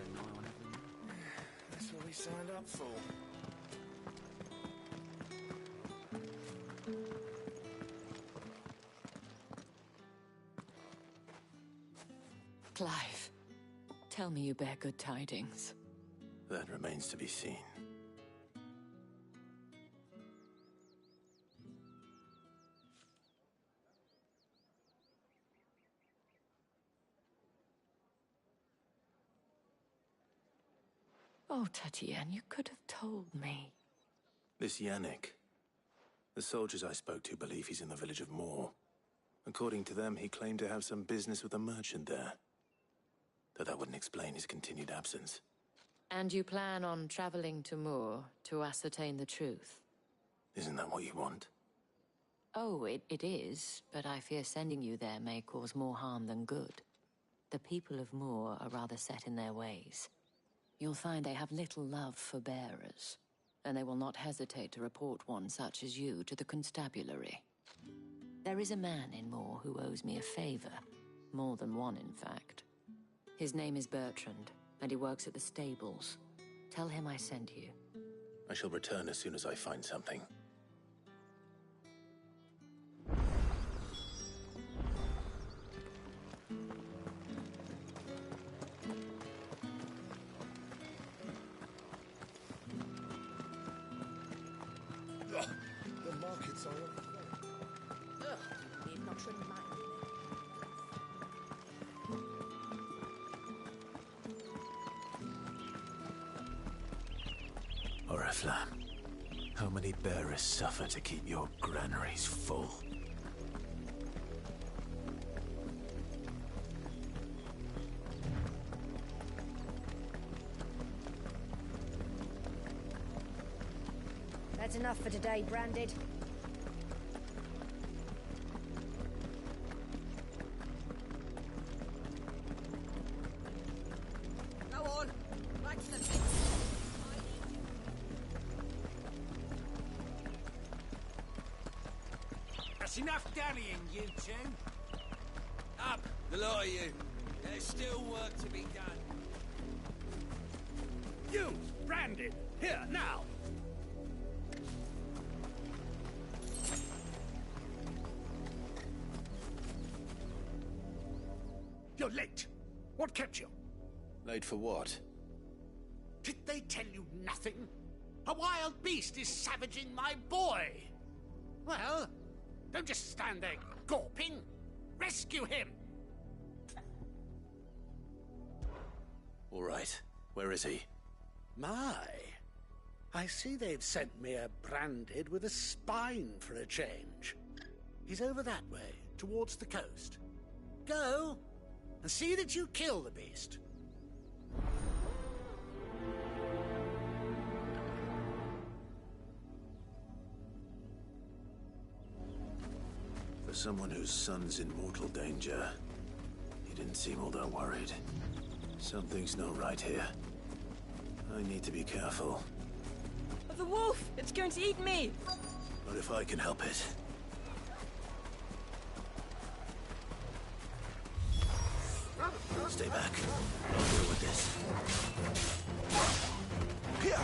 That's what we signed up for. Clive, tell me you bear good tidings. That remains to be seen. Oh, Tatienne, you could have told me. This Yannick. The soldiers I spoke to believe he's in the village of Moor. According to them, he claimed to have some business with a merchant there. Though that wouldn't explain his continued absence. And you plan on traveling to Moor to ascertain the truth? Isn't that what you want? Oh, it is, but I fear sending you there may cause more harm than good. The people of Moor are rather set in their ways. You'll find they have little love for bearers, and they will not hesitate to report one such as you to the constabulary. There is a man in Moor who owes me a favor. More than one, in fact. His name is Bertrand, and he works at the stables. Tell him I sent you. I shall return as soon as I find something. The markets are Ugh, need not remind me. Oriflamme, how many bearers suffer to keep your granaries full? That's enough for today, Branded. Go on, back to the pit. That's enough dallying, you two. Up, the lot of you. There's still work to be done. You, Branded, here, now! You're late. What kept you? Late for what? Did they tell you nothing? A wild beast is savaging my boy. Well, don't just stand there gawping. Rescue him! All right. Where is he? My. I see they've sent me a branded with a spine for a change. He's over that way, towards the coast. Go, and see that you kill the beast. For someone whose son's in mortal danger, he didn't seem all that worried. Something's not right here. I need to be careful. The wolf! It's going to eat me! Not if I can help it. Stay back. I'll deal with this. Here!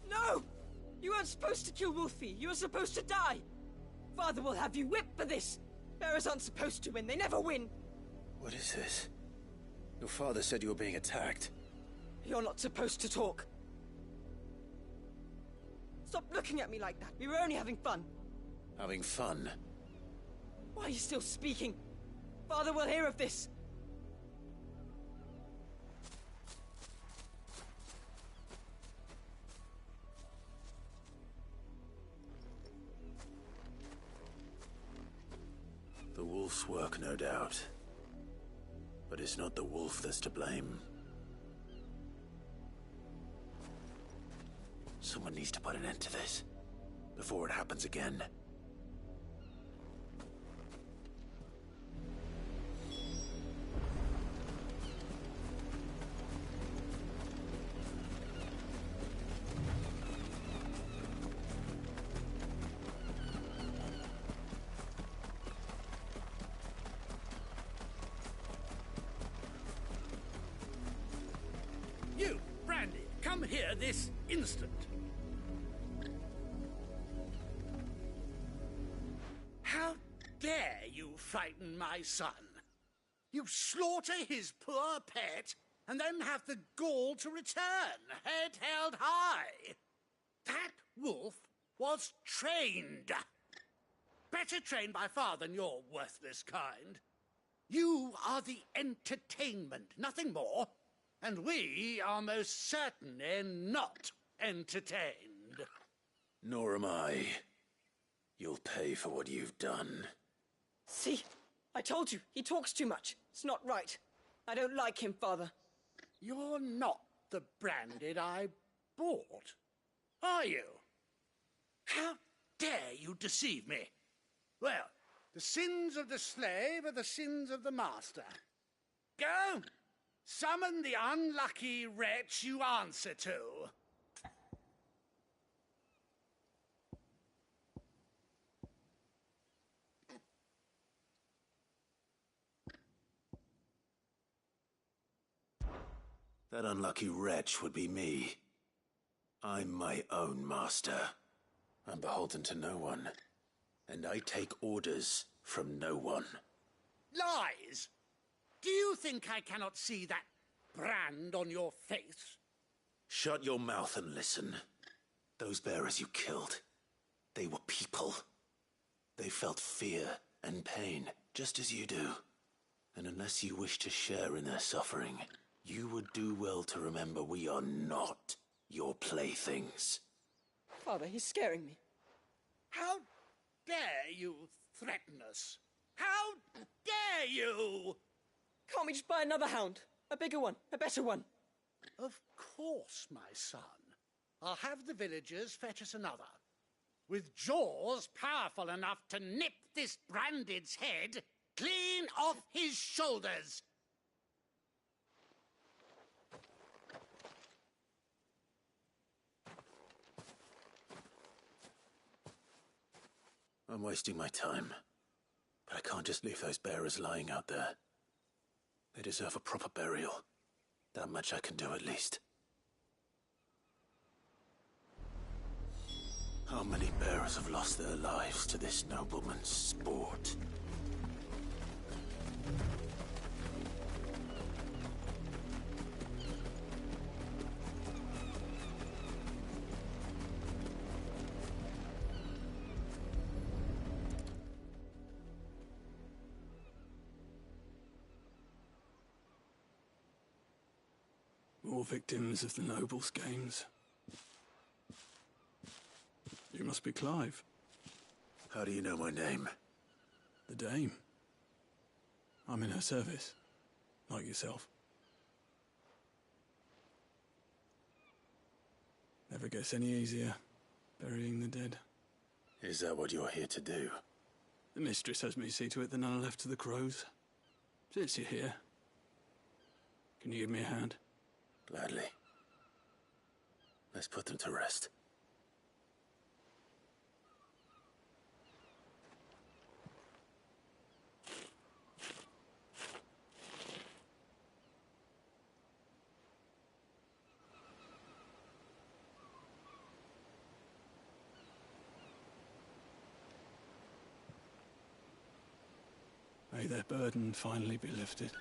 No! You weren't supposed to kill Wolfie. You were supposed to die. Father will have you whipped for this. Bearers aren't supposed to win. They never win. What is this? Your father said you were being attacked. You're not supposed to talk. Stop looking at me like that. We were only having fun. Having fun? Why are you still speaking? Father will hear of this. The wolf's work, no doubt. But it's not the wolf that's to blame. Someone needs to put an end to this, before it happens again. You, Brandy, come here this instant. How dare you frighten my son? You slaughter his poor pet, and then have the gall to return, head held high. That wolf was trained. Better trained by far than your worthless kind. You are the entertainment, nothing more. And we are most certainly not entertained. Nor am I. You'll pay for what you've done. See? I told you, he talks too much. It's not right. I don't like him, Father. You're not the branded I bought, are you? How dare you deceive me? Well, the sins of the slave are the sins of the master. Go! Summon the unlucky wretch you answer to. That unlucky wretch would be me. I'm my own master. I'm beholden to no one. And I take orders from no one. Lies! Do you think I cannot see that brand on your face? Shut your mouth and listen. Those bearers you killed, they were people. They felt fear and pain, just as you do. And unless you wish to share in their suffering, you would do well to remember we are not your playthings. Father, he's scaring me. How dare you threaten us? How dare you? Can't we just buy another hound? A bigger one, a better one. Of course, my son. I'll have the villagers fetch us another. With jaws powerful enough to nip this Branded's head clean off his shoulders. I'm wasting my time. But I can't just leave those bearers lying out there. They deserve a proper burial. That much I can do at least. How many bearers have lost their lives to this nobleman's sport? More victims of the nobles' games. You must be Clive. How do you know my name? The Dame. I'm in her service, like yourself. Never gets any easier, burying the dead. Is that what you're here to do? The mistress has me see to it that none are left to the crows. Since you're here, can you give me a hand? Gladly. Let's put them to rest. May their burden finally be lifted.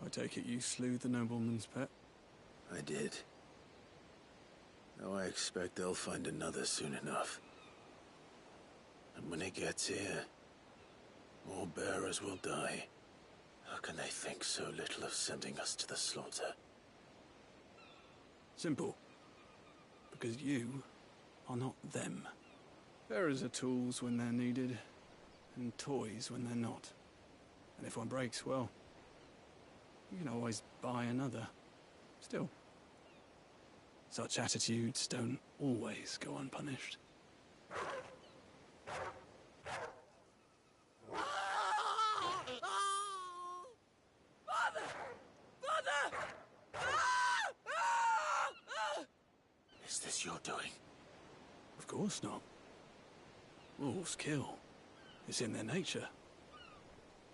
I take it you slew the nobleman's pet? I did. Now I expect they'll find another soon enough. And when it gets here, more bearers will die. How can they think so little of sending us to the slaughter? Simple. Because you are not them. Bearers are tools when they're needed, and toys when they're not. And if one breaks, well, you can always buy another. Still, such attitudes don't always go unpunished. Is this your doing? Of course not. Wolves kill. It's in their nature.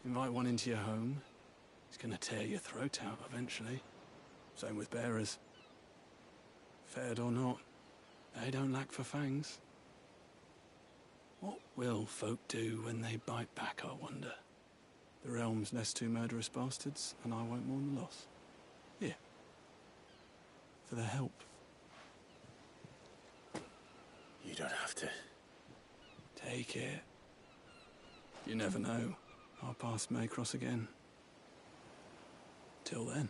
Invite one into your home, he's gonna tear your throat out eventually. Same with bearers. Fed or not, they don't lack for fangs. What will folk do when they bite back, I wonder? The realm's less two murderous bastards, and I won't mourn the loss. Here. For their help. You don't have to. Take it. You never know. Our paths may cross again. Till then.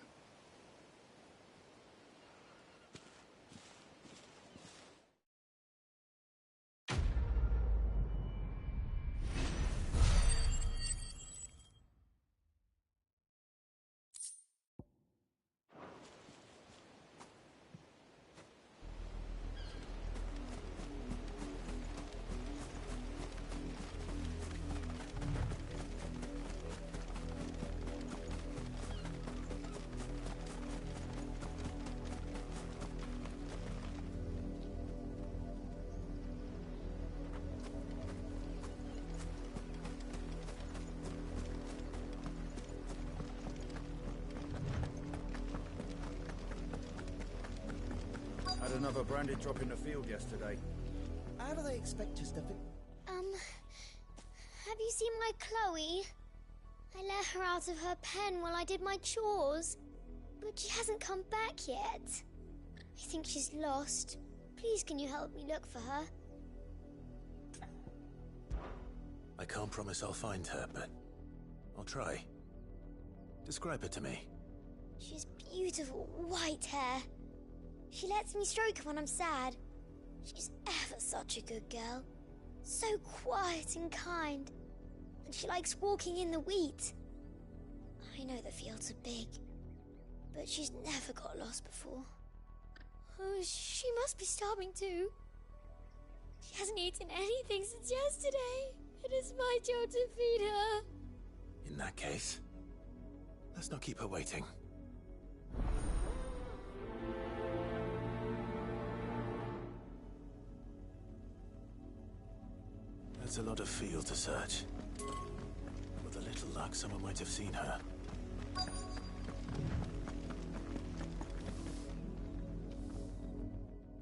Had another branded drop in the field yesterday. How do they expect us to Have you seen my Chloe? I let her out of her pen while I did my chores. But she hasn't come back yet. I think she's lost. Please, can you help me look for her? I can't promise I'll find her, but I'll try. Describe her to me. She's beautiful white hair. She lets me stroke her when I'm sad. She's ever such a good girl. So quiet and kind. And she likes walking in the wheat. I know the fields are big, but she's never got lost before. Oh, she must be starving too. She hasn't eaten anything since yesterday. It is my job to feed her. In that case, let's not keep her waiting. That's a lot of field to search. With a little luck, someone might have seen her.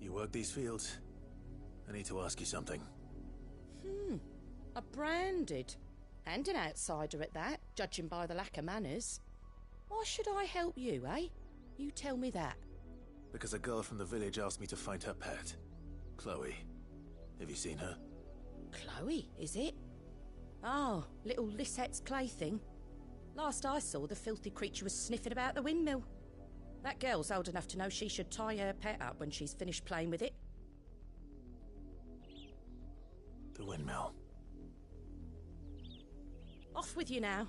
You work these fields? I need to ask you something. A branded. And an outsider at that, judging by the lack of manners. Why should I help you, eh? You tell me that. Because a girl from the village asked me to find her pet, Chloe. Have you seen her? Chloe, is it? Oh, little Lisette's plaything. Last I saw, the filthy creature was sniffing about the windmill. That girl's old enough to know she should tie her pet up when she's finished playing with it. The windmill. Off with you now.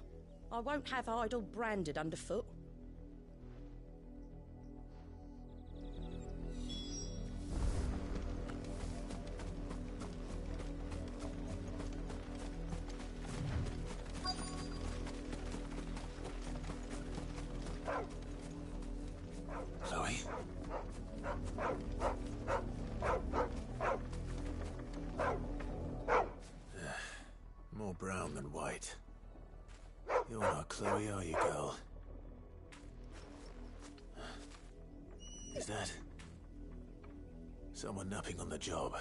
I won't have idle branded underfoot. Chloe? More brown than white. You're not Chloe, are you, girl? Is that someone napping on the job?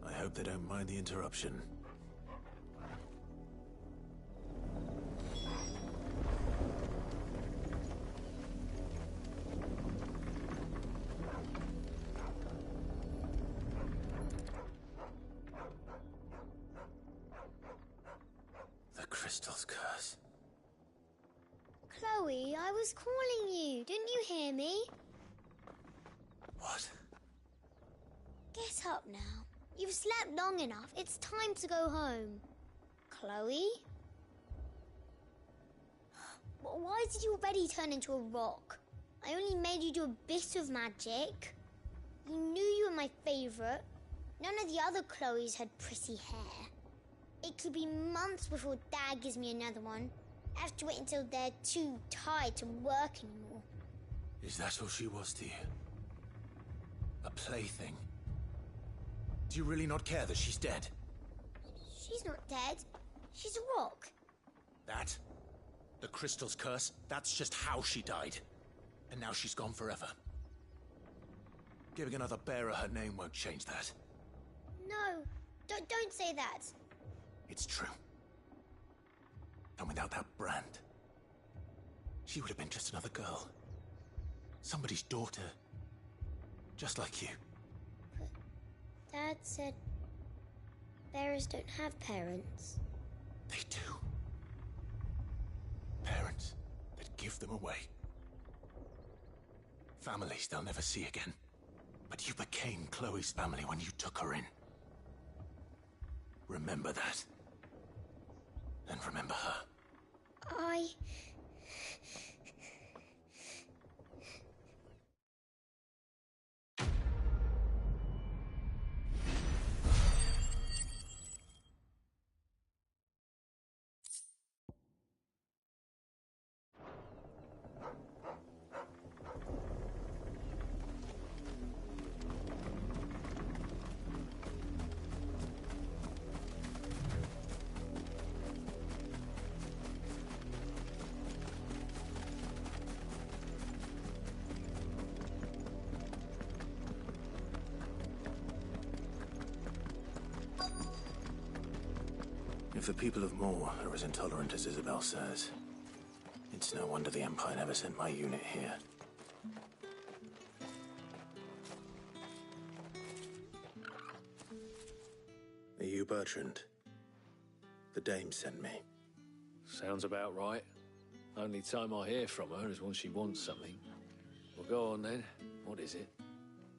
I hope they don't mind the interruption. Crystal's curse. Chloe, I was calling you. Didn't you hear me? What? Get up now. You've slept long enough. It's time to go home. Chloe? Why did you already turn into a rock? I only made you do a bit of magic. You knew you were my favourite. None of the other Chloes had pretty hair. It could be months before Dad gives me another one. I have to wait until they're too tired to work anymore. Is that all she was to you? A plaything? Do you really not care that she's dead? She's not dead. She's a rock. That? The Crystal's curse? That's just how she died. And now she's gone forever. Giving another bearer her name won't change that. No, don't say that. It's true. And without that brand, she would have been just another girl. Somebody's daughter. Just like you. But Dad said bearers don't have parents. They do. Parents that give them away. Families they'll never see again. But you became Chloe's family when you took her in. Remember that. And remember her. If the people of Moor are as intolerant as Isabel says, it's no wonder the Empire never sent my unit here. Are you Bertrand? The dame sent me. Sounds about right. Only time I hear from her is when she wants something. Well, go on then. What is it?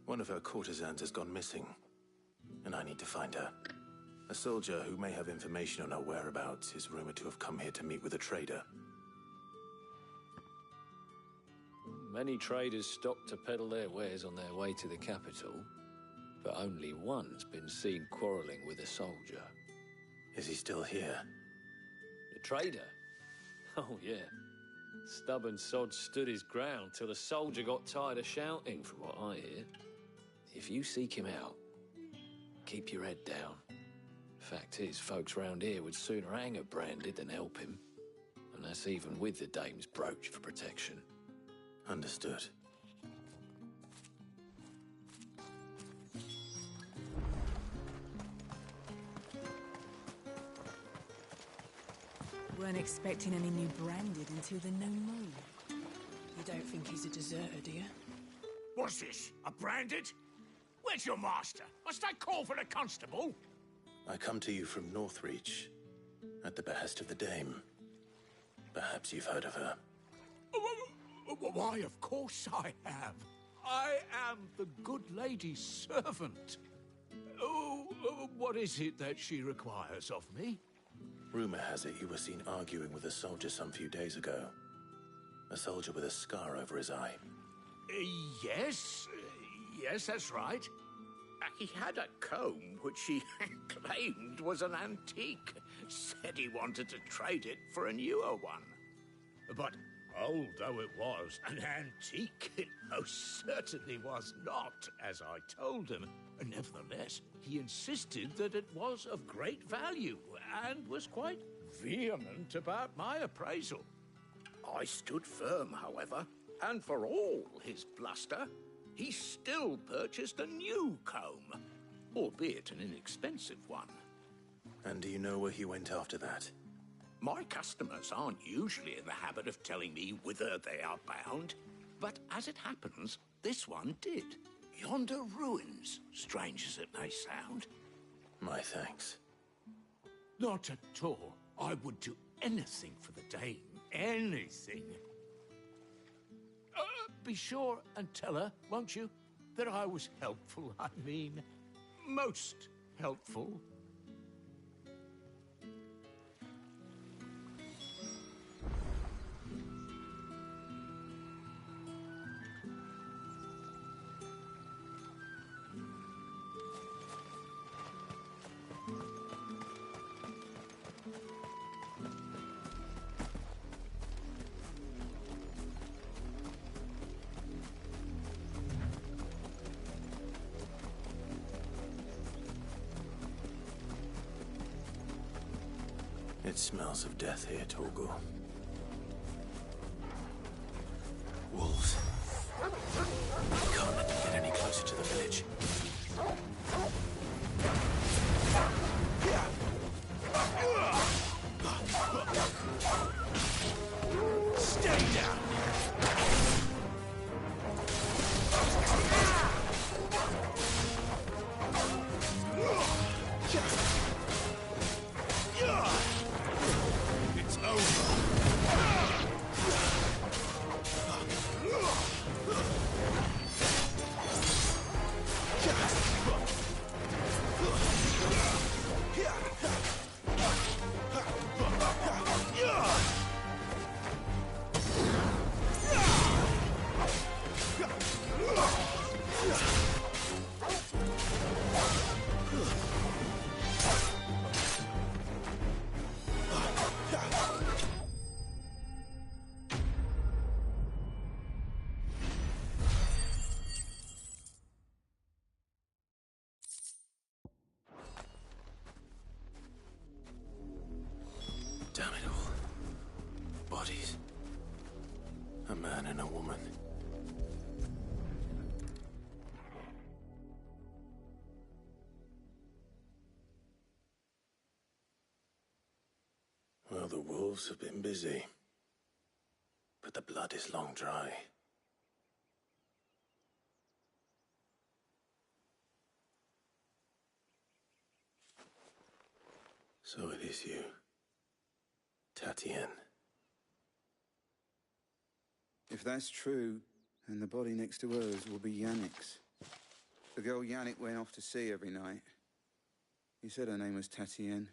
One of her courtesans has gone missing, and I need to find her. A soldier who may have information on her whereabouts is rumored to have come here to meet with a trader. Many traders stopped to peddle their wares on their way to the capital, but only one's been seen quarrelling with a soldier. Is he still here? The trader? Oh, yeah. Stubborn sod stood his ground till the soldier got tired of shouting, from what I hear. If you seek him out, keep your head down. Fact is, folks round here would sooner hang a branded than help him. And that's even with the dame's brooch for protection. Understood. Weren't expecting any new branded until the new moon. You don't think he's a deserter, do you? What's this? A branded? Where's your master? Must I call for the constable? I come to you from Northreach, at the behest of the dame. Perhaps you've heard of her. Why, of course I have. I am the good lady's servant. What is it that she requires of me? Rumor has it you were seen arguing with a soldier some few days ago. A soldier with a scar over his eye. Yes, that's right. He had a comb which he claimed was an antique. Said he wanted to trade it for a newer one. But old though it was, an antique it most certainly was not, as I told him. Nevertheless, he insisted that it was of great value, and was quite vehement about my appraisal. I stood firm, however, and for all his bluster, he still purchased a new comb, albeit an inexpensive one. And do you know where he went after that? My customers aren't usually in the habit of telling me whither they are bound, but as it happens, this one did. Yonder ruins, strange as it may sound. My thanks. Not at all. I would do anything for the dame. Anything. Be sure and tell her, won't you, that I was helpful, I mean, most helpful. It smells of death here, Torgal. Wolves. We can't let them get any closer to the village. Stay down! It's over. Damn it all. Bodies. A man and a woman. Well, the wolves have been busy. But the blood is long dry. So it is you. Tatien. If that's true, then the body next to hers will be Yannick's. The girl Yannick went off to sea every night. He said her name was Tatien.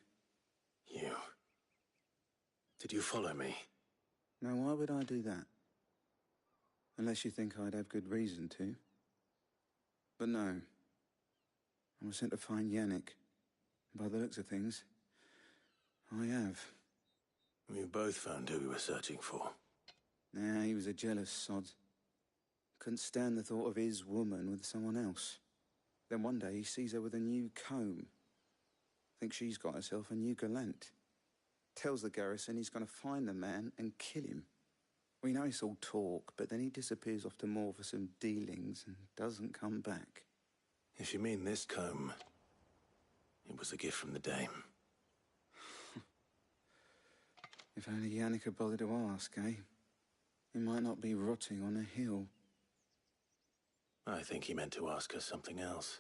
You. Did you follow me? Now, why would I do that? Unless you think I'd have good reason to. But no. I was sent to find Yannick. By the looks of things, I have. We both found who we were searching for. Nah, he was a jealous sod. Couldn't stand the thought of his woman with someone else. Then one day he sees her with a new comb. Thinks she's got herself a new gallant. Tells the garrison he's going to find the man and kill him. We know it's all talk, but then he disappears off to Moor for some dealings and doesn't come back. If you mean this comb, it was a gift from the dame. If only Yannick had bothered to ask, eh? He might not be rotting on a hill. I think he meant to ask her something else.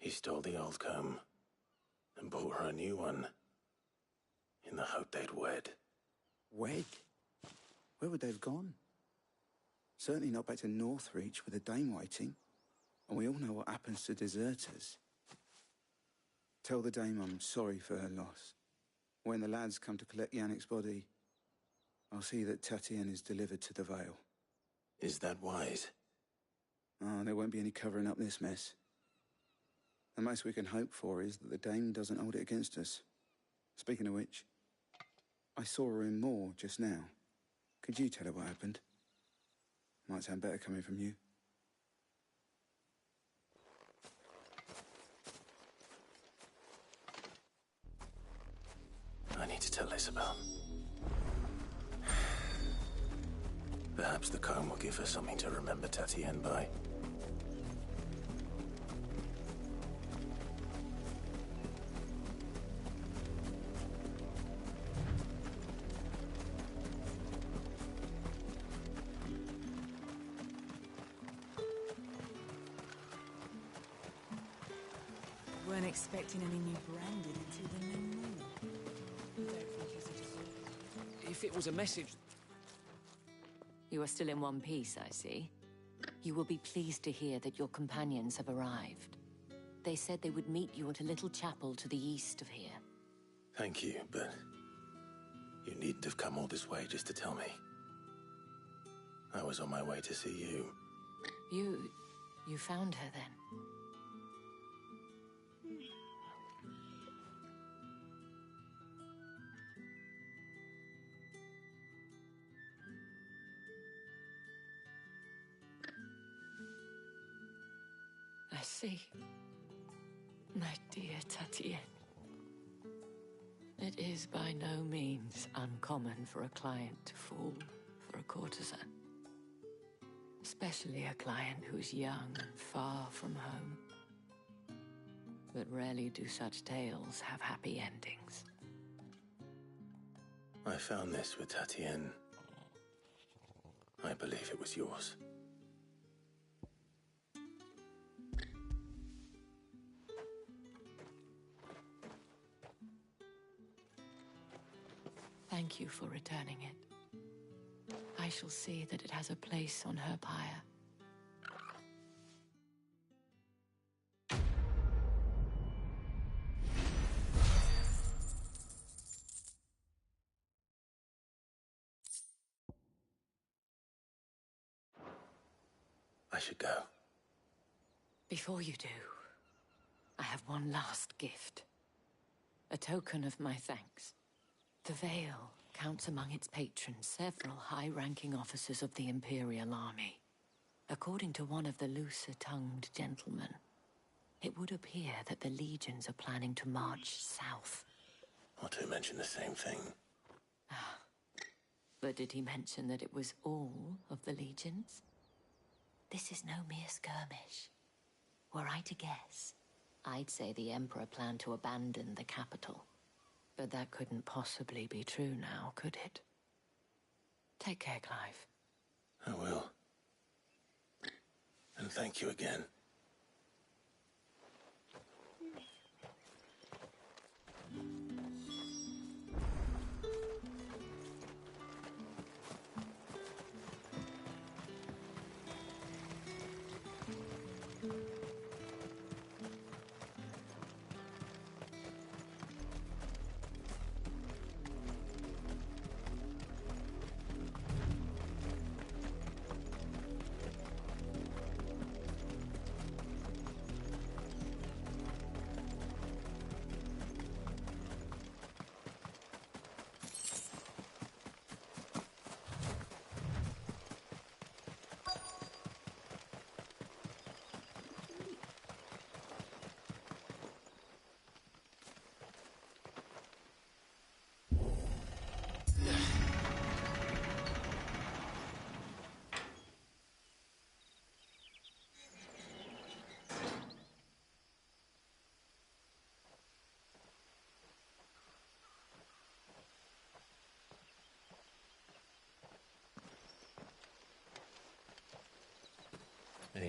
He stole the old comb and bought her a new one in the hope they'd wed. Wed? Where would they have gone? Certainly not back to Northreach with a dame waiting. And we all know what happens to deserters. Tell the dame I'm sorry for her loss. When the lads come to collect Yannick's body, I'll see that Tatienne is delivered to the Vale. Is that wise? Oh, there won't be any covering up this mess. The most we can hope for is that the dame doesn't hold it against us. Speaking of which, I saw her in Moor just now. Could you tell her what happened? Might sound better coming from you. I need to tell Isabel. Perhaps the comb will give her something to remember Tatienne by. Weren't expecting any new branding until the new moon. If it was a message... You are still in one piece, I see. You will be pleased to hear that your companions have arrived. They said they would meet you at a little chapel to the east of here. Thank you, but you needn't have come all this way just to tell me. I was on my way to see you. You found her then? I see. My dear Tatienne. It is by no means uncommon for a client to fall for a courtesan. Especially a client who's young and far from home. But rarely do such tales have happy endings. I found this with Tatienne. I believe it was yours. Thank you for returning it. I shall see that it has a place on her pyre. I should go. Before you do, I have one last gift. A token of my thanks. The Vale counts among its patrons several high-ranking officers of the Imperial Army. According to one of the looser-tongued gentlemen, it would appear that the legions are planning to march south. Or to mention the same thing. But did he mention that it was all of the legions? This is no mere skirmish. Were I to guess, I'd say the Emperor planned to abandon the capital. But that couldn't possibly be true now, could it? Take care, Clive. I will. And thank you again.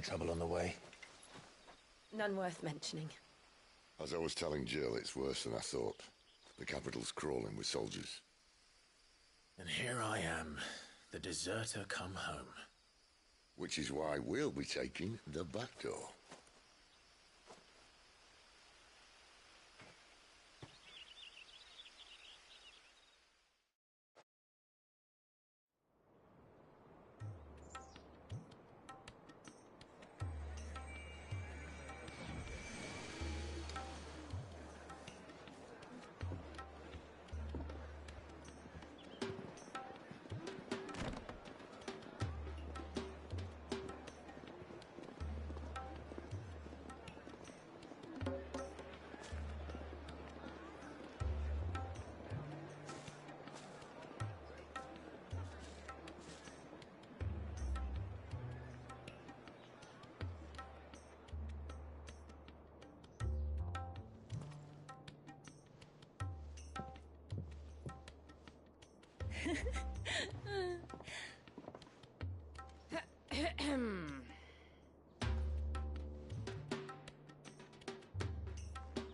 trouble on the way? None worth mentioning. As I was telling Jill, it's worse than I thought. The capital's crawling with soldiers. And here I am, the deserter come home. Which is why we'll be taking the back door.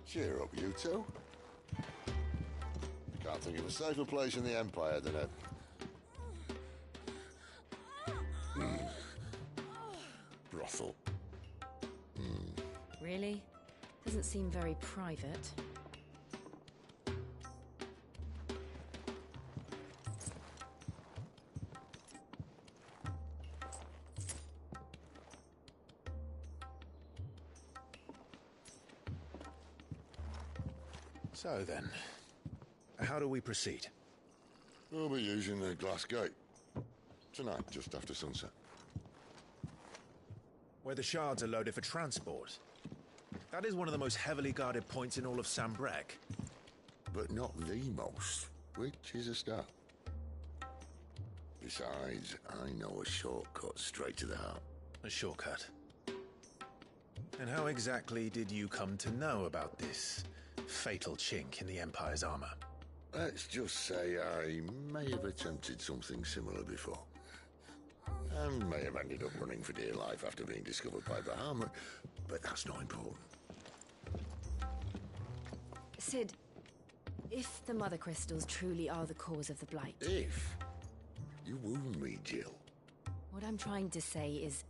Cheer up, you two. Can't think of a safer place in the Empire than a... brothel. Really? Doesn't seem very private. So then, how do we proceed? We'll be using the glass gate. Tonight, just after sunset. Where the shards are loaded for transport. That is one of the most heavily guarded points in all of Sambrek. But not the most, which is a start. Besides, I know a shortcut straight to the heart. A shortcut? And how exactly did you come to know about this fatal chink in the Empire's armor? Let's just say I may have attempted something similar before. And may have ended up running for dear life after being discovered by Bahamut, but that's not important. Sid, if the Mother Crystals truly are the cause of the Blight... If? You wound me, Jill. What I'm trying to say is,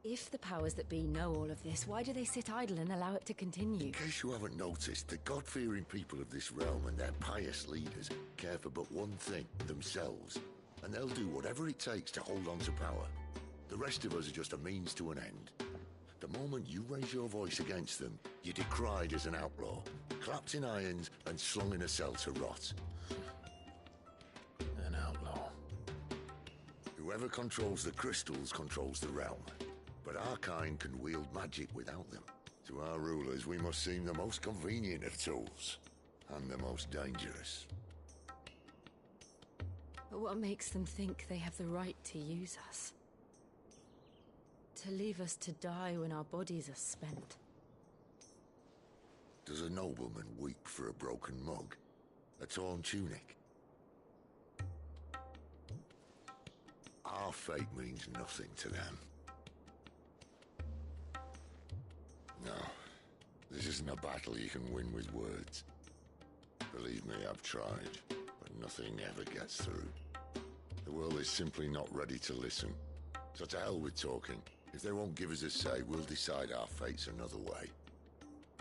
if the powers that be know all of this, why do they sit idle and allow it to continue? In case you haven't noticed, the God-fearing people of this realm and their pious leaders care for but one thing, themselves. And they'll do whatever it takes to hold on to power. The rest of us are just a means to an end. The moment you raise your voice against them, you're decried as an outlaw, clapped in irons and slung in a cell to rot. An outlaw. Whoever controls the crystals controls the realm. But our kind can wield magic without them. To our rulers, we must seem the most convenient of tools, and the most dangerous. But what makes them think they have the right to use us? To leave us to die when our bodies are spent? Does a nobleman weep for a broken mug? A torn tunic? Our fate means nothing to them. No, this isn't a battle you can win with words. Believe me, I've tried, but nothing ever gets through. The world is simply not ready to listen. So to hell with talking. If they won't give us a say, we'll decide our fates another way.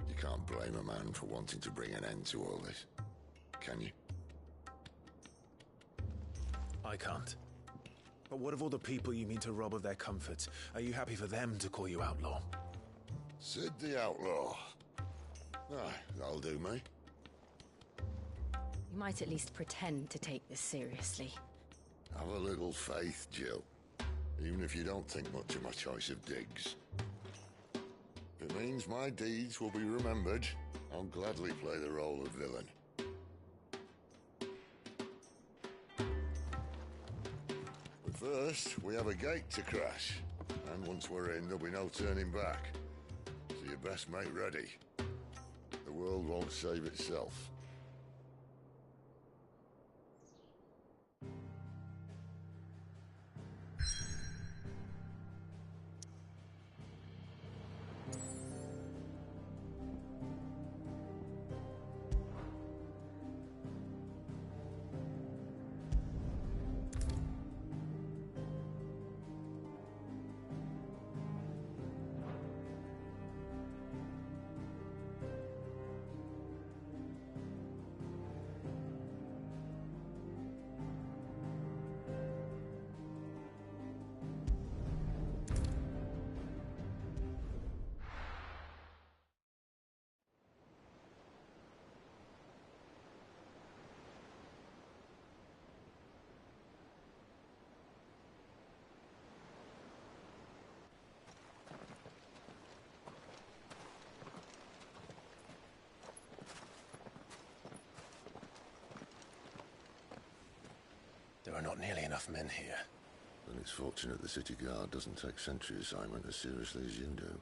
You can't blame a man for wanting to bring an end to all this, can you? I can't. But what of all the people you mean to rob of their comforts? Are you happy for them to call you outlaw? Sid the Outlaw. Ah, that'll do me. You might at least pretend to take this seriously. Have a little faith, Jill. Even if you don't think much of my choice of digs. If it means my deeds will be remembered, I'll gladly play the role of villain. But first, we have a gate to crash. And once we're in, there'll be no turning back. So you best make ready. The world won't save itself. are not nearly enough men here. Then it's fortunate the city guard doesn't take sentry assignment as seriously as you do.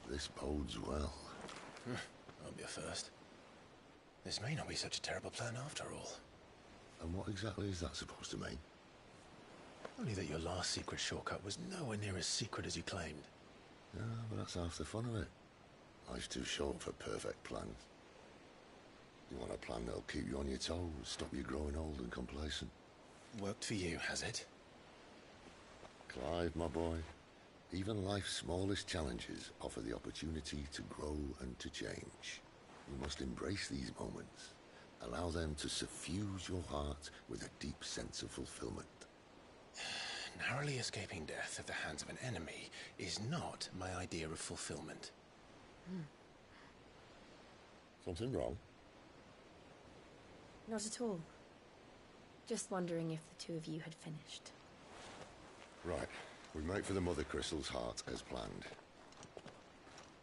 This bodes well. I'll be a first. This may not be such a terrible plan after all. And what exactly is that supposed to mean? Only that your last secret shortcut was nowhere near as secret as you claimed. Yeah, but that's half the fun of it. Life's too short for perfect plans. You want a plan that'll keep you on your toes, stop you growing old and complacent. Worked for you, has it? Clive, my boy, even life's smallest challenges offer the opportunity to grow and to change. You must embrace these moments. Allow them to suffuse your heart with a deep sense of fulfillment. Narrowly escaping death at the hands of an enemy is not my idea of fulfillment. Something wrong? Not at all. Just wondering if the two of you had finished. Right. We make for the Mother Crystal's heart as planned.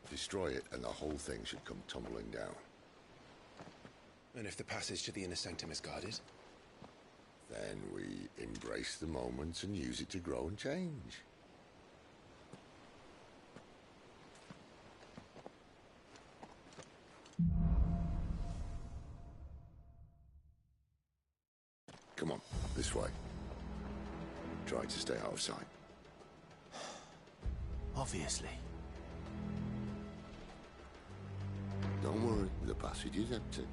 Destroy it and the whole thing should come tumbling down. And if the passage to the inner sanctum is guarded? Then we embrace the moment and use it to grow and change. Come on, this way. Try to stay out of sight. Obviously. Don't worry, the passage is empty.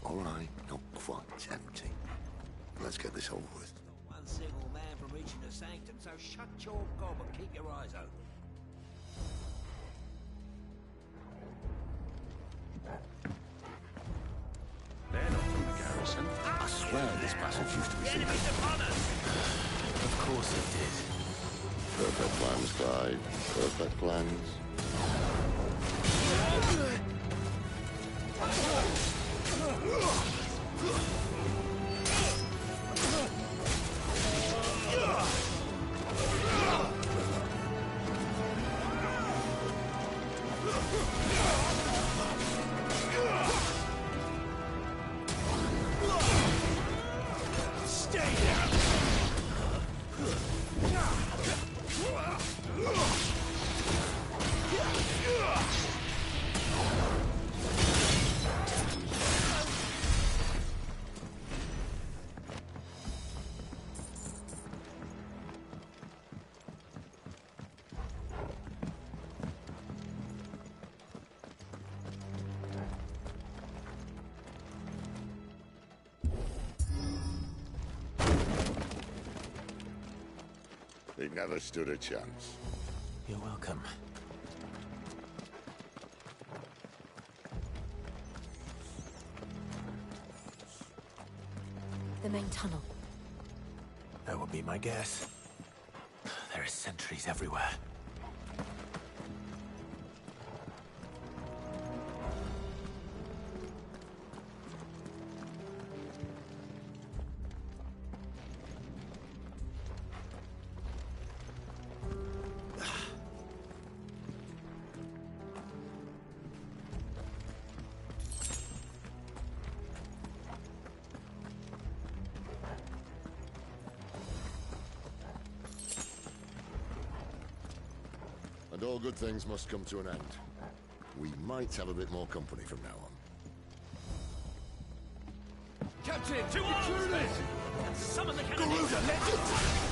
All right, not quite empty. Let's get this over with. One single man from reaching the sanctum, so shut your gob and keep your eyes open. They're not from the garrison. I swear this passage used to be secret. Of course it did. Perfect plans, Clive. Perfect plans. He never stood a chance. You're welcome. The main tunnel. That would be my guess. There are sentries everywhere. And all good things must come to an end. We might have a bit more company from now on. Captain! To intruders! Summon the cannon! Garuda, let's...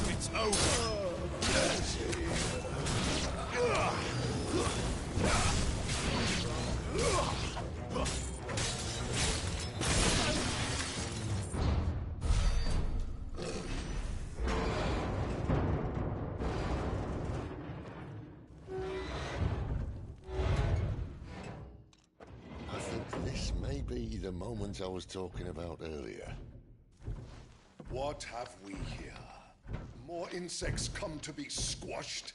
It's over. I think this may be the moment I was talking about earlier. What have we here? More insects come to be squashed?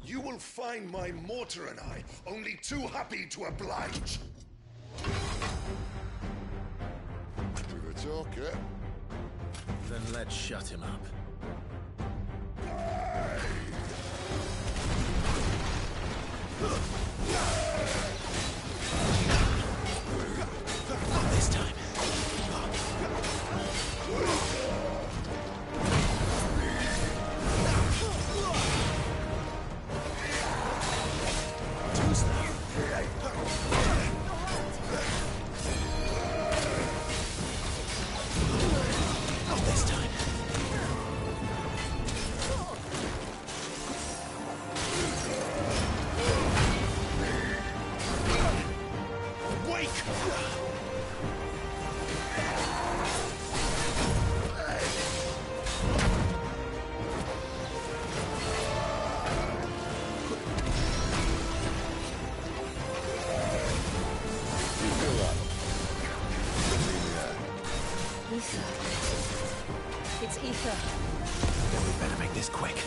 You will find my mortar and I only too happy to oblige. With a talker. Then let's shut him up. Not this time. Too slow. Not this time. Wake! Ether. It's ether. Then we better make this quick.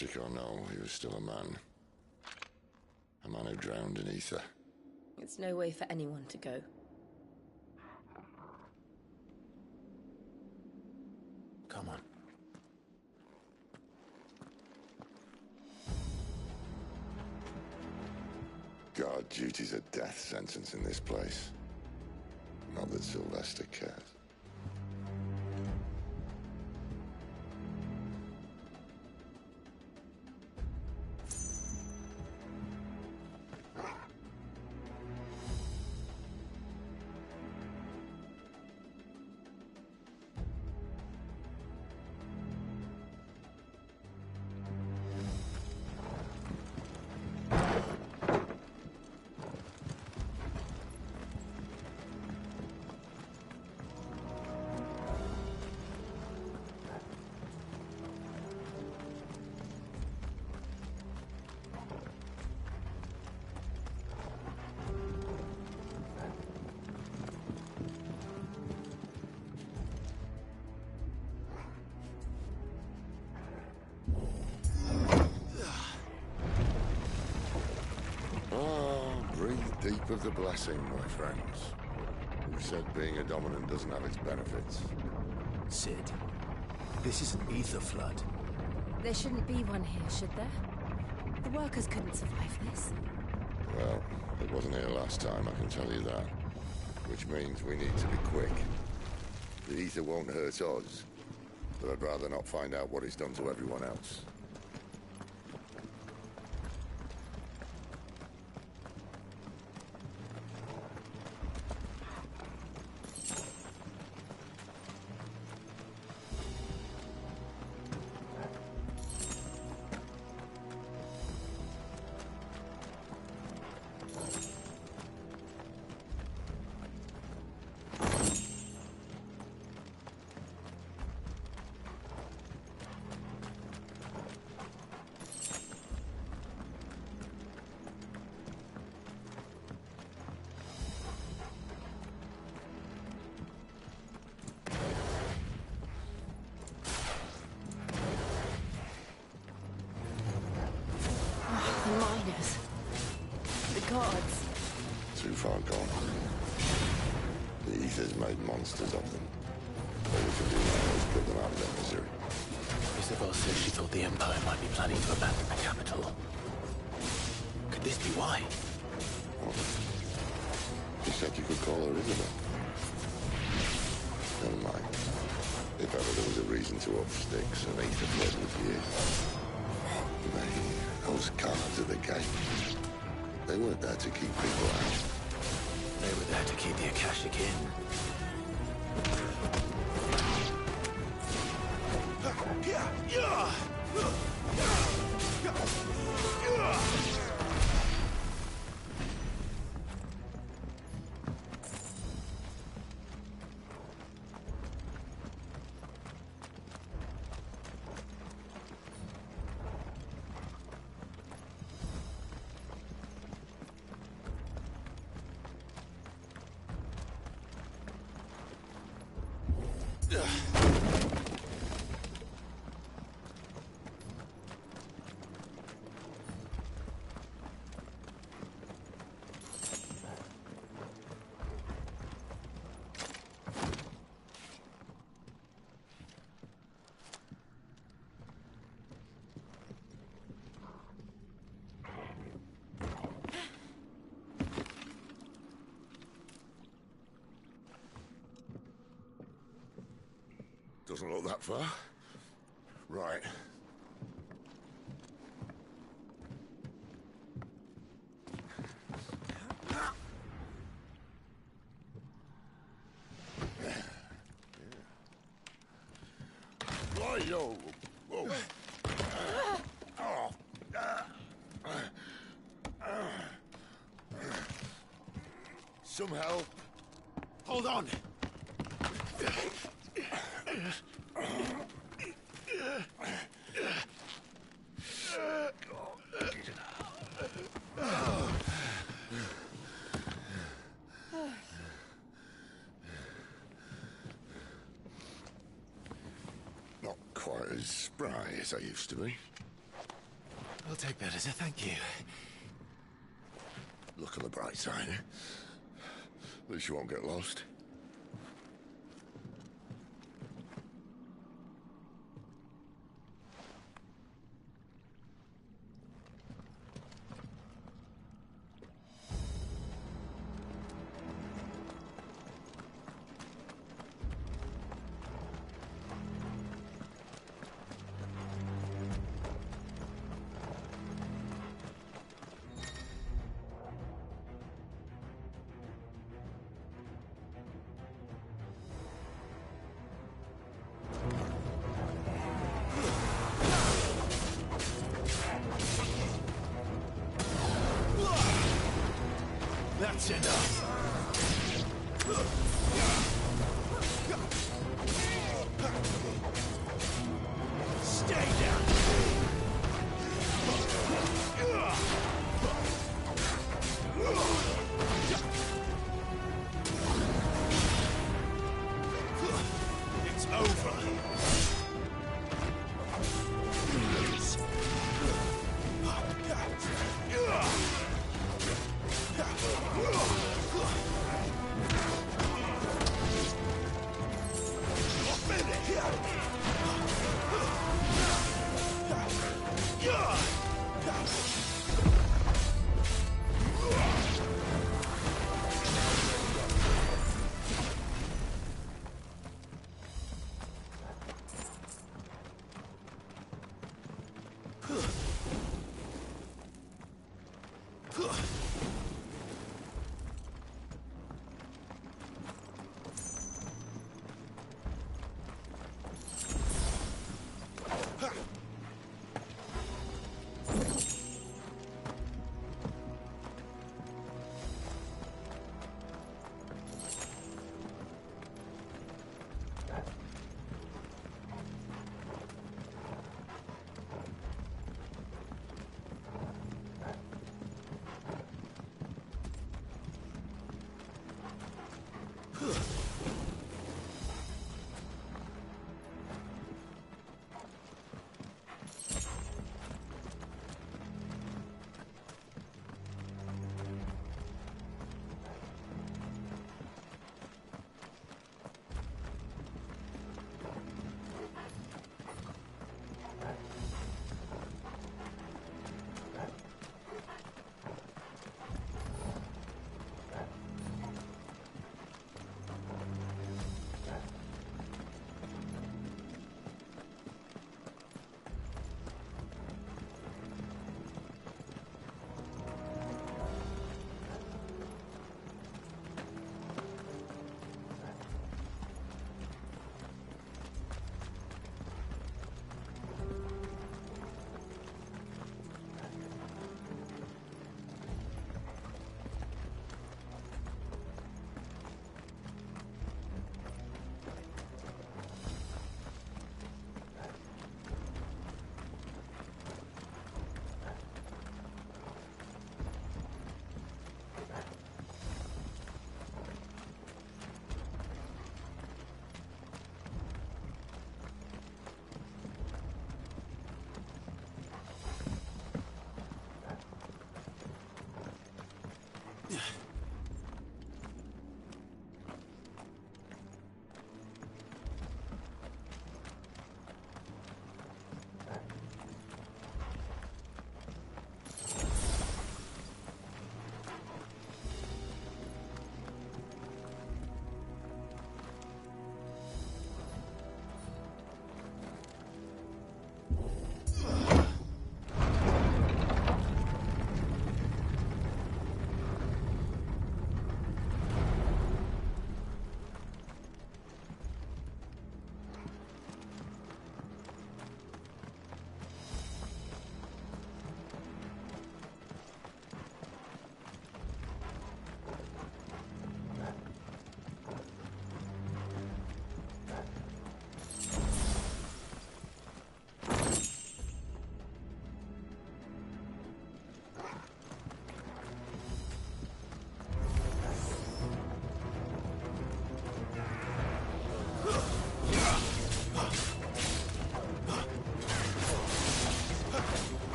Sick or no, he was still a man. A man who drowned in ether. It's no way for anyone to go. Come on. Guard duty's a death sentence in this place. Not that Sylvester cares. Deep of the blessing, my friends. Who said being a dominant doesn't have its benefits? Sid, this is an ether flood. There shouldn't be one here, should there? The workers couldn't survive this. Well, it wasn't here last time, I can tell you that. Which means we need to be quick. The ether won't hurt us, but I'd rather not find out what it's done to everyone else. The miners. The gods. Too far gone. The ether's made monsters of them. All we can do now is put them out of their misery. Isabel said she thought the Empire might be planning to abandon the capital. Could this be why? What? She said you could call her Isabel. Never mind. If ever there was a reason to up sticks, an ether flood was here. Those guards at the gate. They weren't there to keep people out. They were there to keep the Akashic in. Doesn't look that far. Right. Yo. Whoa. Some help. Hold on. Not quite as spry as I used to be. I'll take that as a thank you. Look on the bright side. At least you won't get lost. That's enough. Stay down. It's over.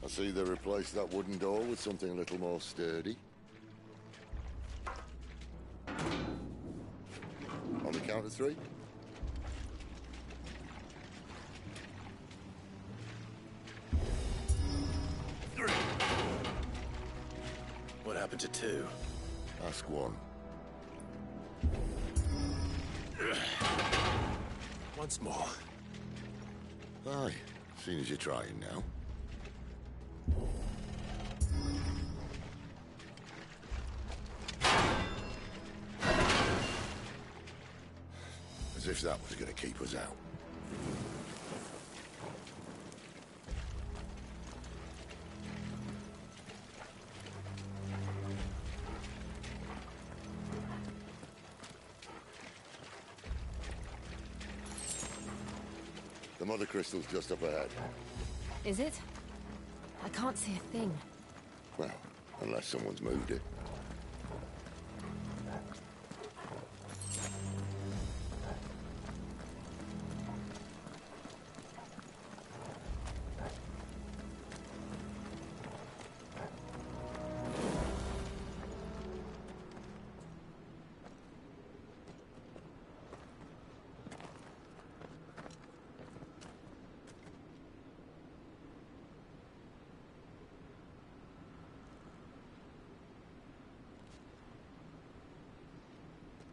I see they replaced that wooden door with something a little more sturdy. On the count of 3. What happened to 2? Ask 1. Once more. Aye, seeing as you're trying now. As if that was going to keep us out. The mother crystal's just up ahead. Is it? I can't see a thing. Well, unless someone's moved it.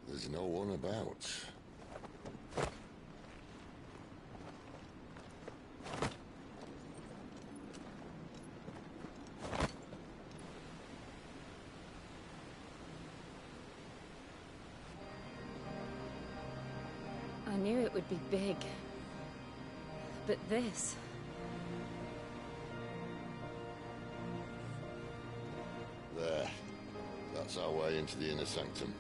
There's no one about. I knew it would be big. But this... There. That's our way into the inner sanctum.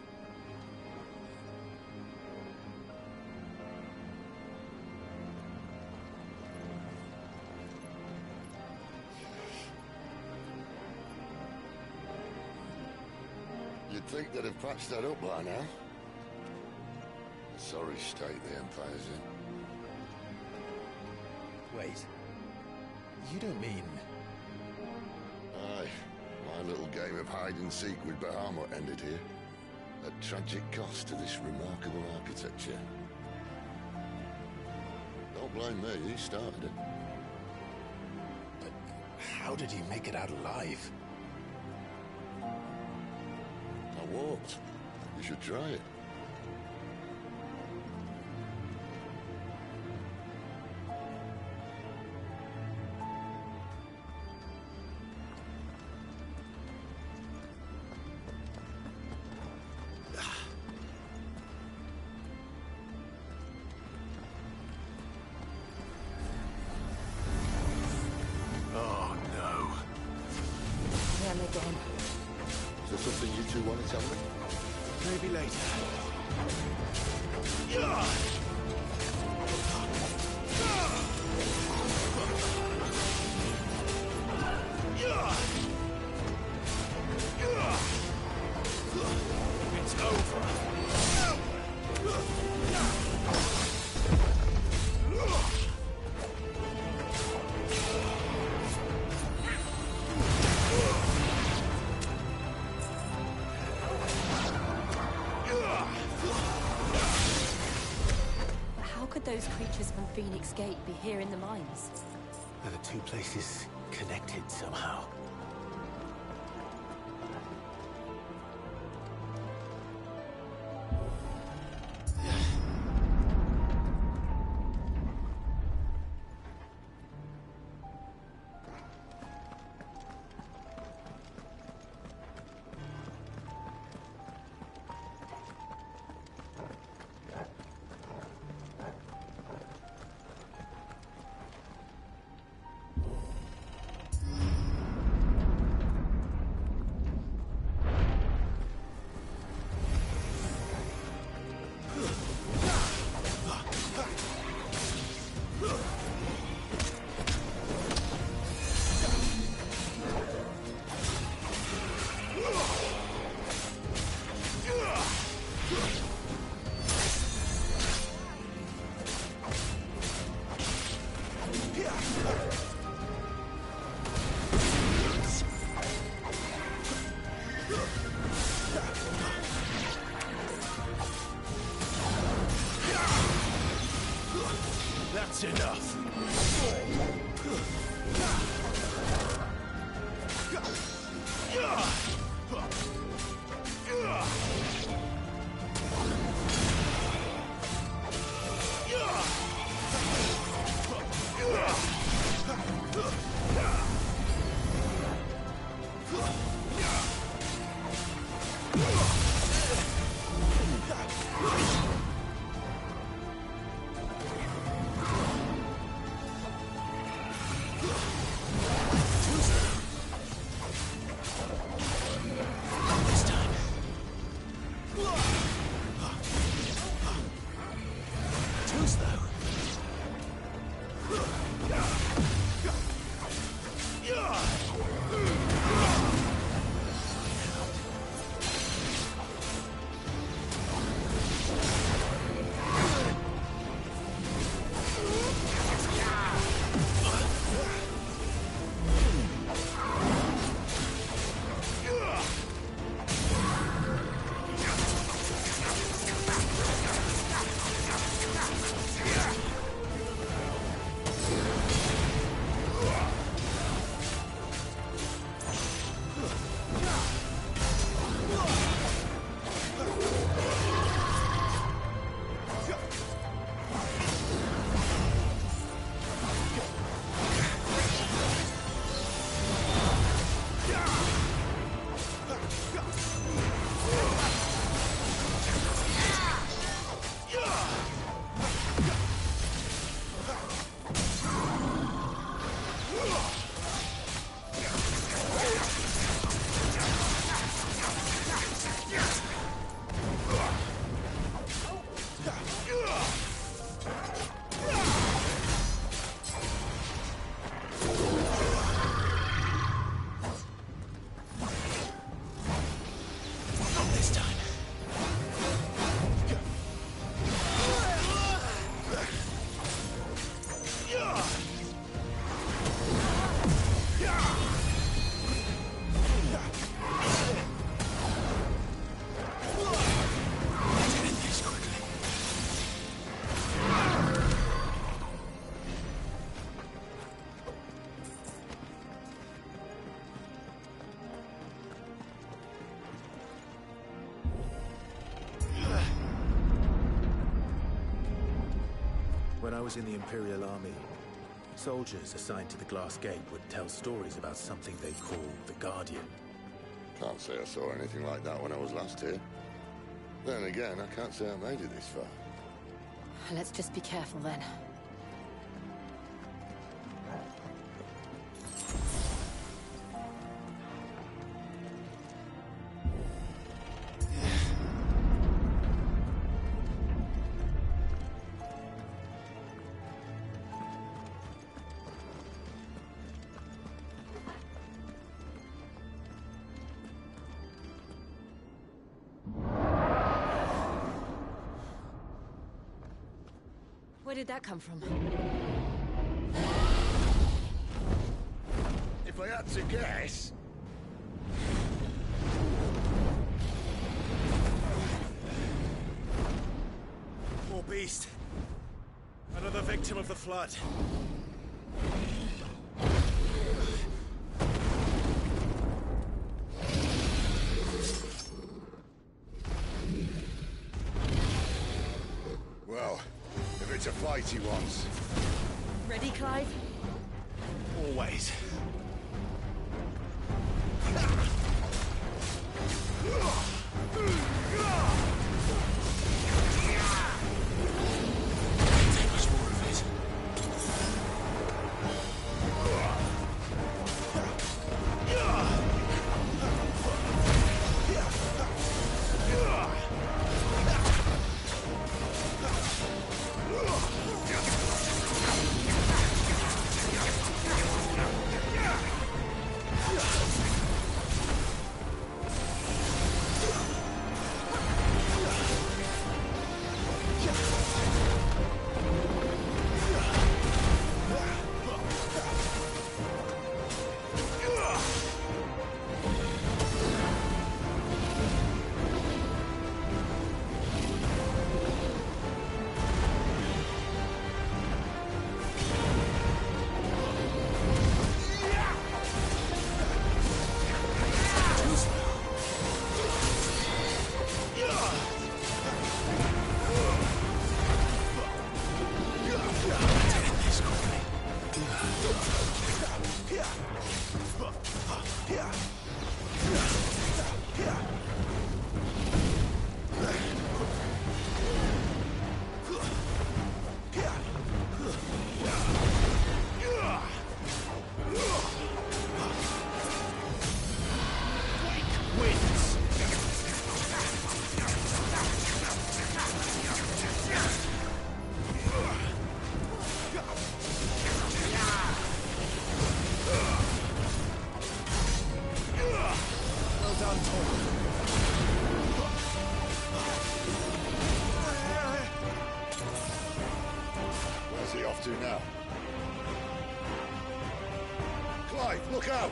think they'd have patched that up by now. Sorry state the Empire's in. Wait. You don't mean... Aye. My little game of hide-and-seek with Bahamut ended here. At tragic cost to this remarkable architecture. Don't blame me, he started it. But how did he make it out alive? I walked. You should try it. Is there something you two want to tell me? Maybe later. It's over. Those creatures from Phoenix Gate be here in the mines? Are the two places connected somehow? was in the Imperial Army, soldiers assigned to the Glass Gate would tell stories about something they call the Guardian. Can't say I saw anything like that when I was last here. Then again, I can't say I made it this far. Let's just be careful then. Where did that come from? If I had to guess... More beast. Another victim of the flood. Well, if it's a fight he wants. Ready, Clive? Always. Where's he off to now? Clive, look out!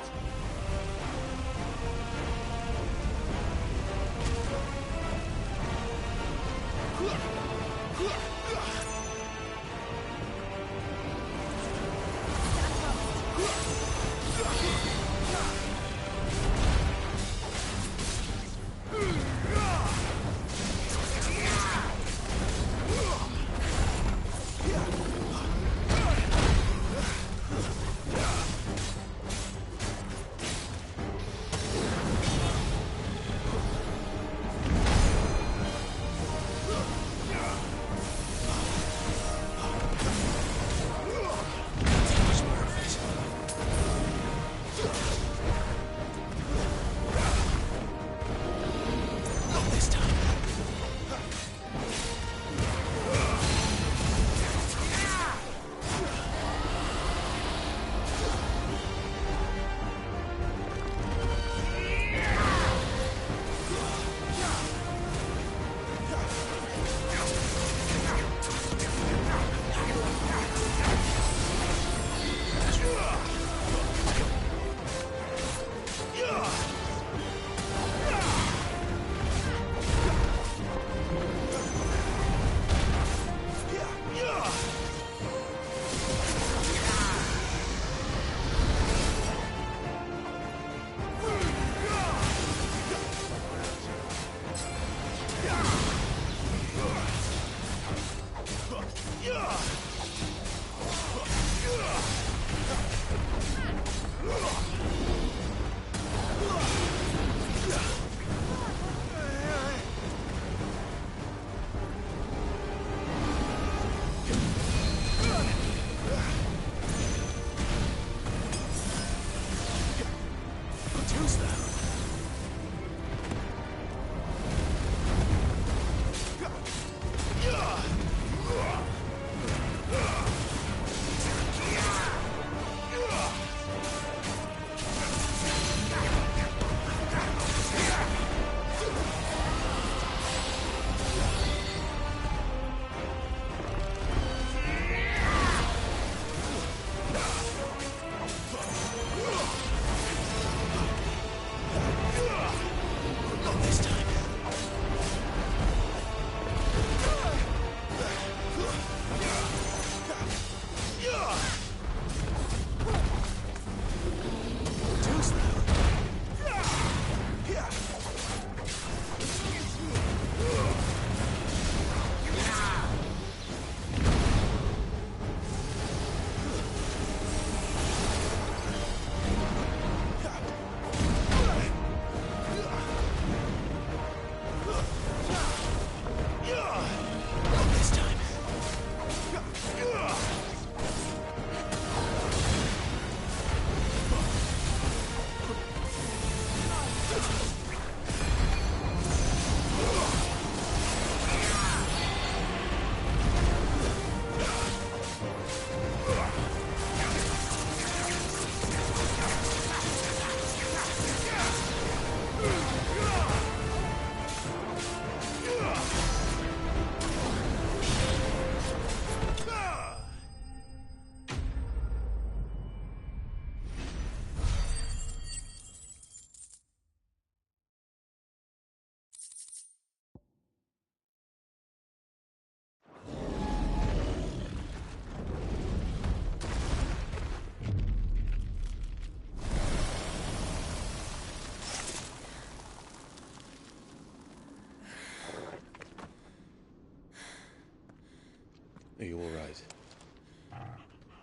you all right?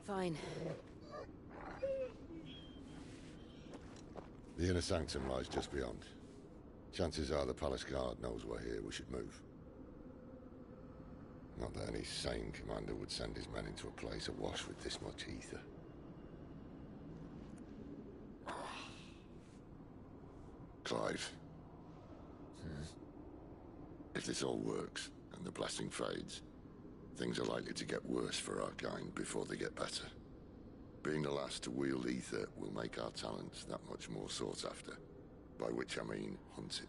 Fine. The inner sanctum lies just beyond. Chances are the palace guard knows we're here. We should move. Not that any sane commander would send his men into a place awash with this much ether. Clive. If this all works, and the blessing fades, things are likely to get worse for our kind before they get better. Being the last to wield ether will make our talents that much more sought after, by which I mean hunted.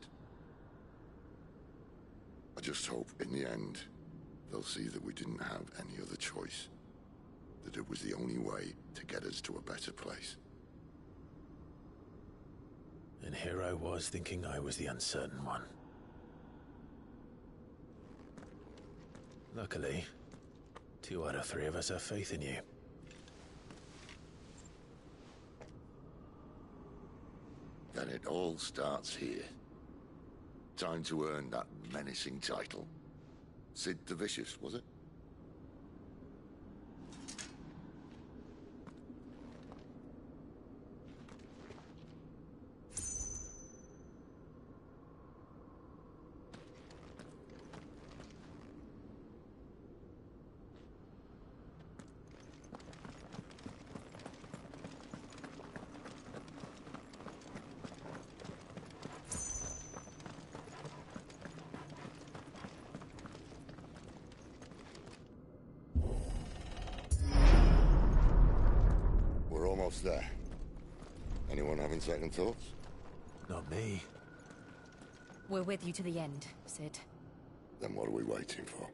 I just hope, in the end, they'll see that we didn't have any other choice. That it was the only way to get us to a better place. And here I was thinking I was the uncertain one. Luckily, 2 out of 3 of us have faith in you. Then it all starts here. Time to earn that menacing title. Sid the Vicious, was it? We're almost there. Anyone having second thoughts? Not me. We're with you to the end, Sid. Then what are we waiting for?